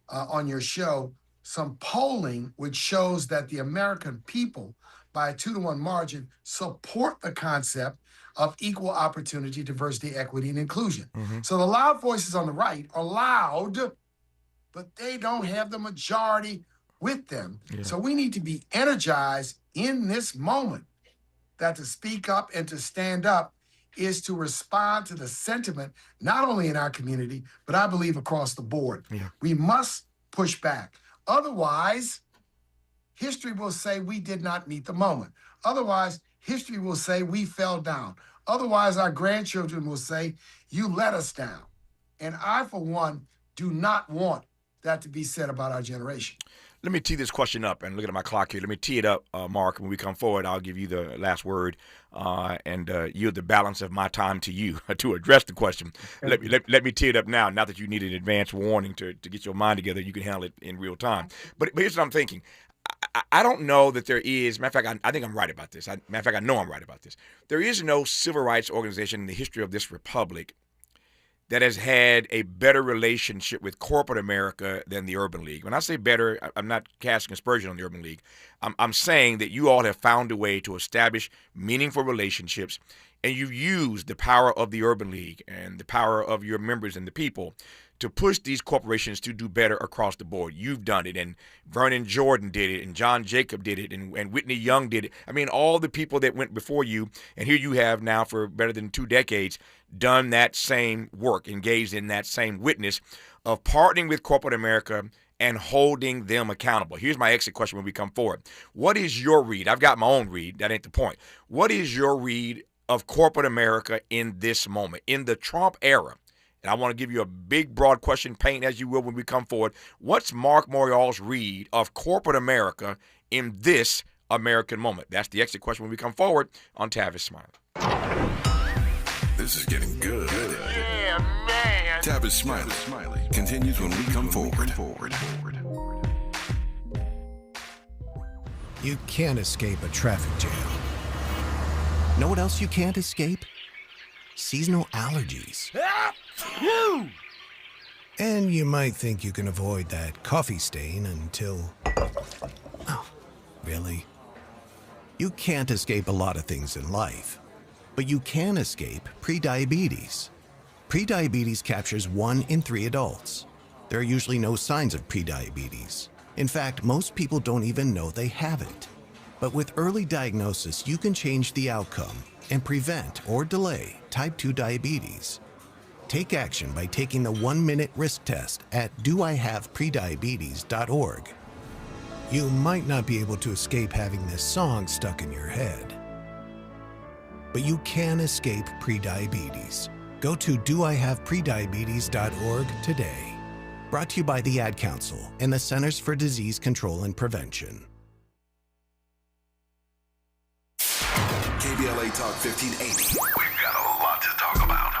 on your show, some polling which shows that the American people, by a 2-to-1 margin, support the concept of equal opportunity, diversity, equity, and inclusion. So the loud voices on the right are loud, but they don't have the majority with them. So we need to be energized in this moment, that to speak up and to stand up is to respond to the sentiment, not only in our community, but I believe across the board. We must push back. Otherwise, history will say we did not meet the moment. Otherwise, history will say we fell down. Otherwise, our grandchildren will say, you let us down. And I, for one, do not want that to be said about our generation. Let me tee this question up, and looking at my clock here, let me tee it up, Mark. When we come forward, I'll give you the last word, and yield the balance of my time to you to address the question. Let me tee it up now. Not that you need an advance warning to get your mind together. You can handle it in real time. But here's what I'm thinking. I don't know that there is, matter of fact, I think I'm right about this. Matter of fact, I know I'm right about this. There is no civil rights organization in the history of this republic that has had a better relationship with corporate America than the Urban League. When I say better, I'm not casting aspersion on the Urban League. I'm saying that you all have found a way to establish meaningful relationships, and you've used the power of the Urban League and the power of your members and the people to push these corporations to do better across the board. You've done it, and Vernon Jordan did it, and John Jacob did it, and Whitney Young did it. I mean, all the people that went before you, and here you have now for better than 2 decades done that same work, engaged in that same witness of partnering with corporate America and holding them accountable. Here's my exit question when we come forward. What is your read? I've got my own read. That ain't the point. What is your read of corporate America in this moment, in the Trump era? And I want to give you a big, broad question, paint as you will when we come forward. What's Marc Morial's read of corporate America in this American moment? That's the exit question when we come forward on Tavis Smiley. This is getting good. Yeah, man. Tavis Smiley continues when we come forward. You can't escape a traffic jam. Know what else you can't escape? Seasonal allergies. And you might think you can avoid that coffee stain until... Oh, really? You can't escape a lot of things in life, but you can escape prediabetes. Prediabetes captures 1 in 3 adults. There are usually no signs of prediabetes. In fact, most people don't even know they have it. But with early diagnosis, you can change the outcome and prevent or delay type 2 diabetes. Take action by taking the 1-minute risk test at doihaveprediabetes.org. You might not be able to escape having this song stuck in your head, but you can escape prediabetes. Go to doihaveprediabetes.org today. Brought to you by the Ad Council and the Centers for Disease Control and Prevention. KBLA Talk 1580. We've got a lot to talk about.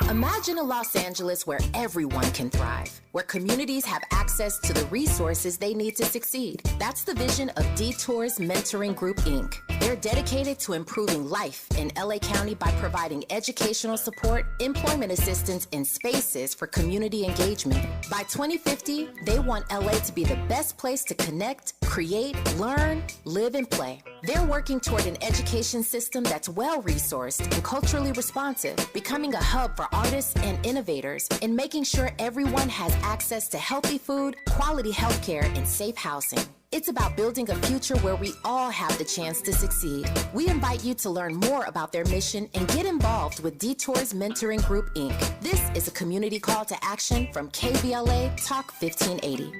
Imagine a Los Angeles where everyone can thrive, where communities have access to the resources they need to succeed. That's the vision of Detours Mentoring Group, Inc. They're dedicated to improving life in LA County by providing educational support, employment assistance, and spaces for community engagement. By 2050, they want LA to be the best place to connect, create, learn, live, and play. They're working toward an education system that's well-resourced and culturally responsive, becoming a hub for artists and innovators, and making sure everyone has access to healthy food, quality healthcare, and safe housing. It's about building a future where we all have the chance to succeed. We invite you to learn more about their mission and get involved with Detours Mentoring Group, Inc. This is a community call to action from KBLA Talk 1580.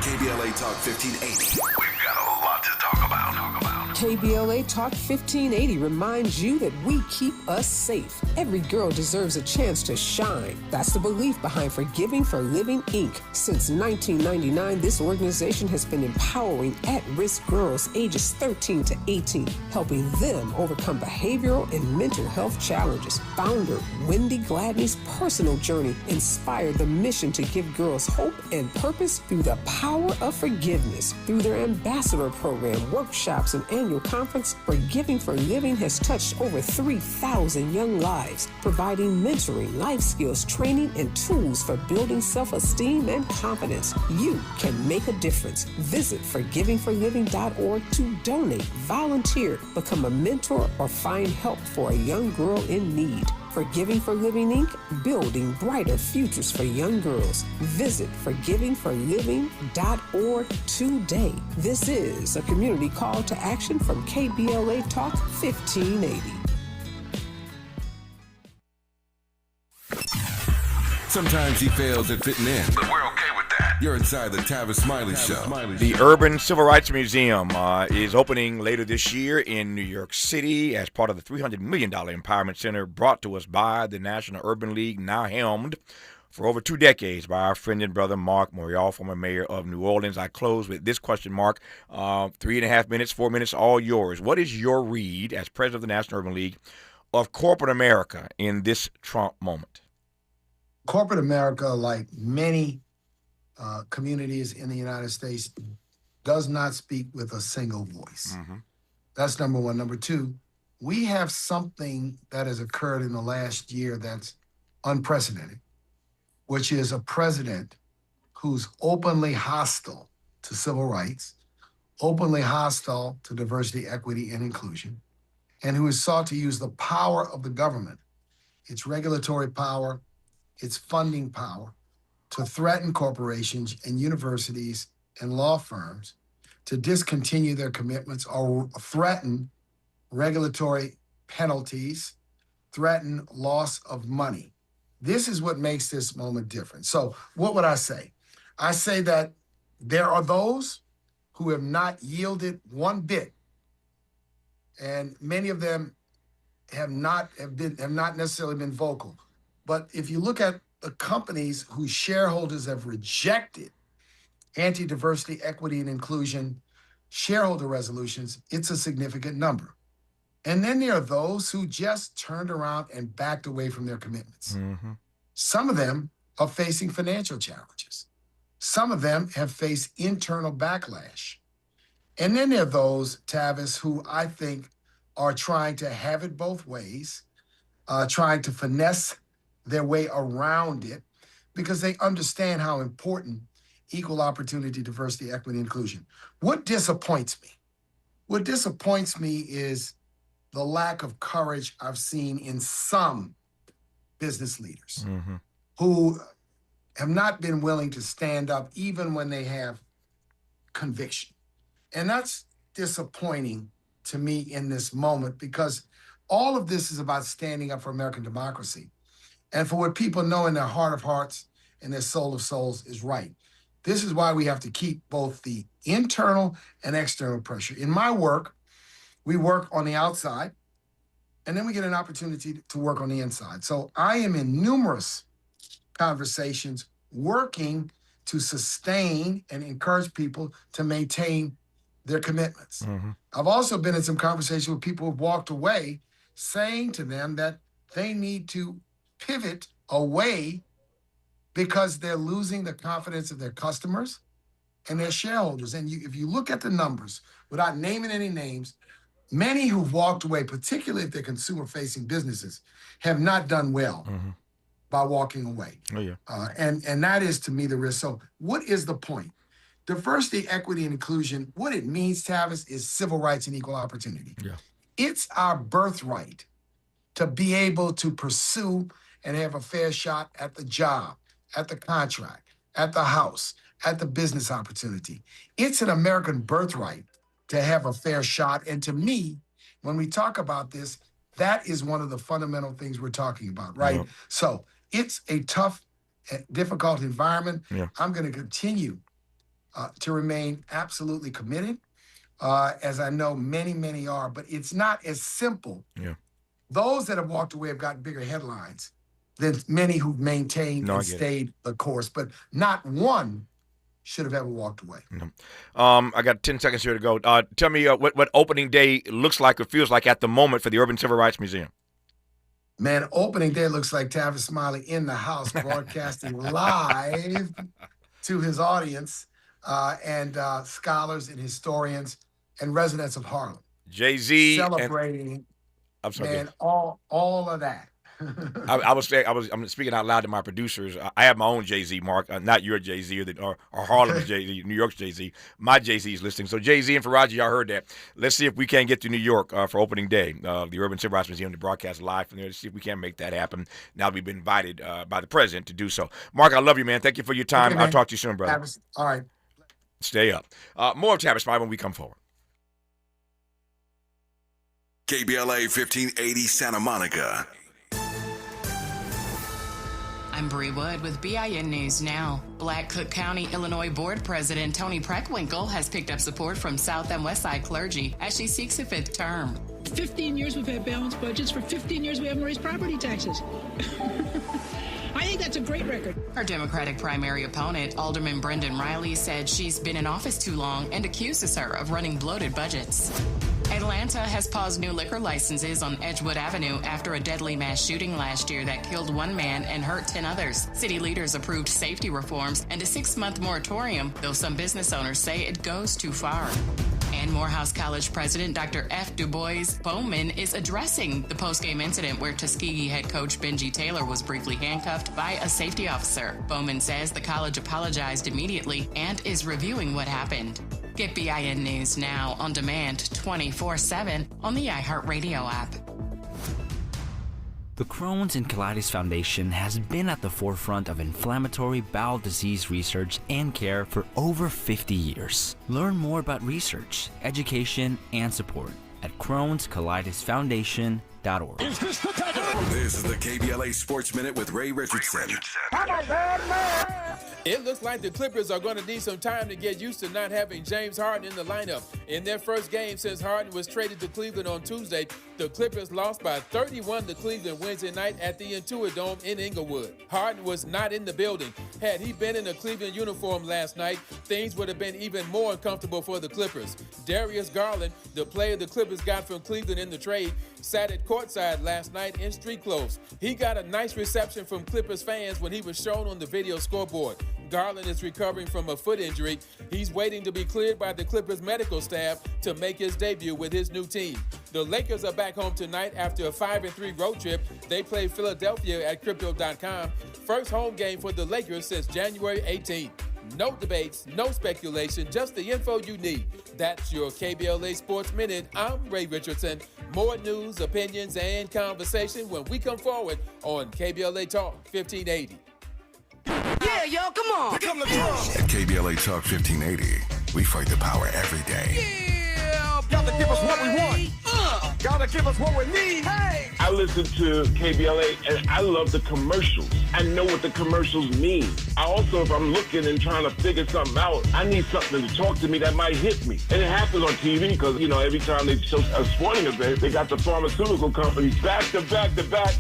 KBLA Talk 1580. We've got a lot to talk about. KBLA Talk 1580 reminds you that we keep us safe. Every girl deserves a chance to shine. That's the belief behind Forgiving for Living, Inc. Since 1999, this organization has been empowering at-risk girls ages 13 to 18, helping them overcome behavioral and mental health challenges. Founder Wendy Gladney's personal journey inspired the mission to give girls hope and purpose through the power of forgiveness. Through their ambassador program, workshops, and annual conference, Forgiving for Living has touched over 3,000 young lives, providing mentoring, life skills, training, and tools for building self-esteem and confidence. You can make a difference. Visit forgivingforliving.org to donate, volunteer, become a mentor, or find help for a young girl in need. Forgiving for Living, Inc., building brighter futures for young girls. Visit forgivingforliving.org today. This is a community call to action from KBLA Talk 1580. Sometimes he fails at fitting in, but we're okay with that. You're inside the Tavis Smiley Show. The Urban Civil Rights Museum is opening later this year in New York City as part of the $300 million Empowerment Center brought to us by the National Urban League, now helmed for over 2 decades by our friend and brother Marc Morial, former mayor of New Orleans. I close with this question, Marc. 3.5 minutes, 4 minutes, all yours. What is your read as president of the National Urban League of corporate America in this Trump moment? Corporate America, like many communities in the United States, does not speak with a single voice. Mm-hmm. That's number one. Number two, we have something that has occurred in the last year that's unprecedented, which is a president who's openly hostile to civil rights, openly hostile to diversity, equity, and inclusion, and who has sought to use the power of the government, its regulatory power, its funding power, to threaten corporations and universities and law firms to discontinue their commitments or threaten regulatory penalties, threaten loss of money. This is what makes this moment different. So what would I say? I say that there are those who have not yielded one bit, and many of them have not necessarily been vocal. But if you look at the companies whose shareholders have rejected anti-diversity, equity, and inclusion shareholder resolutions, it's a significant number. And then there are those who just turned around and backed away from their commitments. Mm-hmm. Some of them are facing financial challenges. Some of them have faced internal backlash. And then there are those, Tavis, who I think are trying to have it both ways, trying to finesse their way around it because they understand how important equal opportunity, diversity, equity, and inclusion. What disappoints me? What disappoints me is the lack of courage I've seen in some business leaders who have not been willing to stand up even when they have conviction. And that's disappointing to me in this moment because all of this is about standing up for American democracy and for what people know in their heart of hearts and their soul of souls is right. This is why we have to keep both the internal and external pressure. In my work, we work on the outside, and then we get an opportunity to work on the inside. So I am in numerous conversations working to sustain and encourage people to maintain their commitments. Mm-hmm. I've also been in some conversations with people who've walked away saying to them that they need to pivot away because they're losing the confidence of their customers and their shareholders. And if you look at the numbers, without naming any names, many who've walked away, particularly if they're consumer-facing businesses, have not done well by walking away. Oh, yeah. And that is, to me, the risk. So what is the point? Diversity, equity, and inclusion, what it means, Tavis, is civil rights and equal opportunity. Yeah. It's our birthright to be able to pursue and have a fair shot at the job, at the contract, at the house, at the business opportunity. It's an American birthright to have a fair shot. And to me, when we talk about this, that is one of the fundamental things we're talking about, right? Yep. So it's a tough, difficult environment. Yeah. I'm going to continue to remain absolutely committed. as I know many, many are, but it's not as simple. Yeah. Those that have walked away have gotten bigger headlines than many who've maintained and stayed the course, but not one should have ever walked away. No. I got 10 seconds here to go. Tell me what opening day looks like or feels like at the moment for the Urban Civil Rights Museum. Man, opening day looks like Tavis Smiley in the house broadcasting live to his audience and scholars and historians and residents of Harlem. Jay-Z. Celebrating, man, all of that. I'm speaking out loud to my producers. I have my own Jay-Z, Mark, not your Jay-Z or Harlem's Jay-Z, New York's Jay-Z. My Jay-Z is listening. So Jay-Z and Faraji, y'all heard that. Let's see if we can get to New York for opening day. The Urban Civil Rights Museum to broadcast live from there. Let's see if we can make that happen. Now that we've been invited by the president to do so. Mark, I love you, man. Thank you for your time. Okay, I'll talk to you soon, brother. Tavis, all right. Stay up. More of Tavis Smiley when we come forward. KBLA 1580 Santa Monica. I'm Bree Wood with BIN News Now. Black Cook County, Illinois Board President Toni Preckwinkle has picked up support from South and West Side clergy as she seeks a 5th term. 15 years we've had balanced budgets. For 15 years we haven't raised property taxes. I think that's a great record. Her Democratic primary opponent, Alderman Brendan Riley, said she's been in office too long and accuses her of running bloated budgets. Atlanta has paused new liquor licenses on Edgewood Avenue after a deadly mass shooting last year that killed 1 man and hurt 10 others. City leaders approved safety reforms and a 6-month moratorium, though some business owners say it goes too far. And Morehouse College President Dr. F. Du Bois Bowman is addressing the post-game incident where Tuskegee head coach Benji Taylor was briefly handcuffed by a safety officer. Bowman says the college apologized immediately and is reviewing what happened. Get BIN News Now on demand 24/7 on the iHeartRadio app. The Crohn's and Colitis Foundation has been at the forefront of inflammatory bowel disease research and care for over 50 years. Learn more about research, education, and support at Crohn'sColitisFoundation.org. This is the KBLA Sports Minute with Ray Richardson. It looks like the Clippers are going to need some time to get used to not having James Harden in the lineup. In their first game since Harden was traded to Cleveland on Tuesday, the Clippers lost by 31 to Cleveland Wednesday night at the Intuit Dome in Inglewood. Harden was not in the building. Had he been in a Cleveland uniform last night, things would have been even more uncomfortable for the Clippers. Darius Garland, the player the Clippers got from Cleveland in the trade, sat at courtside last night in street clothes. He got a nice reception from Clippers fans when he was shown on the video scoreboard. Garland is recovering from a foot injury. He's waiting to be cleared by the Clippers medical staff to make his debut with his new team. The Lakers are back home tonight after a 5-3 road trip. They play Philadelphia at Crypto.com. First home game for the Lakers since January 18th. No debates, no speculation, just the info you need. That's your KBLA Sports Minute. I'm Ray Richardson. More news, opinions, and conversation when we come forward on KBLA Talk 1580. Yeah, y'all, come on. Here come the drums. At KBLA Talk 1580, we fight the power every day. Yeah, gotta give us what we want. Gotta give us what we need. Hey. I listen to KBLA and I love the commercials. I know what the commercials mean. I also, if I'm looking and trying to figure something out, I need something to talk to me that might hit me. And it happens on TV because, you know, every time they show a sporting event, they got the pharmaceutical companies back to back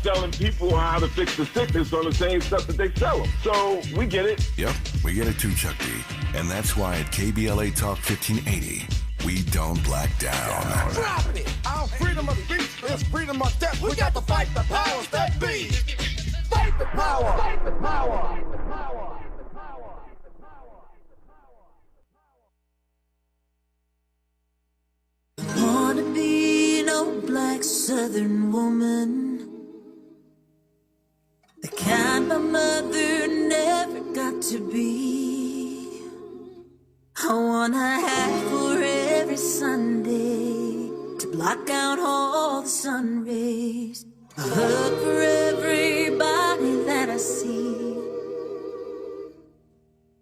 telling people how to fix the sickness on the same stuff that they sell them. So we get it. Yep, we get it too, Chuck D. And that's why at KBLA Talk 1580, we don't black down. Drop it. Our freedom of speech is freedom of death. We got to fight the powers that be. Fight the power. Fight the power. Fight the power. I wanna be no black Southern woman, the kind my mother never got to be. I wanna have for every Sunday to block out all the sun rays. A hug for everybody that I see.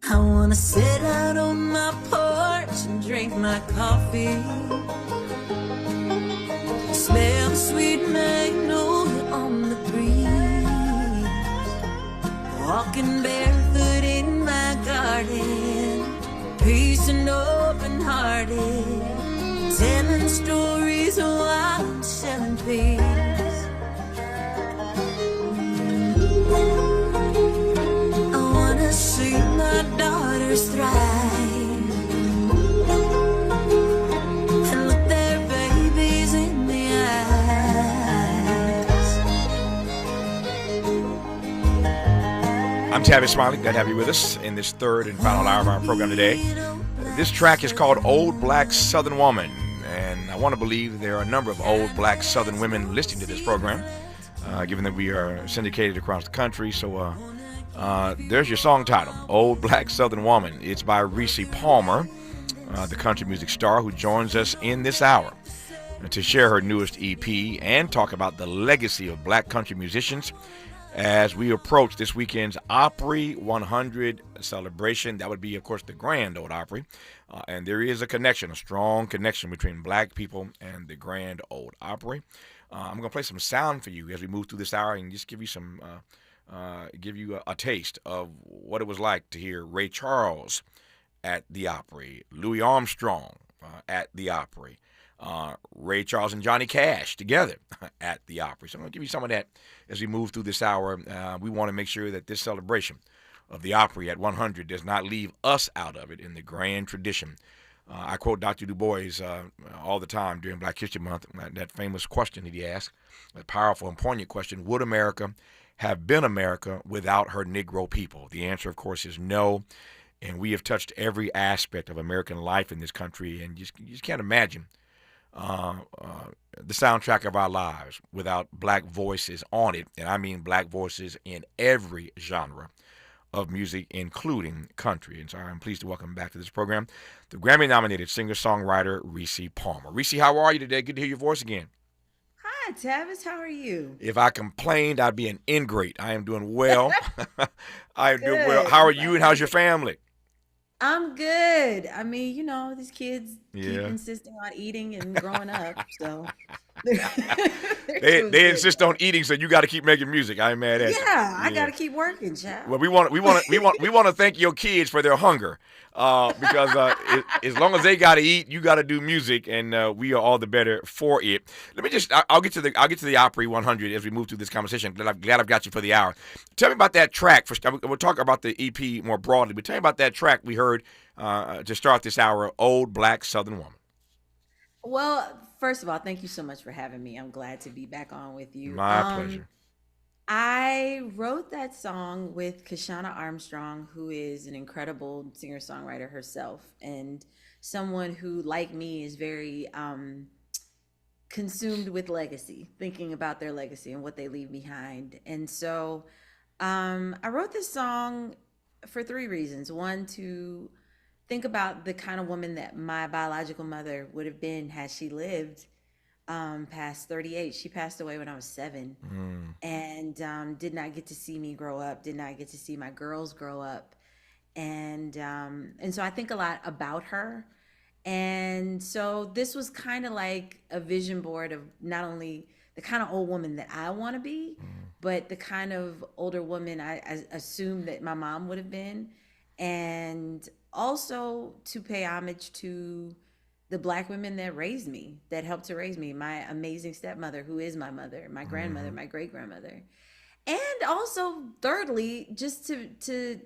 I wanna sit out on my porch and drink my coffee. Smell the sweet magnolia on the breeze. Walking barefoot in my garden, peace and open-hearted. stories while I'm selling peace. I wanna see my daughters thrive and look their babies in the eyes. I'm Tavis Smiley. Glad to have you with us in this third and final hour of our program today. This track is called Old Black Southern Woman, and I want to believe there are a number of old black Southern women listening to this program, given that we are syndicated across the country. So there's your song title, Old Black Southern Woman. It's by Rissi Palmer, the country music star who joins us in this hour to share her newest EP and talk about the legacy of black country musicians as we approach this weekend's Opry 100 celebration. That would be, of course, the Grand Ole Opry. And there is a connection, a strong connection between black people and the Grand Ole Opry. I'm going to play some sound for you as we move through this hour and just give you some, a taste of what it was like to hear Ray Charles at the Opry, Louis Armstrong at the Opry, Ray Charles and Johnny Cash together at the Opry. So I'm going to give you some of that as we move through this hour. We want to make sure that this celebration of the Opry at 100 does not leave us out of it in the grand tradition. I quote Dr. Du Bois all the time during Black History Month, that famous question that he asked, a powerful and poignant question: would America have been America without her Negro people? The answer, of course, is no. And we have touched every aspect of American life in this country, and you just can't imagine the soundtrack of our lives without black voices on it. And I mean black voices in every genre of music, including country. And so I'm pleased to welcome back to this program the Grammy-nominated singer-songwriter Rissi Palmer. Rissi, how are you today? Good to hear your voice again. Hi, Tavis. How are you? If I complained, I'd be an ingrate. I am doing well. I am doing well. How are you and how's your family? I'm good. I mean, these kids keep insisting on eating and growing up, so they insist on eating, so you got to keep making music. I ain't mad at you. Yeah, I got to keep working, child. Well, we want to thank your kids for their hunger, because as long as they got to eat, you got to do music, and we are all the better for it. Let me I'll get to the Opry 100 as we move through this conversation. Glad I've got you for the hour. Tell me about that track. We'll talk about the EP more broadly, but tell me about that track we heard to start this hour, Old Black Southern Woman. Well, first of all, thank you so much for having me. I'm glad to be back on with you. My pleasure. I wrote that song with Kashana Armstrong, who is an incredible singer-songwriter herself, and someone who, like me, is very consumed with legacy, thinking about their legacy and what they leave behind. And so I wrote this song for 3 reasons. One, to think about the kind of woman that my biological mother would have been had she lived past 38. She passed away when I was 7, and did not get to see me grow up, did not get to see my girls grow up. And so I think a lot about her. And so this was kind of like a vision board of not only the kind of old woman that I want to be, but the kind of older woman I assumed that my mom would have been. And also to pay homage to the Black women that raised me, that helped to raise me. My amazing stepmother, who is my mother, my grandmother, my great-grandmother. And also, thirdly, just to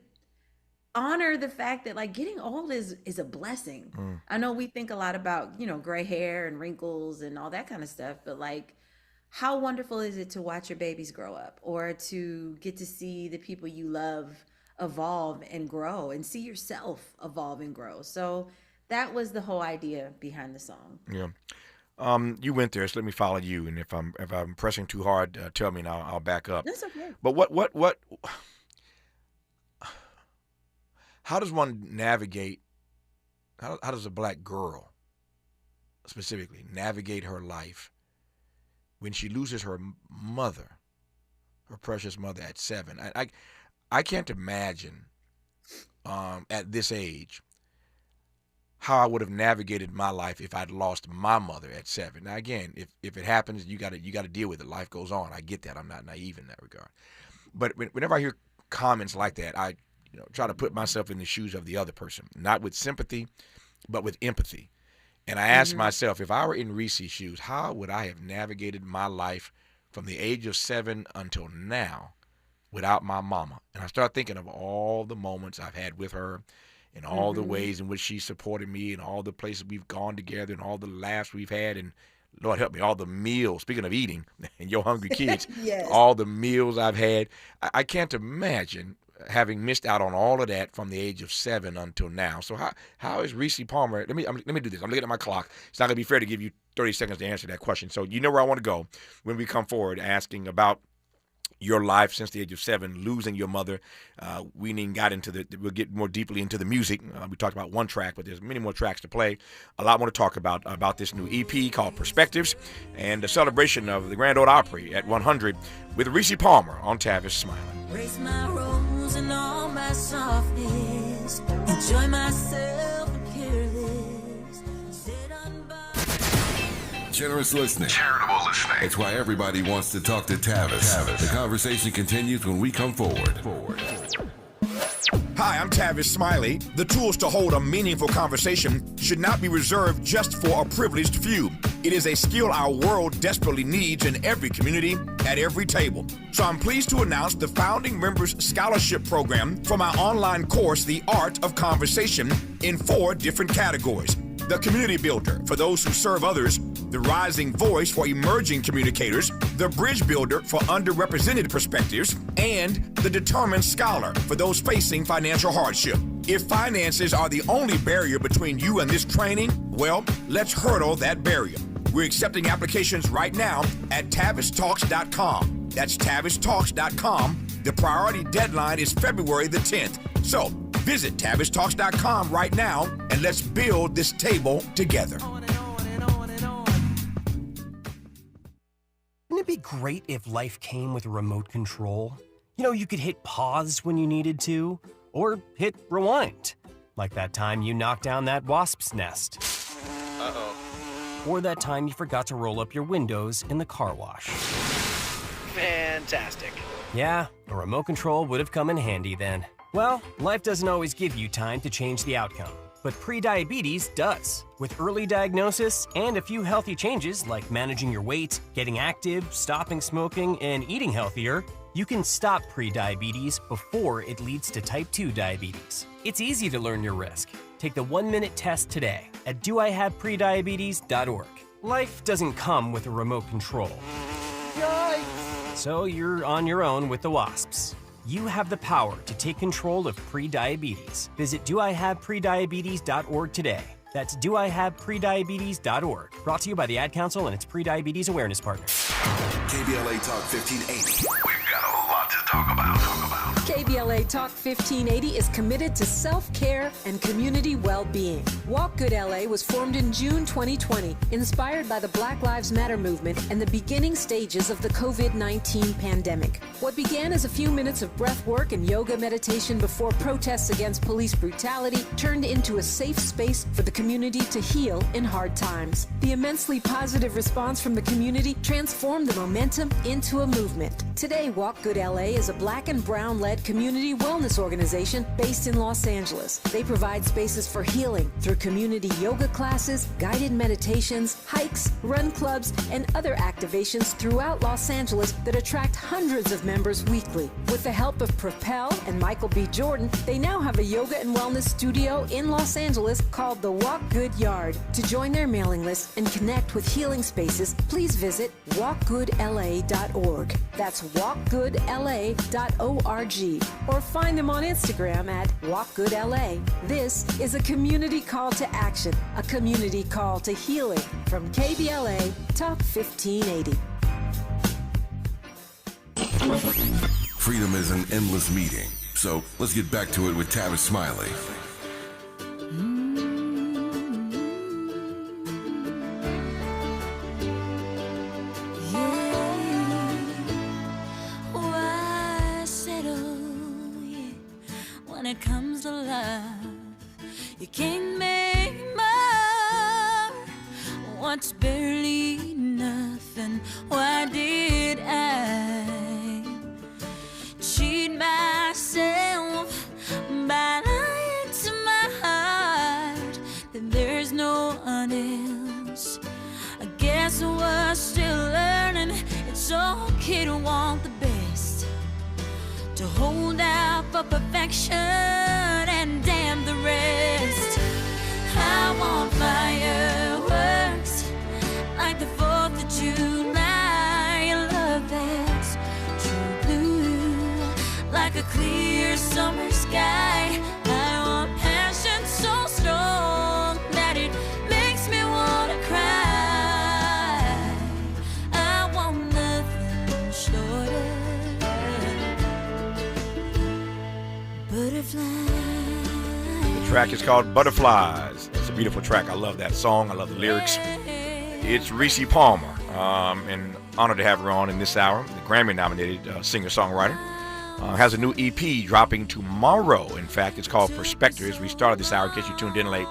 honor the fact that, like, getting old is a blessing. I know we think a lot about, gray hair and wrinkles and all that kind of stuff, but, like, how wonderful is it to watch your babies grow up, or to get to see the people you love evolve and grow, and see yourself evolve and grow. So that was the whole idea behind the song. Yeah. You went there, so let me follow you. And if I'm pressing too hard, tell me and I'll back up. That's okay. But how does one navigate? How does a black girl specifically navigate her life when she loses her mother, her precious mother, at 7? I can't imagine at this age how I would have navigated my life if I'd lost my mother at 7. Now, again, if it happens, you got to deal with it. Life goes on. I get that. I'm not naive in that regard. But whenever I hear comments like that, I try to put myself in the shoes of the other person, not with sympathy, but with empathy. And I asked myself, if I were in Rissi's shoes, how would I have navigated my life from the age of 7 until now without my mama? And I started thinking of all the moments I've had with her and all the ways in which she supported me and all the places we've gone together and all the laughs we've had. And Lord help me, all the meals, speaking of eating and your hungry kids, all the meals I've had. I can't imagine having missed out on all of that from the age of 7 until now. So how is Rissi Palmer? Let me do this. I'm looking at my clock. It's not going to be fair to give you 30 seconds to answer that question. So you know where I want to go when we come forward, asking about your life since the age of 7, losing your mother. We got into we'll get more deeply into the music. We talked about one track, but there's many more tracks to play. A lot more to talk about this new EP called Perspectives and the celebration of the Grand Ole Opry at 100 with Rissi Palmer on Tavis Smiley. Raise my rose and all my softness. Enjoy myself and careless. Sit unbound. Generous listening. Charitable listening. It's why everybody wants to talk to Tavis. The conversation continues when we come forward. Hi, I'm Tavis Smiley. The tools to hold a meaningful conversation should not be reserved just for a privileged few. It is a skill our world desperately needs in every community, at every table. So I'm pleased to announce the Founding Members Scholarship Program for my online course, The Art of Conversation, in 4 different categories. The Community Builder, for those who serve others, the Rising Voice for emerging communicators, the Bridge Builder for underrepresented perspectives, and the Determined Scholar for those facing financial hardship. If finances are the only barrier between you and this training, well, let's hurdle that barrier. We're accepting applications right now at tavistalks.com. That's tavistalks.com. The priority deadline is February the 10th. So visit tavistalks.com right now and let's build this table together. Wouldn't it be great if life came with a remote control? You know, you could hit pause when you needed to, or hit rewind, like that time you knocked down that wasp's nest. Uh-oh. Or that time you forgot to roll up your windows in the car wash. Fantastic. Yeah, a remote control would have come in handy then. Well, life doesn't always give you time to change the outcome, but prediabetes does. With early diagnosis and a few healthy changes like managing your weight, getting active, stopping smoking, and eating healthier, you can stop prediabetes before it leads to type 2 diabetes. It's easy to learn your risk. Take the 1-minute test today at doihaveprediabetes.org. Life doesn't come with a remote control. Yikes! So you're on your own with the wasps. You have the power to take control of prediabetes. Visit doihaveprediabetes.org today. That's doihaveprediabetes.org. Brought to you by the Ad Council and its Prediabetes Awareness Partners. KBLA Talk 1580. We've got a lot to talk about. KBLA Talk 1580 is committed to self-care and community well-being. Walk Good LA was formed in June 2020, inspired by the Black Lives Matter movement and the beginning stages of the COVID-19 pandemic. What began as a few minutes of breath work and yoga meditation before protests against police brutality turned into a safe space for the community to heal in hard times. The immensely positive response from the community transformed the momentum into a movement. Today, Walk Good LA is a Black and Brown-led community wellness organization based in Los Angeles. They provide spaces for healing through community yoga classes, guided meditations, hikes, run clubs, and other activations throughout Los Angeles that attract hundreds of members weekly. With the help of Propel and Michael B. Jordan, they now have a yoga and wellness studio in Los Angeles called the Walk Good Yard. To join their mailing list and connect with healing spaces, please visit walkgoodla.org. That's walkgoodla.org. Or find them on Instagram at walkgoodla. This is a community call to action, a community call to healing from KBLA Talk 1580. Freedom is an endless meeting, so let's get back to it with Tavis Smiley. When it comes to love, you can't make more. What's barely nothing? Why did I cheat myself by lying to my heart that there's no honest so we're still learning. It's okay to want the best, to hold out for perfection and damn the rest. I want fireworks like the 4th of July, love that's true blue, like a clear summer sky. I want passion so strong that it makes me want to cry. I want nothing shorter. Butterfly. The track is called Butterflies. It's a beautiful track. I love that song. I love the lyrics. It's Rissi Palmer, and honored to have her on in this hour. The Grammy-nominated singer-songwriter. Has a new EP dropping tomorrow. In fact, it's called Perspectives. We started this hour, in case you tuned in late,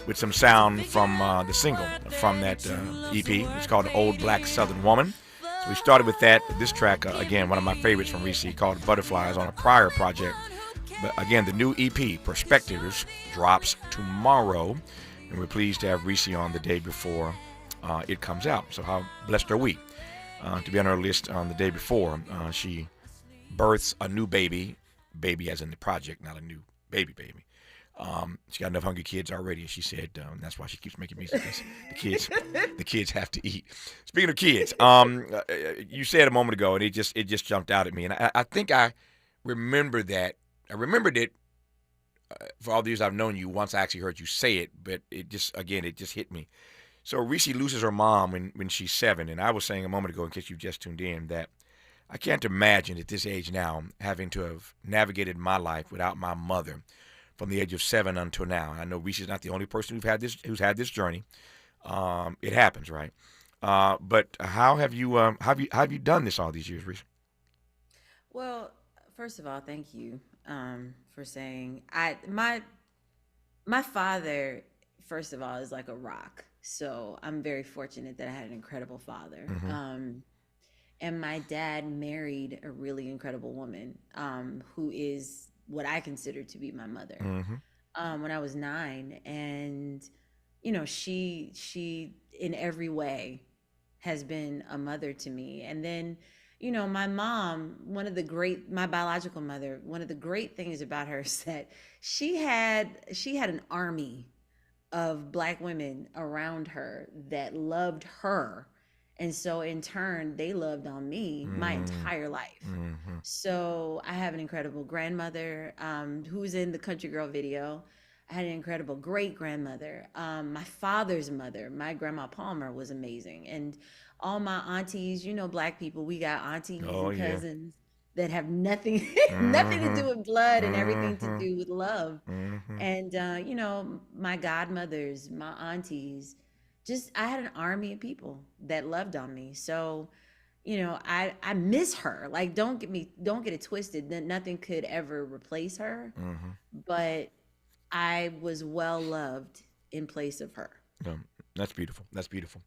with some sound from the single from that EP. It's called Old Black Southern Woman. So we started with that. This track, again, one of my favorites from Rissi, called Butterflies, on a prior project. But again, the new EP, Perspectives, drops tomorrow. And we're pleased to have Rissi on the day before it comes out. So how blessed are we to be on our list on the day before she births a new baby as in the project, not a new baby. She got enough hungry kids already, and she said that's why she keeps making music. The kids have to eat. Speaking of kids, you said a moment ago, and it just jumped out at me, and I think I remember that. I remembered it for all the years I've known you. Once I actually heard you say it, but it just hit me. So Rissi loses her mom when she's 7, and I was saying a moment ago, in case you just tuned in, that I can't imagine at this age now having to have navigated my life without my mother from the age of 7 until now. I know Rissi's not the only person who's had this journey. It happens, right? But how have you done this all these years, Rissi? Well, first of all, thank you for saying my father, first of all, is like a rock. So I'm very fortunate that I had an incredible father. Mm-hmm. And my dad married a really incredible woman who is what I consider to be my mother. Mm-hmm. When I was 9, and she in every way has been a mother to me. And then my mom, my biological mother, one of the great things about her is that she had an army of Black women around her that loved her. And so in turn, they loved on me my entire life. Mm-hmm. So I have an incredible grandmother who's in the Country Girl video. I had an incredible great grandmother. My father's mother, my grandma Palmer, was amazing. And all my aunties, Black people, we got aunties and cousins that have nothing, nothing to do with blood and everything to do with love. Mm-hmm. And, my godmothers, my aunties, I had an army of people that loved on me. So, I miss her. Like, don't get it twisted. Nothing could ever replace her. Mm-hmm. But I was well loved in place of her. That's beautiful. That's beautiful.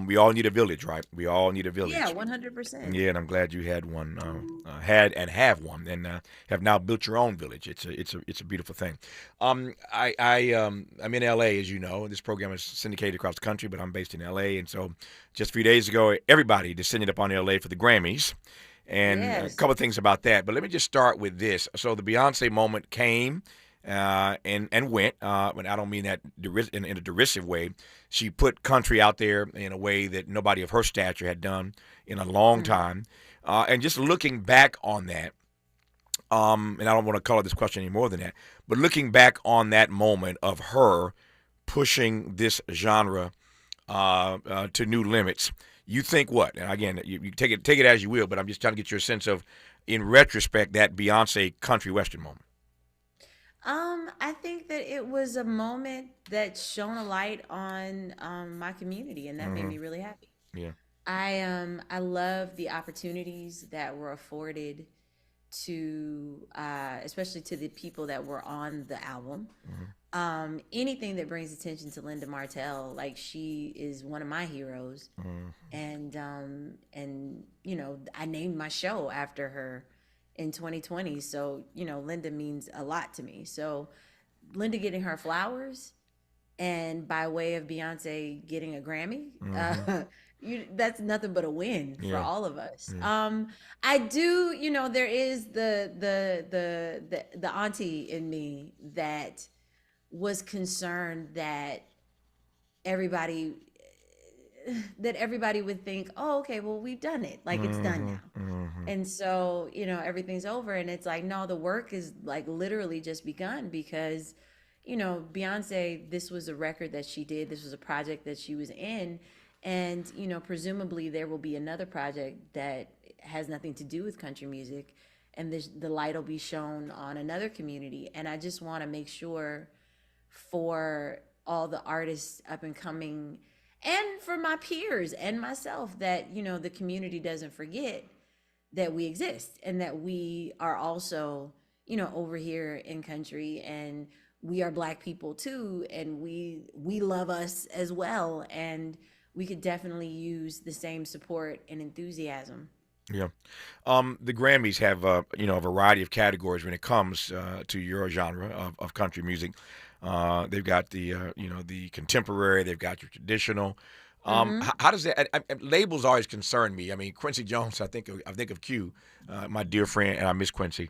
We all need a village, right? We all need a village. Yeah, 100%. Yeah, and I'm glad you had one, have one, and have now built your own village. It's a beautiful thing. I'm in LA, as you know. This program is syndicated across the country, but I'm based in LA, and so just a few days ago, everybody descended upon LA for the Grammys, and a couple of things about that. But let me just start with this. So the Beyonce moment came. And went. And I don't mean that in a derisive way. She put country out there in a way that nobody of her stature had done in a long time. And just looking back on that, and I don't want to color this question any more than that, but looking back on that moment of her pushing this genre to new limits, you think what? And again, you take it as you will, but I'm just trying to get your sense of, in retrospect, that Beyonce country western moment. I think that it was a moment that shone a light on my community, and that made me really happy. Yeah. I love the opportunities that were afforded to, especially to the people that were on the album. Mm-hmm. Anything that brings attention to Linda Martell, like, she is one of my heroes. Mm-hmm. And I named my show after her in 2020. So, Linda means a lot to me. So Linda getting her flowers and by way of Beyonce getting a Grammy, that's nothing but a win for all of us. I do, there is the auntie in me that was concerned that everybody would think, oh, okay, well, we've done it, like it's done now. And so, everything's over. And it's like, no, the work is like literally just begun, because Beyonce, this was a record that she did, this was a project that she was in, and presumably there will be another project that has nothing to do with country music, and the light will be shown on another community. And I just want to make sure for all the artists up and coming, and for my peers and myself, that the community doesn't forget that we exist, and that we are also over here in country, and we are Black people too, and we love us as well, and we could definitely use the same support and enthusiasm. Yeah. The Grammys have a variety of categories when it comes to your genre of country music. They've got the contemporary, they've got your traditional. How does that? Labels always concern me. I mean, Quincy Jones, I think of Q, my dear friend, and I miss Quincy.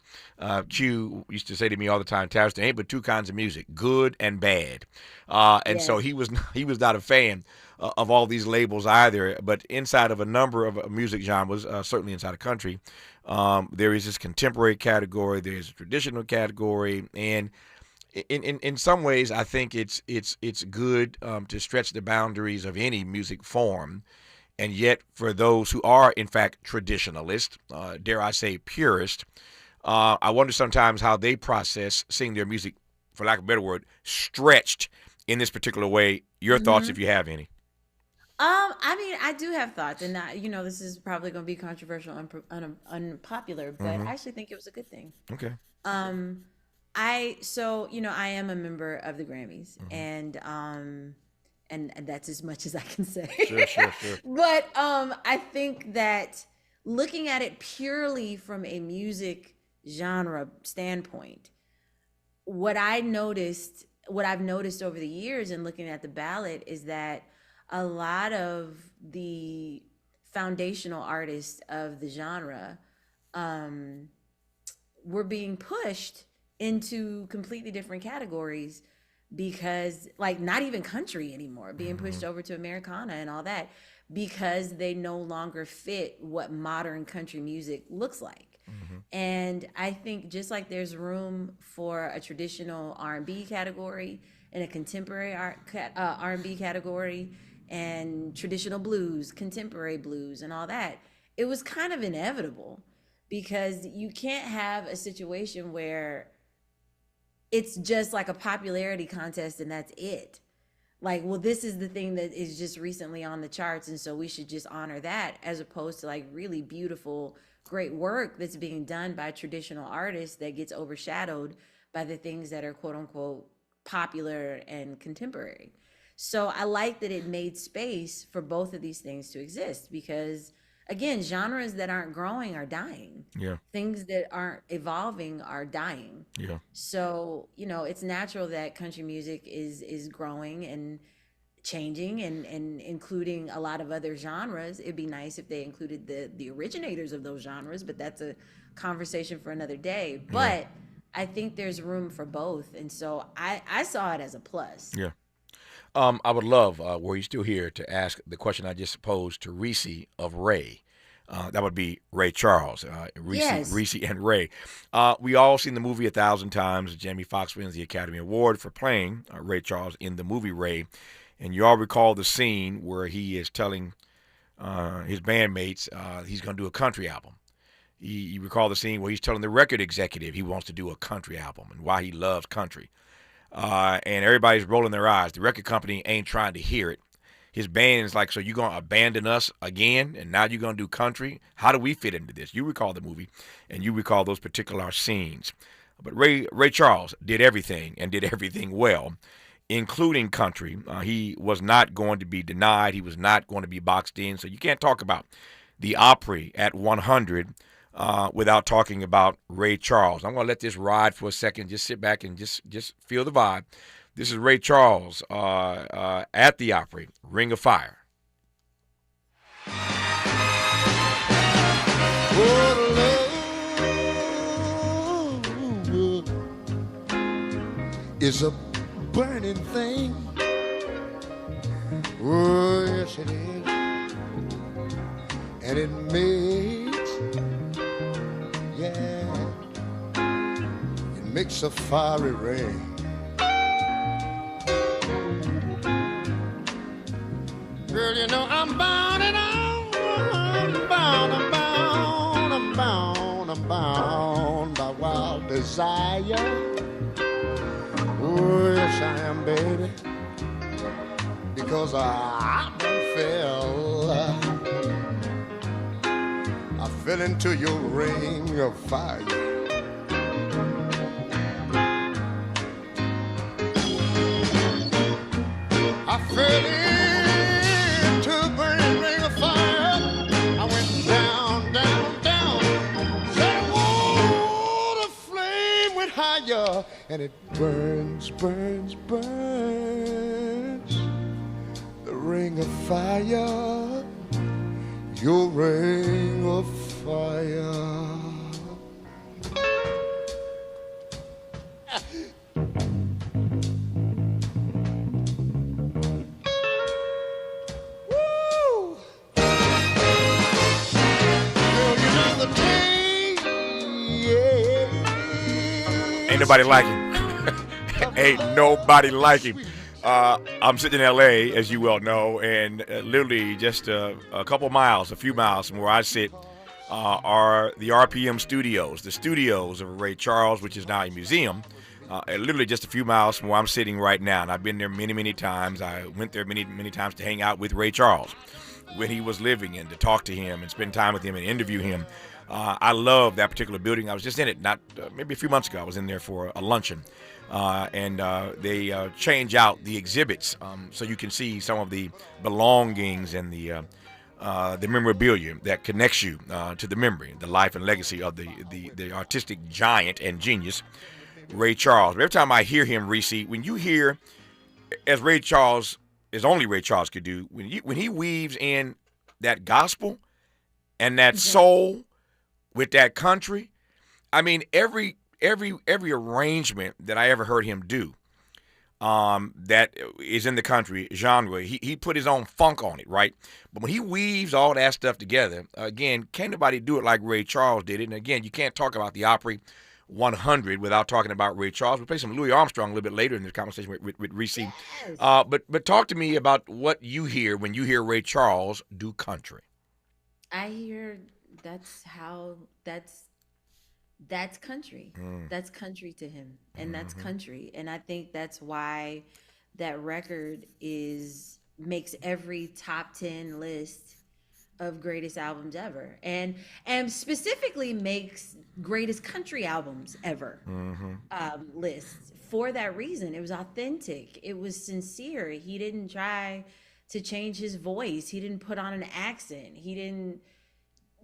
Q used to say to me all the time, Tavis, there ain't but two kinds of music, good and bad. So he was not a fan of all these labels either. But inside of a number of music genres, certainly inside of country, there is this contemporary category, there's a traditional category, and in some ways, I think it's good to stretch the boundaries of any music form, and yet for those who are in fact traditionalists, dare I say purists, I wonder sometimes how they process seeing their music, for lack of a better word, stretched in this particular way. Your thoughts, if you have any. I mean, I do have thoughts, and this is probably going to be controversial and unpopular, but I actually think it was a good thing. Okay. I am a member of the Grammys, and that's as much as I can say. Sure. But I think that looking at it purely from a music genre standpoint, what I've noticed over the years in looking at the ballot is that a lot of the foundational artists of the genre were being pushed into completely different categories, because like not even country anymore, being pushed over to Americana and all that, because they no longer fit what modern country music looks like. And I think just like there's room for a traditional R&B category and a contemporary R&B category, and traditional blues, contemporary blues, and all that, it was kind of inevitable, because you can't have a situation where it's just like a popularity contest and that's it. Like, well, this is the thing that is just recently on the charts, and so we should just honor that, as opposed to like really beautiful, great work that's being done by traditional artists that gets overshadowed by the things that are quote unquote popular and contemporary. So I like that it made space for both of these things to exist, because again, genres that aren't growing are dying. Yeah. Things that aren't evolving are dying. Yeah. So, it's natural that country music is growing and changing and including a lot of other genres. It'd be nice if they included the originators of those genres, but that's a conversation for another day. But I think there's room for both. And so I saw it as a plus. Yeah. I would love, were you still here, to ask the question I just posed to Rissi of Ray. That would be Ray Charles, Rissi and Ray. We all seen the movie 1,000 times. Jamie Foxx wins the Academy Award for playing Ray Charles in the movie Ray. And you all recall the scene where he is telling his bandmates he's going to do a country album. You recall the scene where he's telling the record executive he wants to do a country album and why he loves country. And everybody's rolling their eyes. The record company ain't trying to hear it. His band is like, so you're going to abandon us again, and now you're going to do country? How do we fit into this? You recall the movie, and you recall those particular scenes. But Ray Charles did everything, and did everything well, including country. He was not going to be denied. He was not going to be boxed in. So you can't talk about the Opry at 100 without talking about Ray Charles. I'm going to let this ride for a second. Just sit back and just feel the vibe. This is Ray Charles at the Opry, Ring of Fire. Is a burning thing. Oh, yes it is. And it makes, yeah, it makes a fiery rain. Girl, you know I'm bound and I'm bound by wild desire. Oh, yes, I am, baby, because I fell into your ring of fire. I fell into the ring of fire. I went down, down, down. Said, whoa, the flame went higher. And it burns, burns, burns. The ring of fire, your ring of fire. Woo! Girl, you know the day, yeah. Ain't nobody like him. Ain't nobody like him. I'm sitting in L.A., as you well know, and literally just a few miles from where I sit are the RPM studios, the studios of Ray Charles, which is now a museum, literally just a few miles from where I'm sitting right now. And I've been there many, many times. I went there many, many times to hang out with Ray Charles when he was living and to talk to him and spend time with him and interview him. I love that particular building. I was just in it maybe a few months ago. I was in there for a luncheon. And they change out the exhibits so you can see some of the belongings and the memorabilia that connects you to the memory, the life and legacy of the artistic giant and genius, Ray Charles. Every time I hear him, Rissi, when you hear, as Ray Charles, as only Ray Charles could do, when he weaves in that gospel and that soul with that country, I mean, every arrangement that I ever heard him do that is in the country genre, he put his own funk on it, right? But when he weaves all that stuff together, again, can't nobody do it like Ray Charles did it. And again, you can't talk about the Opry 100 without talking about Ray Charles. We'll play some Louis Armstrong a little bit later in this conversation with Rissi. Yes. But talk to me about what you hear when you hear Ray Charles do country. I hear that's country. That's country to him, and that's country. And I think that's why that record makes every top 10 list of greatest albums ever, and specifically makes greatest country albums ever lists for that reason. It was authentic. It was sincere. He didn't try to change his voice. He didn't put on an accent. He didn't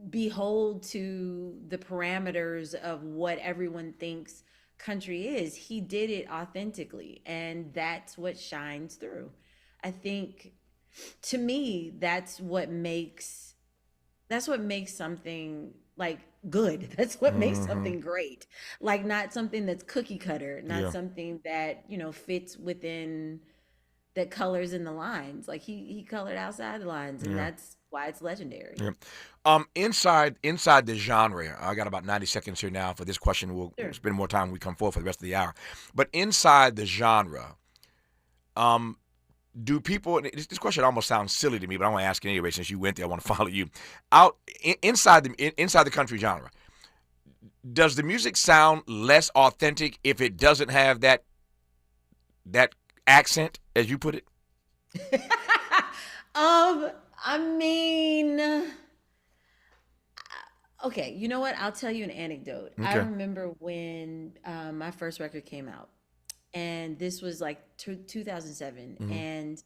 behold to the parameters of what everyone thinks country is. He did it authentically, and that's what shines through. I think, to me, that's what makes something like good. That's what makes something great. Like, not something that's cookie cutter, not something that, fits within, that colors in the lines. Like he colored outside the lines, and that's why it's legendary. Inside the genre, I got about 90 seconds here now for this question. We'll spend more time when we come forward for the rest of the hour. But inside the genre, do people? This question almost sounds silly to me, but I want to ask it anyway. Since you went there, I want to follow you. Inside the country genre, does the music sound less authentic if it doesn't have that accent, as you put it? I mean, okay, you know what? I'll tell you an anecdote. Okay. I remember when my first record came out, and this was like 2007, and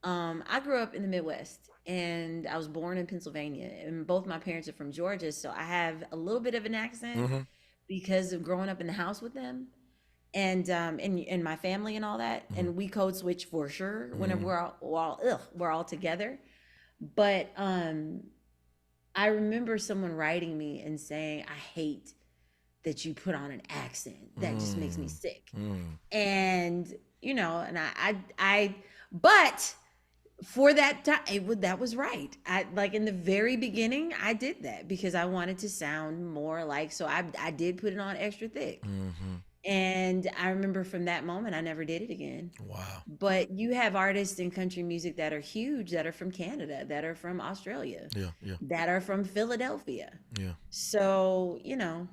I grew up in the Midwest, and I was born in Pennsylvania, and both my parents are from Georgia, so I have a little bit of an accent because of growing up in the house with them. and my family and all that. Mm-hmm. And we code switch for sure whenever we're all together. But I remember someone writing me and saying, I hate that you put on an accent. That just makes me sick. And, you know, and but for that time, that was right. I, like in the very beginning, I did that because I wanted to sound more like, so I did put it on extra thick. And I remember from that moment, I never did it again. Wow. But you have artists in country music that are huge, that are from Canada, that are from Australia, that are from Philadelphia. Yeah. So, you know.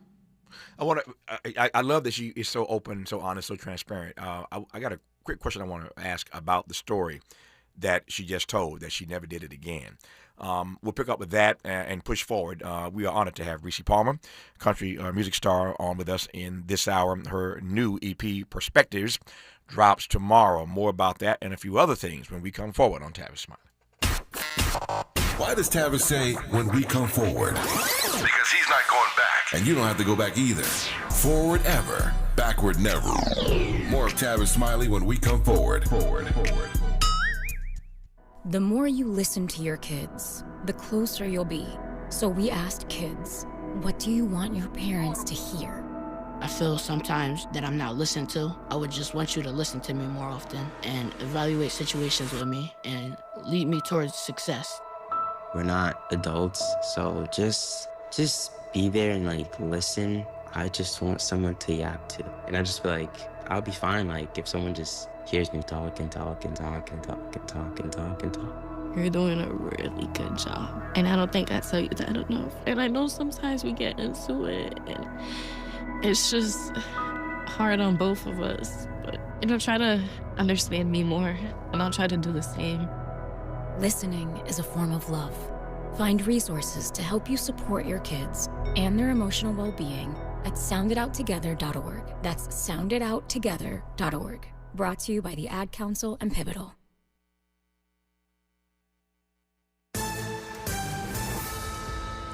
I love that she is so open, so honest, so transparent. I got a quick question I want to ask about the story that she just told, that she never did it again. We'll pick up with that and push forward. We are honored to have Rissi Palmer, country music star, on with us in this hour. Her new EP, Perspectives, drops tomorrow. More about that and a few other things when we come forward on Tavis Smiley. Why does Tavis say, when we come forward? Because he's not going back. And you don't have to go back either. Forward ever, backward never. More of Tavis Smiley when we come forward. The more you listen to your kids, the closer you'll be. So we asked kids, what do you want your parents to hear? I feel sometimes that I'm not listened to. I would just want you to listen to me more often and evaluate situations with me and lead me towards success. We're not adults, so just be there and like listen. I just want someone to yap to. And I just feel like I'll be fine like if someone just hears me talk. You're doing a really good job. And I don't think I tell you that enough. And I know sometimes we get into it and it's just hard on both of us. But, you know, try to understand me more and I'll try to do the same. Listening is a form of love. Find resources to help you support your kids and their emotional well-being at sounditouttogether.org. That's sounditouttogether.org. Brought to you by the Ad Council and Pivotal.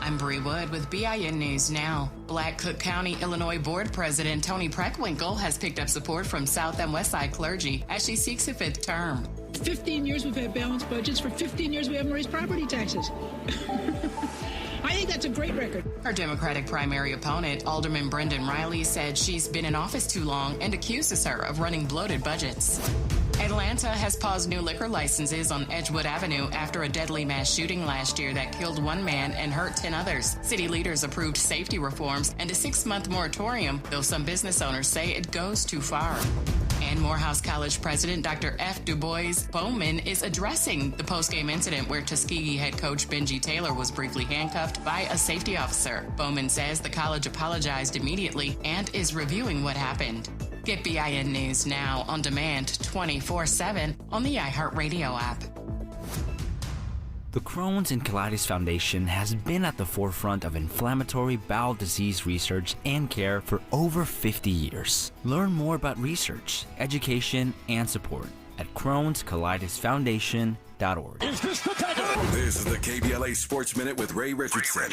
I'm Bree Wood with BIN News Now. Black Cook County, Illinois Board President Toni Preckwinkle has picked up support from South and West Side clergy as she seeks a fifth term. 15 years we've had balanced budgets. For 15 years we haven't raised property taxes. I think that's a great record. Her Democratic primary opponent, Alderman Brendan Riley, said she's been in office too long and accuses her of running bloated budgets. Atlanta has paused new liquor licenses on Edgewood Avenue after a deadly mass shooting last year that killed one man and hurt 10 others. City leaders approved safety reforms and a 6-month moratorium, though some business owners say it goes too far. And Morehouse College President Dr. F. Du Bois Bowman is addressing the post-game incident where Tuskegee head coach Benji Taylor was briefly handcuffed by a safety officer. Bowman says the college apologized immediately and is reviewing what happened. Get BIN News Now on demand 24/7 on the iHeartRadio app. The Crohn's and Colitis Foundation has been at the forefront of inflammatory bowel disease research and care for over 50 years. Learn more about research, education, and support at Crohn'sColitisFoundation.org. This is the KBLA Sports Minute with Ray Richardson.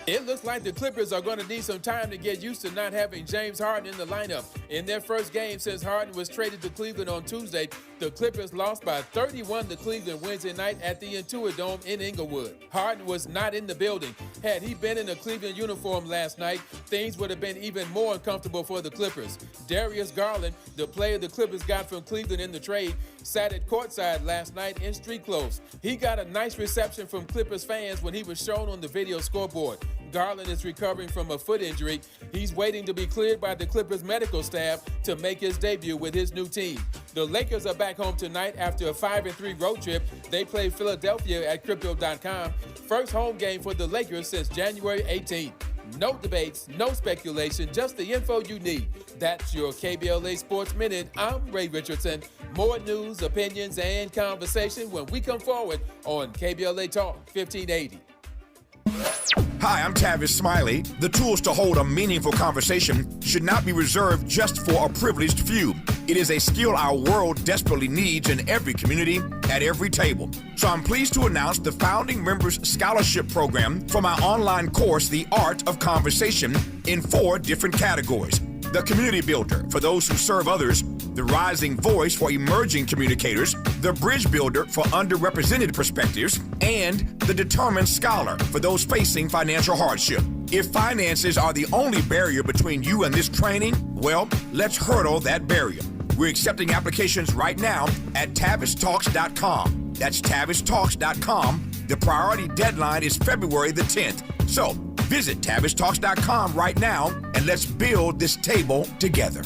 It looks like the Clippers are going to need some time to get used to not having James Harden in the lineup. In their first game since Harden was traded to Cleveland on Tuesday, the Clippers lost by 31 to Cleveland Wednesday night at the Intuit Dome in Inglewood. Harden was not in the building. Had he been in a Cleveland uniform last night, things would have been even more uncomfortable for the Clippers. Darius Garland, the player the Clippers got from Cleveland in the trade, sat at courtside last night in street clothes. He got a nice reception from Clippers fans when he was shown on the video scoreboard. Garland is recovering from a foot injury. He's waiting to be cleared by the Clippers medical staff to make his debut with his new team. The Lakers are back home tonight after a 5-3 road trip. They play Philadelphia at Crypto.com. First home game for the Lakers since January 18th. No debates, no speculation, just the info you need. That's your KBLA Sports Minute. I'm Ray Richardson. More news, opinions, and conversation when we come forward on KBLA Talk 1580. Hi, I'm Tavis Smiley. The tools to hold a meaningful conversation should not be reserved just for a privileged few. It is a skill our world desperately needs in every community, at every table. So I'm pleased to announce the Founding Members Scholarship Program for my online course, The Art of Conversation, in 4 different categories: the community builder for those who serve others, the rising voice for emerging communicators, the bridge builder for underrepresented perspectives, and the determined scholar for those facing financial hardship. If finances are the only barrier between you and this training, well, let's hurdle that barrier. We're accepting applications right now at tavistalks.com. That's tavistalks.com. The priority deadline is February the 10th. So visit tavistalks.com right now and let's build this table together.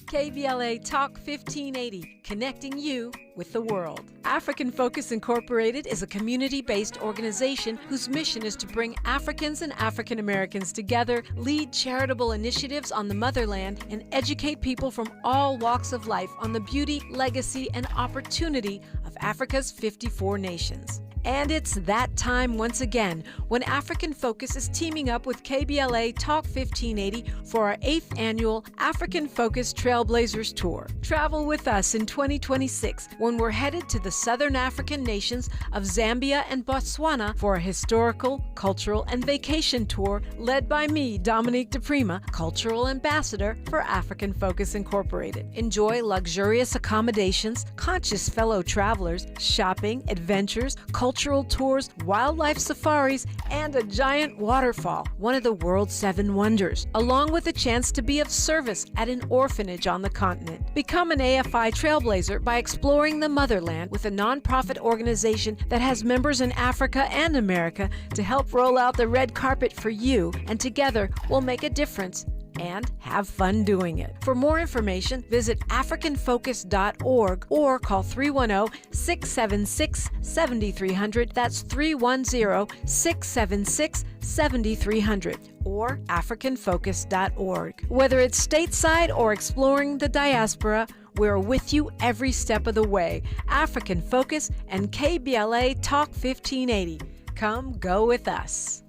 KBLA Talk 1580, connecting you with the world. African Focus Incorporated is a community-based organization whose mission is to bring Africans and African Americans together, lead charitable initiatives on the motherland, and educate people from all walks of life on the beauty, legacy, and opportunity of Africa's 54 nations. And it's that time once again when African Focus is teaming up with KBLA Talk 1580 for our 8th annual African Focus Trailblazers Tour. Travel with us in 2026 when we're headed to the southern African nations of Zambia and Botswana for a historical, cultural, and vacation tour led by me, Dominique DePrima, Cultural Ambassador for African Focus Incorporated. Enjoy luxurious accommodations, conscious fellow travelers, shopping, adventures, cultural tours, wildlife safaris, and a giant waterfall, one of the world's 7 wonders, along with a chance to be of service at an orphanage on the continent. Become an AFI trailblazer by exploring the motherland with a nonprofit organization that has members in Africa and America to help roll out the red carpet for you, and together we'll make a difference and have fun doing it. For more information, visit africanfocus.org or call 310-676-7300. That's 310-676-7300 or africanfocus.org. Whether it's stateside or exploring the diaspora, we're with you every step of the way. African Focus and KBLA Talk 1580. Come go with us.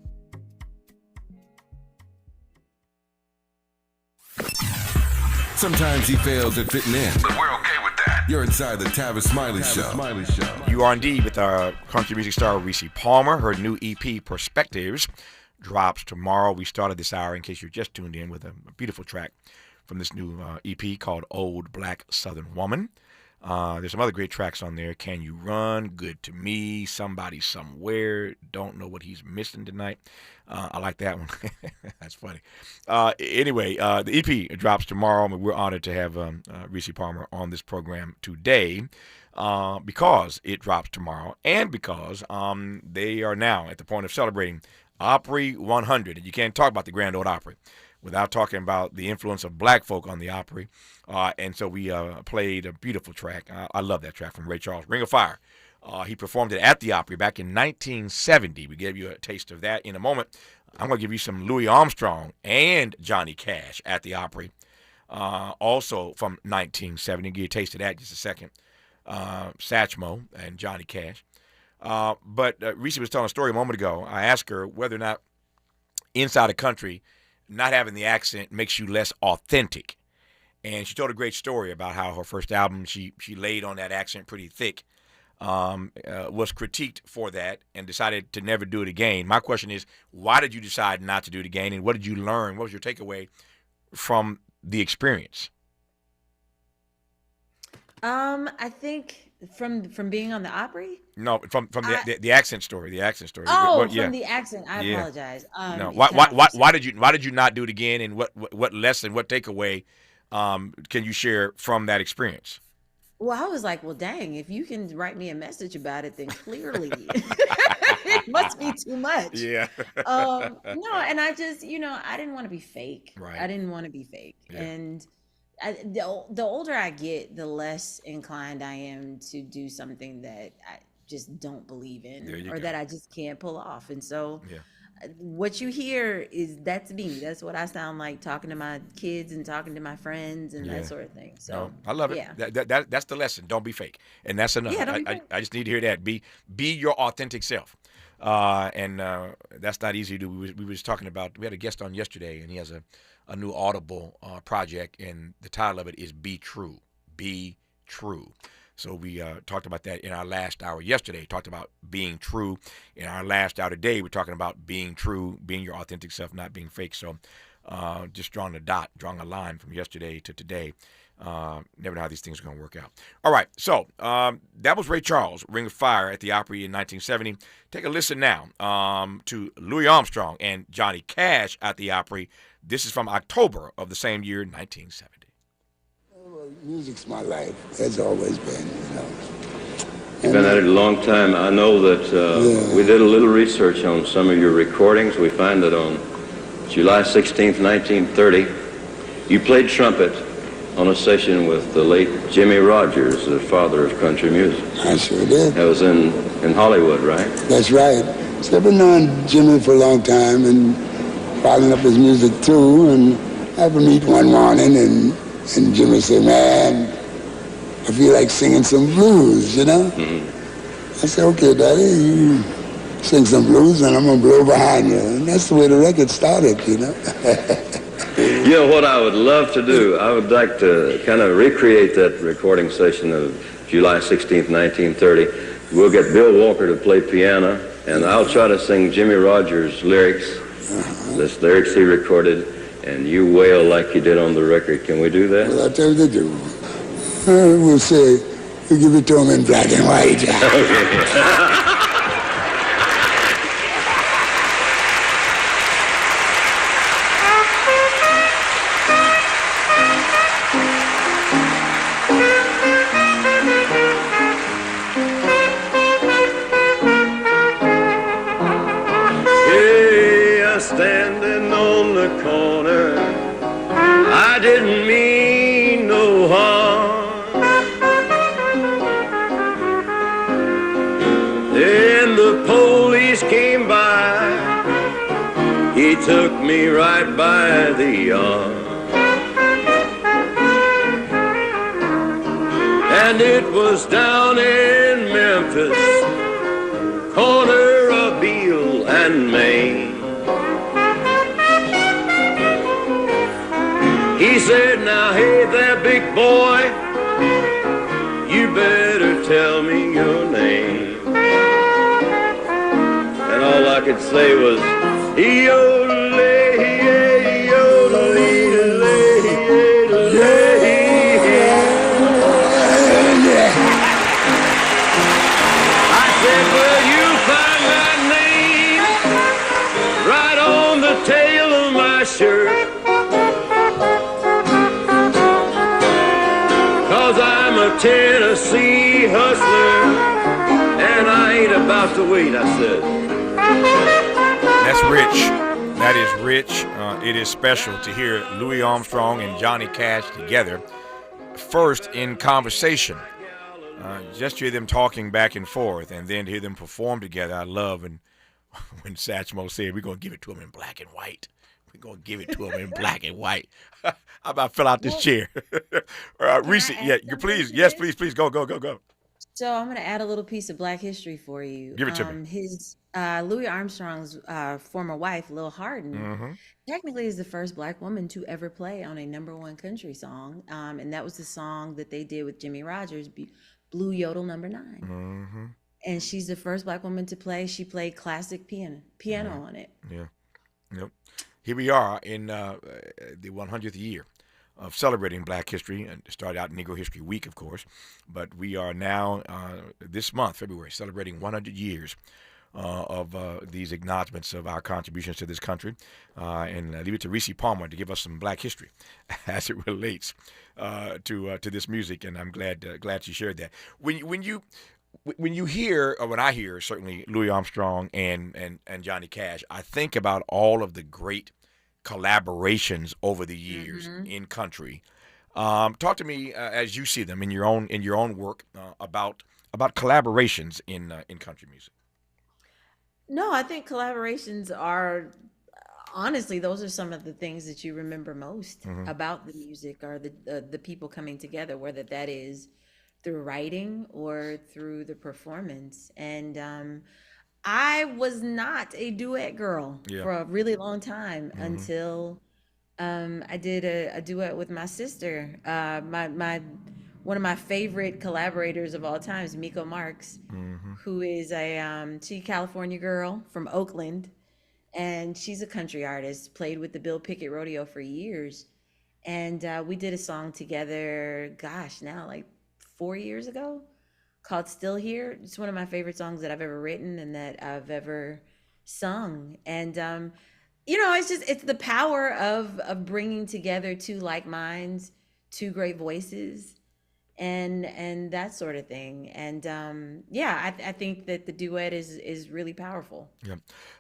Sometimes he fails at fitting in, but we're okay with that. You're inside the Tavis Smiley Show. You are indeed with our country music star Rissi Palmer. Her new EP, Perspectives, drops tomorrow. We started this hour, in case you're just tuned in, with a beautiful track from this new EP called Old Black Southern Woman. There's some other great tracks on there. Can You Run, Good to Me, Somebody Somewhere, Don't Know What He's Missing Tonight. I like that one. That's funny. Anyway, the EP drops tomorrow, and we're honored to have Rissi Palmer on this program today because it drops tomorrow and because they are now at the point of celebrating Opry 100. And you can't talk about the Grand Ole Opry without talking about the influence of black folk on the Opry. And so we played a beautiful track. I love that track from Ray Charles, Ring of Fire. He performed it at the Opry back in 1970. We gave you a taste of that in a moment. I'm going to give you some Louis Armstrong and Johnny Cash at the Opry, also from 1970. Give you a taste of that in just a second. Satchmo and Johnny Cash. But Rissi was telling a story a moment ago. I asked her whether or not inside the country, not having the accent makes you less authentic. And she told a great story about how her first album, she laid on that accent pretty thick, was critiqued for that and decided to never do it again. My question is, why did you decide not to do it again, and what did you learn? What was your takeaway from the experience? I think from being on the Opry. No, from the accent story. The accent story. Oh, from the accent. I apologize. No, why did you not do it again, and what lesson, what takeaway can you share from that experience? Well, I was like, well, dang, if you can write me a message about it, then clearly it must be too much. Yeah. No, and I just, I didn't want to be fake. Right. I didn't want to be fake. Yeah. And the older I get, the less inclined I am to do something that I just don't believe in or that I just can't pull off. And so what you hear that's me. That's what I sound like talking to my kids and talking to my friends and that sort of thing. So no, I love it. Yeah. That's the lesson. Don't be fake. And that's enough. Yeah, I just need to hear that. Be your authentic self. And that's not easy to do. We were just talking about, we had a guest on yesterday, and he has a new Audible project, and the title of it is Be True. Be True. So we talked about that in our last hour yesterday. Talked about being true. In our last hour today, we're talking about being true, being your authentic self, not being fake. So just drawing a line from yesterday to today. Never know how these things are going to work out. All right, so that was Ray Charles, Ring of Fire at the Opry in 1970. Take a listen now to Louis Armstrong and Johnny Cash at the Opry. This is from October of the same year, 1970. Music's my life. It's always been, you know. You've been at it a long time. I know that we did a little research on some of your recordings. We find that on July 16th, 1930, you played trumpet on a session with the late Jimmy Rogers, the father of country music. I sure did. That was in Hollywood, right? That's right. So I've been knowing Jimmy for a long time and following up his music too. And I happened to meet one morning and Jimmy said, "Man, I feel like singing some blues, you know?" I said, "Okay, Daddy, you sing some blues and I'm going to blow behind you." And that's the way the record started, you know? You know what I would love to do? I would like to kind of recreate that recording session of July 16th, 1930. We'll get Bill Walker to play piano, and I'll try to sing Jimmy Rogers' lyrics, the lyrics he recorded, and you wail like you did on the record. Can we do that? Well, I'll tell you to do. We'll say, we give it to him in black and white. Okay. Standing on the corner, I didn't mean no harm. Then the police came by, he took me right by the arm. And it was down in Memphis, corner of Beale and Main. He said, "Now, hey there, big boy, you better tell me your name." And all I could say was, "Yodelay, yodelay, yodelay." I said, "Well, you find that name right on the tail of my shirt. I'm a Tennessee hustler, and I ain't about to wait," I said. That's rich. That is rich. It is special to hear Louis Armstrong and Johnny Cash together, first in conversation. Just to hear them talking back and forth, and then to hear them perform together. I love when Satchmo said, "We're going to give it to him in black and white. We're going to give it to him in black and white." I about fell out this chair. Rissi, please. Yes, please. Go. So I'm going to add a little piece of Black history for you. Give it to me. Louis Armstrong's former wife, Lil Hardin, technically is the first Black woman to ever play on a #1 country song. And that was the song that they did with Jimmy Rogers, Blue Yodel No. 9. And she's the first Black woman to play. She played classic piano on it. Yeah. Yep. Here we are in the 100th year of celebrating Black history, and it started out Negro History Week, of course, but we are now, this month, February, celebrating 100 years of these acknowledgments of our contributions to this country, and leave it to Rissi Palmer to give us some Black history as it relates to this music, and I'm glad she shared that. When you hear, or when I hear, certainly Louis Armstrong and Johnny Cash, I think about all of the great collaborations over the years in country. Talk to me as you see them in your own work about collaborations in country music. No, I think collaborations are, honestly, those are some of the things that you remember most about the music, or the people coming together, whether that is through writing or through the performance. And I was not a duet girl for a really long time until I did a duet with my sister. My one of my favorite collaborators of all time is Miko Marks, who is she's a California girl from Oakland, and she's a country artist, played with the Bill Pickett Rodeo for years. And we did a song together, now like 4 years ago, called Still Here. It's one of my favorite songs that I've ever written and that I've ever sung. And, it's the power of bringing together two like minds, two great voices, and that sort of thing. And I think that the duet is really powerful. Yeah,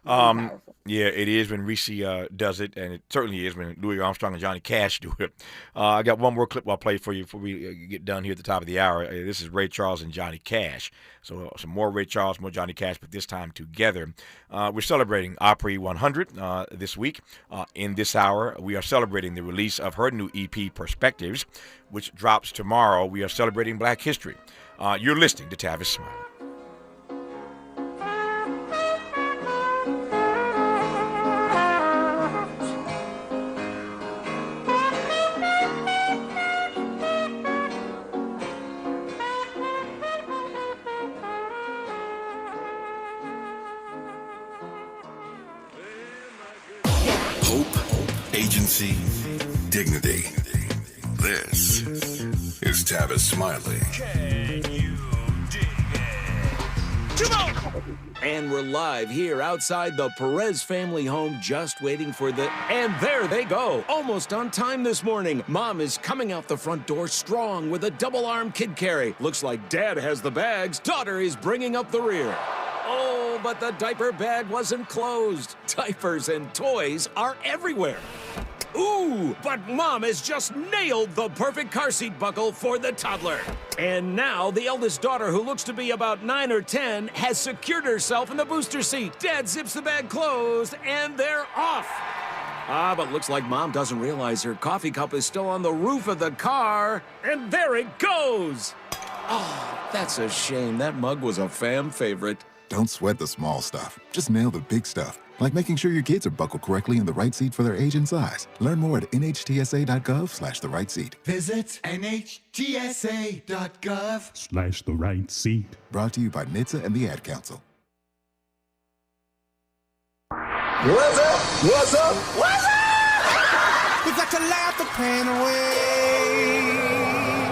really powerful. Yeah, it is when Rissi does it, and it certainly is when Louis Armstrong and Johnny Cash do it. I got one more clip I'll play for you before we get done here at the top of the hour. This is Ray Charles and Johnny Cash. So some more Ray Charles, more Johnny Cash, but this time together. We're celebrating Opry 100 this week. In this hour, we are celebrating the release of her new EP, Perspectives, which drops tomorrow. We are celebrating Black History. You're listening to Tavis Smiley. Agency, dignity. This is Tavis Smiley. Can you dig it? Come on! And we're live here outside the Perez family home, just waiting for and there they go, almost on time this morning. Mom is coming out the front door strong with a double-arm kid carry. Looks like Dad has the bags. Daughter is bringing up the rear. Oh, but the diaper bag wasn't closed. Diapers and toys are everywhere. Ooh, but Mom has just nailed the perfect car seat buckle for the toddler. And now the eldest daughter, who looks to be about 9 or 10, has secured herself in the booster seat. Dad zips the bag closed, and they're off. But looks like Mom doesn't realize her coffee cup is still on the roof of the car. And there it goes. Oh, that's a shame. That mug was a fam favorite. Don't sweat the small stuff. Just nail the big stuff, like making sure your kids are buckled correctly in the right seat for their age and size. Learn more at nhtsa.gov/the right seat. Visit nhtsa.gov/the right seat. Brought to you by NHTSA and the Ad Council. What's up? What's up? What's up? We got to laugh the pain away.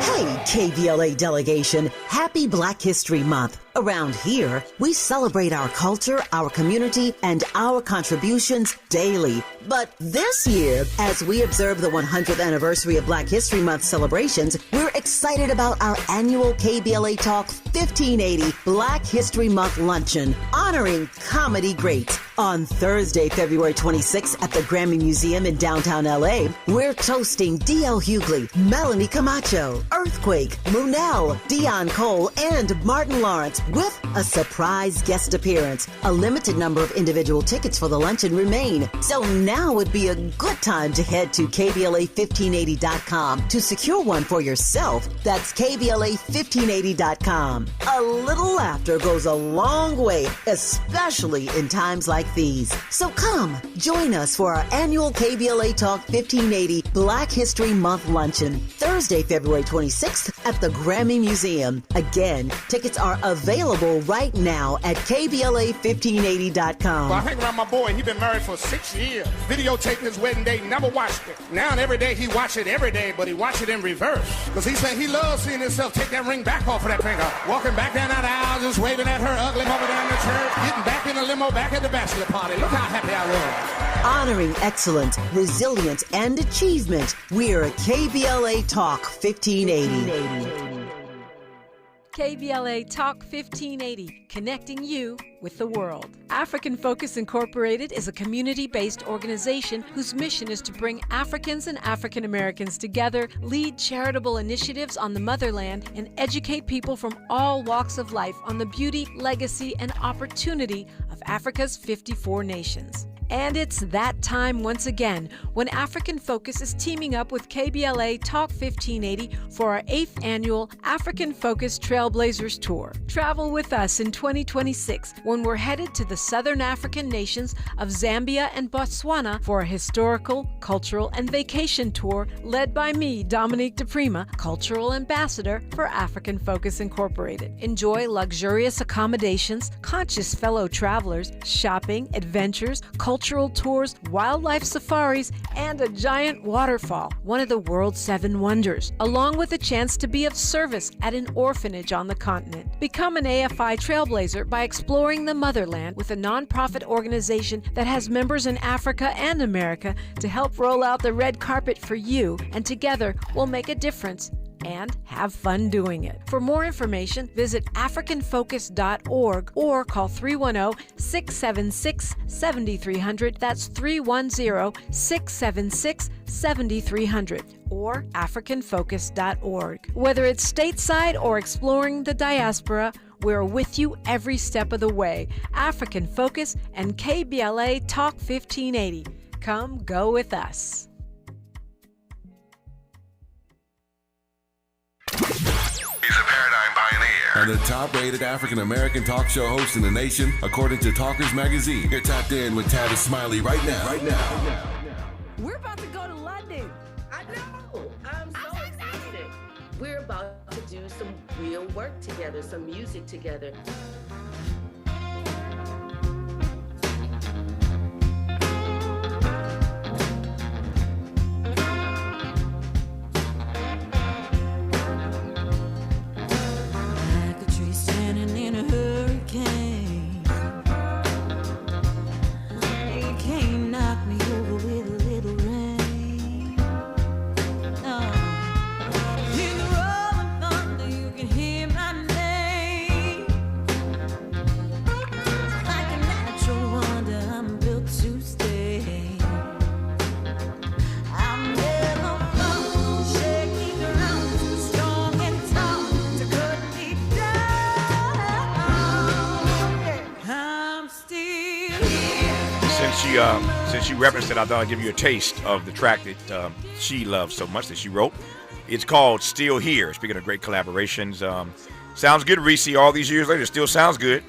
Hey, KBLA delegation, happy Black History Month. Around here, we celebrate our culture, our community, and our contributions daily. But this year, as we observe the 100th anniversary of Black History Month celebrations, we're excited about our annual KBLA Talk 1580 Black History Month Luncheon, honoring comedy greats. On Thursday, February 26th at the Grammy Museum in downtown LA, we're toasting D.L. Hughley, Melanie Camacho, Earthquake, Munell, Dion Cole, and Martin Lawrence, with a surprise guest appearance. A limited number of individual tickets for the luncheon remain, so now would be a good time to head to KBLA1580.com to secure one for yourself. That's KBLA1580.com. A little laughter goes a long way, especially in times like these. So come, join us for our annual KBLA Talk 1580 Black History Month Luncheon, Thursday, February 26th at the Grammy Museum. Again, tickets are available right now at KBLA1580.com. Well, I hang around my boy. He's been married for 6 years. Videotaped his wedding day, never watched it. Now and every day he watch it every day, but he watch it in reverse. Because he said he loves seeing himself take that ring back off of that finger. Walking back down that aisle, just waving at her ugly mother down the church. Getting back in the limo, back at the bachelor party. Look how happy I was. Honoring excellence, resilience, and achievement, we're KBLA Talk 1580. KBLA Talk 1580, connecting you with the world. African Focus Incorporated is a community-based organization whose mission is to bring Africans and African Americans together, lead charitable initiatives on the motherland, and educate people from all walks of life on the beauty, legacy, and opportunity of Africa's 54 nations. And it's that time once again when African Focus is teaming up with KBLA Talk 1580 for our 8th annual African Focus Trailblazers Tour. Travel with us in 2026 when we're headed to the southern African nations of Zambia and Botswana for a historical, cultural, and vacation tour led by me, Dominique DePrima, Cultural Ambassador for African Focus Incorporated. Enjoy luxurious accommodations, conscious fellow travelers, shopping, adventures, cultural tours, wildlife safaris, and a giant waterfall, one of the world's 7 wonders, along with a chance to be of service at an orphanage on the continent. Become an AFI Trailblazer by exploring the motherland with a nonprofit organization that has members in Africa and America to help roll out the red carpet for you, and together we'll make a difference and have fun doing it. For more information, visit africanfocus.org or call 310-676-7300. That's 310-676-7300 or africanfocus.org. Whether it's stateside or exploring the diaspora, we're with you every step of the way. African Focus and KBLA Talk 1580. Come go with us. He's a paradigm pioneer and the top-rated African-American talk show host in the nation, according to Talkers Magazine. You're tapped in with Tavis Smiley right now. We're about to go to London. I know. I'm so excited. We're about to do some real work together, some music together. Since you referenced it, I thought I'd give you a taste of the track that she loves so much that she wrote. It's called Still Here. Speaking of great collaborations, sounds good, Rissi. All these years later, still sounds good.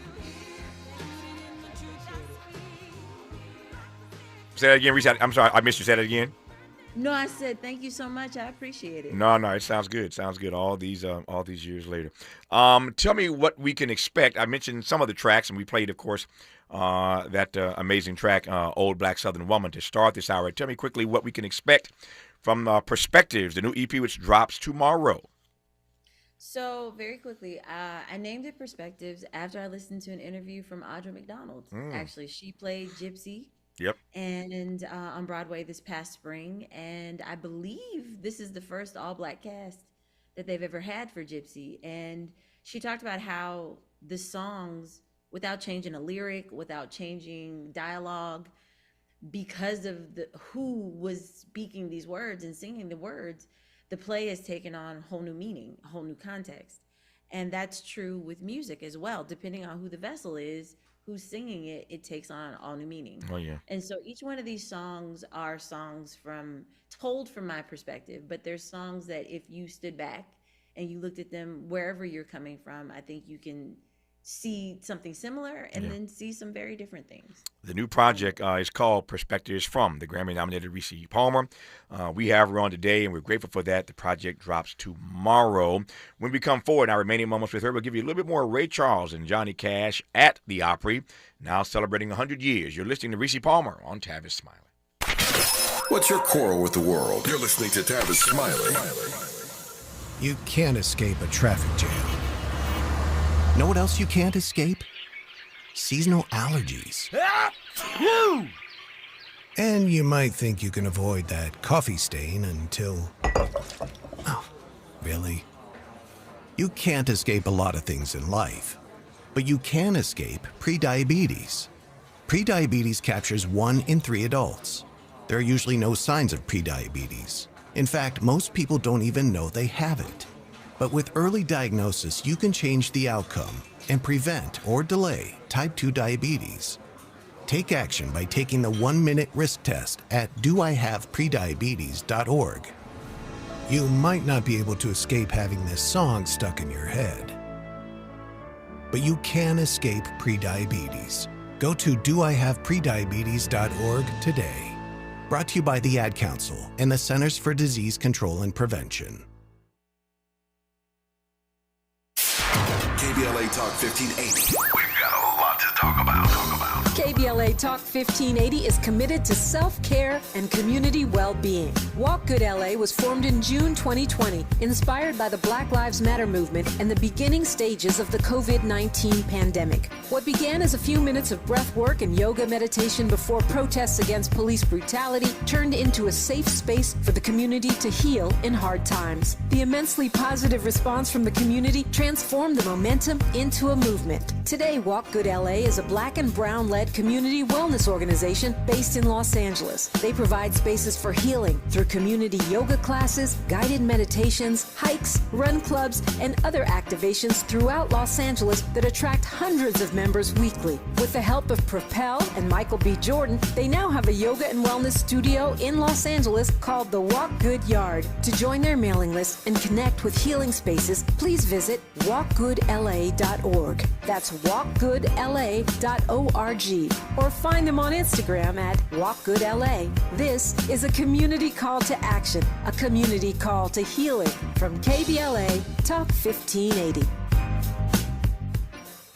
Say that again, Rissi. I'm sorry, I missed you. Say that again. No, I said thank you so much. I appreciate it. No, it sounds good. Sounds good. All these years later. Tell me what we can expect. I mentioned some of the tracks, and we played, of course, that amazing track, Old Black Southern Woman, to start this hour. Tell me quickly what we can expect from Perspectives, the new EP which drops tomorrow. So very quickly, I named it Perspectives after I listened to an interview from Audra McDonald. Actually, she played Gypsy. Yep. And on Broadway this past spring, and I believe this is the first all-black cast that they've ever had for Gypsy. And she talked about how the songs, without changing a lyric, without changing dialogue, because of who was speaking these words and singing the words, the play has taken on a whole new meaning, a whole new context. And that's true with music as well. Depending on who the vessel is, who's singing it, it takes on all new meaning. Oh, yeah. And so each one of these songs are songs told from my perspective, but there's songs that if you stood back and you looked at them wherever you're coming from, I think you can see something similar and then see some very different things. The new project is called Perspectives from the Grammy-nominated Rissi Palmer. We have her on today, and we're grateful for that. The project drops tomorrow. When we come forward in our remaining moments with her, we'll give you a little bit more Ray Charles and Johnny Cash at the Opry, now celebrating 100 years. You're listening to Rissi Palmer on Tavis Smiley. What's your quarrel with the world? You're listening to Tavis Smiley. You can't escape a traffic jam. Know what else you can't escape? Seasonal allergies. And you might think you can avoid that coffee stain until... Oh, really? You can't escape a lot of things in life, but you can escape prediabetes. Prediabetes captures 1 in 3 adults. There are usually no signs of prediabetes. In fact, most people don't even know they have it. But with early diagnosis, you can change the outcome and prevent or delay type 2 diabetes. Take action by taking the 1-minute risk test at doihaveprediabetes.org. You might not be able to escape having this song stuck in your head, but you can escape prediabetes. Go to doihaveprediabetes.org today. Brought to you by the Ad Council and the Centers for Disease Control and Prevention. KBLA Talk 1580. We've got a lot to talk about. KBLA Talk 1580 is committed to self-care and community well-being. Walk Good LA was formed in June 2020, inspired by the Black Lives Matter movement and the beginning stages of the COVID-19 pandemic. What began as a few minutes of breath work and yoga meditation before protests against police brutality turned into a safe space for the community to heal in hard times. The immensely positive response from the community transformed the momentum into a movement. Today, Walk Good LA is a Black and Brown-led community wellness organization based in Los Angeles. They provide spaces for healing through community yoga classes, guided meditations, hikes, run clubs, and other activations throughout Los Angeles that attract hundreds of members weekly. With the help of Propel and Michael B. Jordan, they now have a yoga and wellness studio in Los Angeles called the Walk Good Yard. To join their mailing list and connect with healing spaces, please visit walkgoodla.org. That's walkgoodla.org. Or find them on Instagram at walkgoodla. This is a community call to action, a community call to healing from KBLA Talk 1580.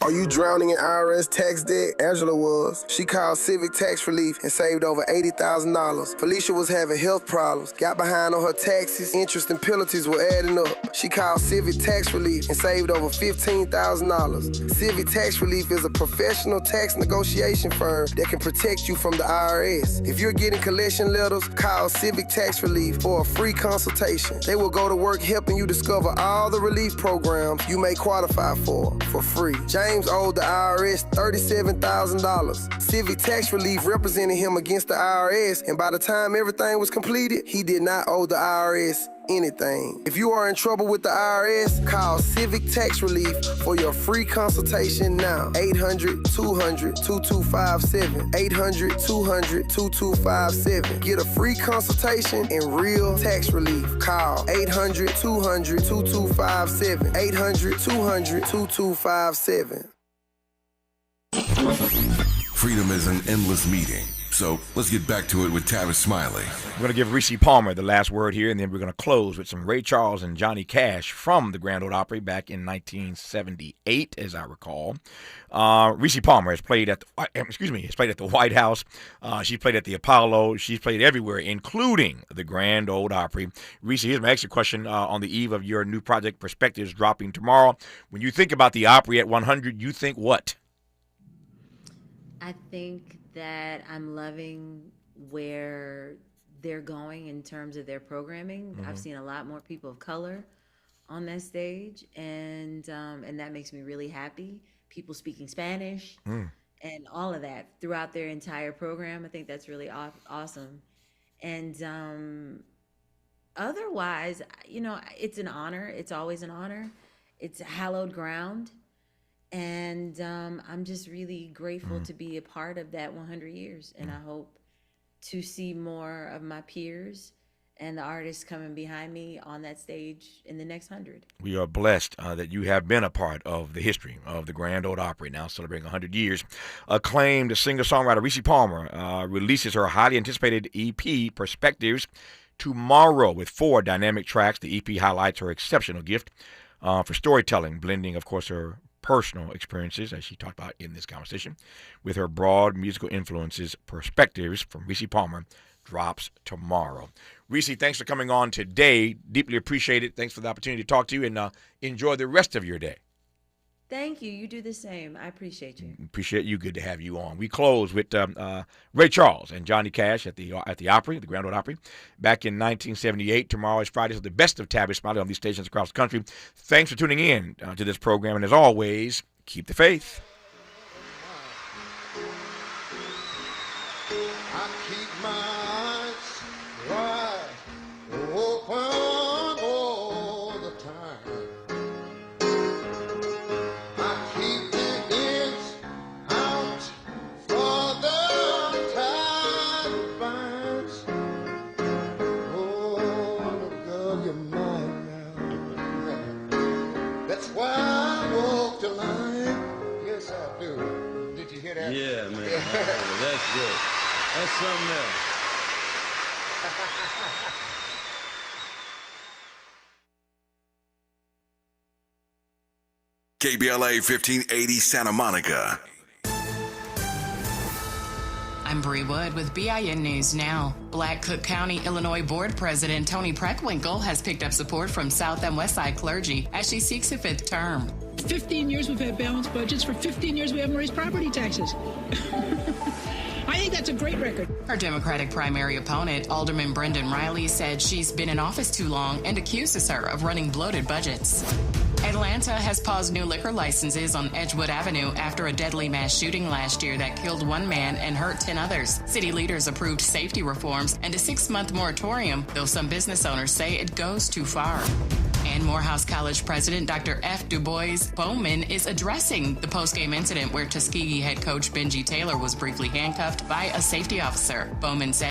Are you drowning in IRS tax debt? Angela was. She called Civic Tax Relief and saved over $80,000. Felicia was having health problems, got behind on her taxes, interest and penalties were adding up. She called Civic Tax Relief and saved over $15,000. Civic Tax Relief is a professional tax negotiation firm that can protect you from the IRS. If you're getting collection letters, call Civic Tax Relief for a free consultation. They will go to work helping you discover all the relief programs you may qualify for free. James owed the IRS $37,000. Civic Tax Relief represented him against the IRS, and by the time everything was completed, he did not owe the IRS anything. If you are in trouble with the IRS, call Civic Tax Relief for your free consultation now. 800-200-2257. 800-200-2257. Get a free consultation and real tax relief. Call 800-200-2257. 800-200-2257. Freedom is an endless meeting. So let's get back to it with Tavis Smiley. We're going to give Rissi Palmer the last word here, and then we're going to close with some Ray Charles and Johnny Cash from the Grand Ole Opry back in 1978, as I recall. Rissi Palmer has played at the White House. She's played at the Apollo. She's played everywhere, including the Grand Ole Opry. Rissi, here's my extra question on the eve of your new project, Perspectives, dropping tomorrow. When you think about the Opry at 100, you think what? I think that I'm loving where they're going in terms of their programming. I've seen a lot more people of color on that stage, and that makes me really happy. People speaking Spanish and all of that throughout their entire program. I think that's really awesome. And otherwise, it's an honor. It's always an honor. It's hallowed ground. And I'm just really grateful to be a part of that 100 years. And I hope to see more of my peers and the artists coming behind me on that stage in the next 100. We are blessed that you have been a part of the history of the Grand Ole Opry, now celebrating 100 years. Acclaimed singer-songwriter Rissi Palmer releases her highly anticipated EP, Perspectives, tomorrow with 4 dynamic tracks. The EP highlights her exceptional gift for storytelling, blending, of course, her personal experiences, as she talked about in this conversation, with her broad musical influences. Perspectives from Rissi Palmer drops tomorrow. Rissi, thanks for coming on today. Deeply appreciate it. Thanks for the opportunity to talk to you, and enjoy the rest of your day. Thank you. You do the same. I appreciate you. Appreciate you. Good to have you on. We close with Ray Charles and Johnny Cash at the Opry, the Grand Ole Opry, back in 1978. Tomorrow is Friday, so the best of Tavis Smiley on these stations across the country. Thanks for tuning in to this program, and as always, keep the faith. I keep my eyes wide open all the time. I keep the ends out for the man. Yeah, man. That's good. That's something else. KBLA 1580 Santa Monica. I'm Bree Wood with BIN News Now. Black Cook County, Illinois Board President Tony Preckwinkle has picked up support from South and West Side clergy as she seeks a fifth term. 15 years we've had balanced budgets. For 15 years we haven't raised property taxes. I think that's a great record. Her Democratic primary opponent, Alderman Brendan Riley, said she's been in office too long and accuses her of running bloated budgets. Atlanta has paused new liquor licenses on Edgewood Avenue after a deadly mass shooting last year that killed one man and hurt 10 others. City leaders approved safety reforms and a 6-month moratorium, though some business owners say it goes too far. And Morehouse College President Dr. F. Du Bois Bowman is addressing the post-game incident where Tuskegee head coach Benji Taylor was briefly handcuffed by a safety officer. Bowman said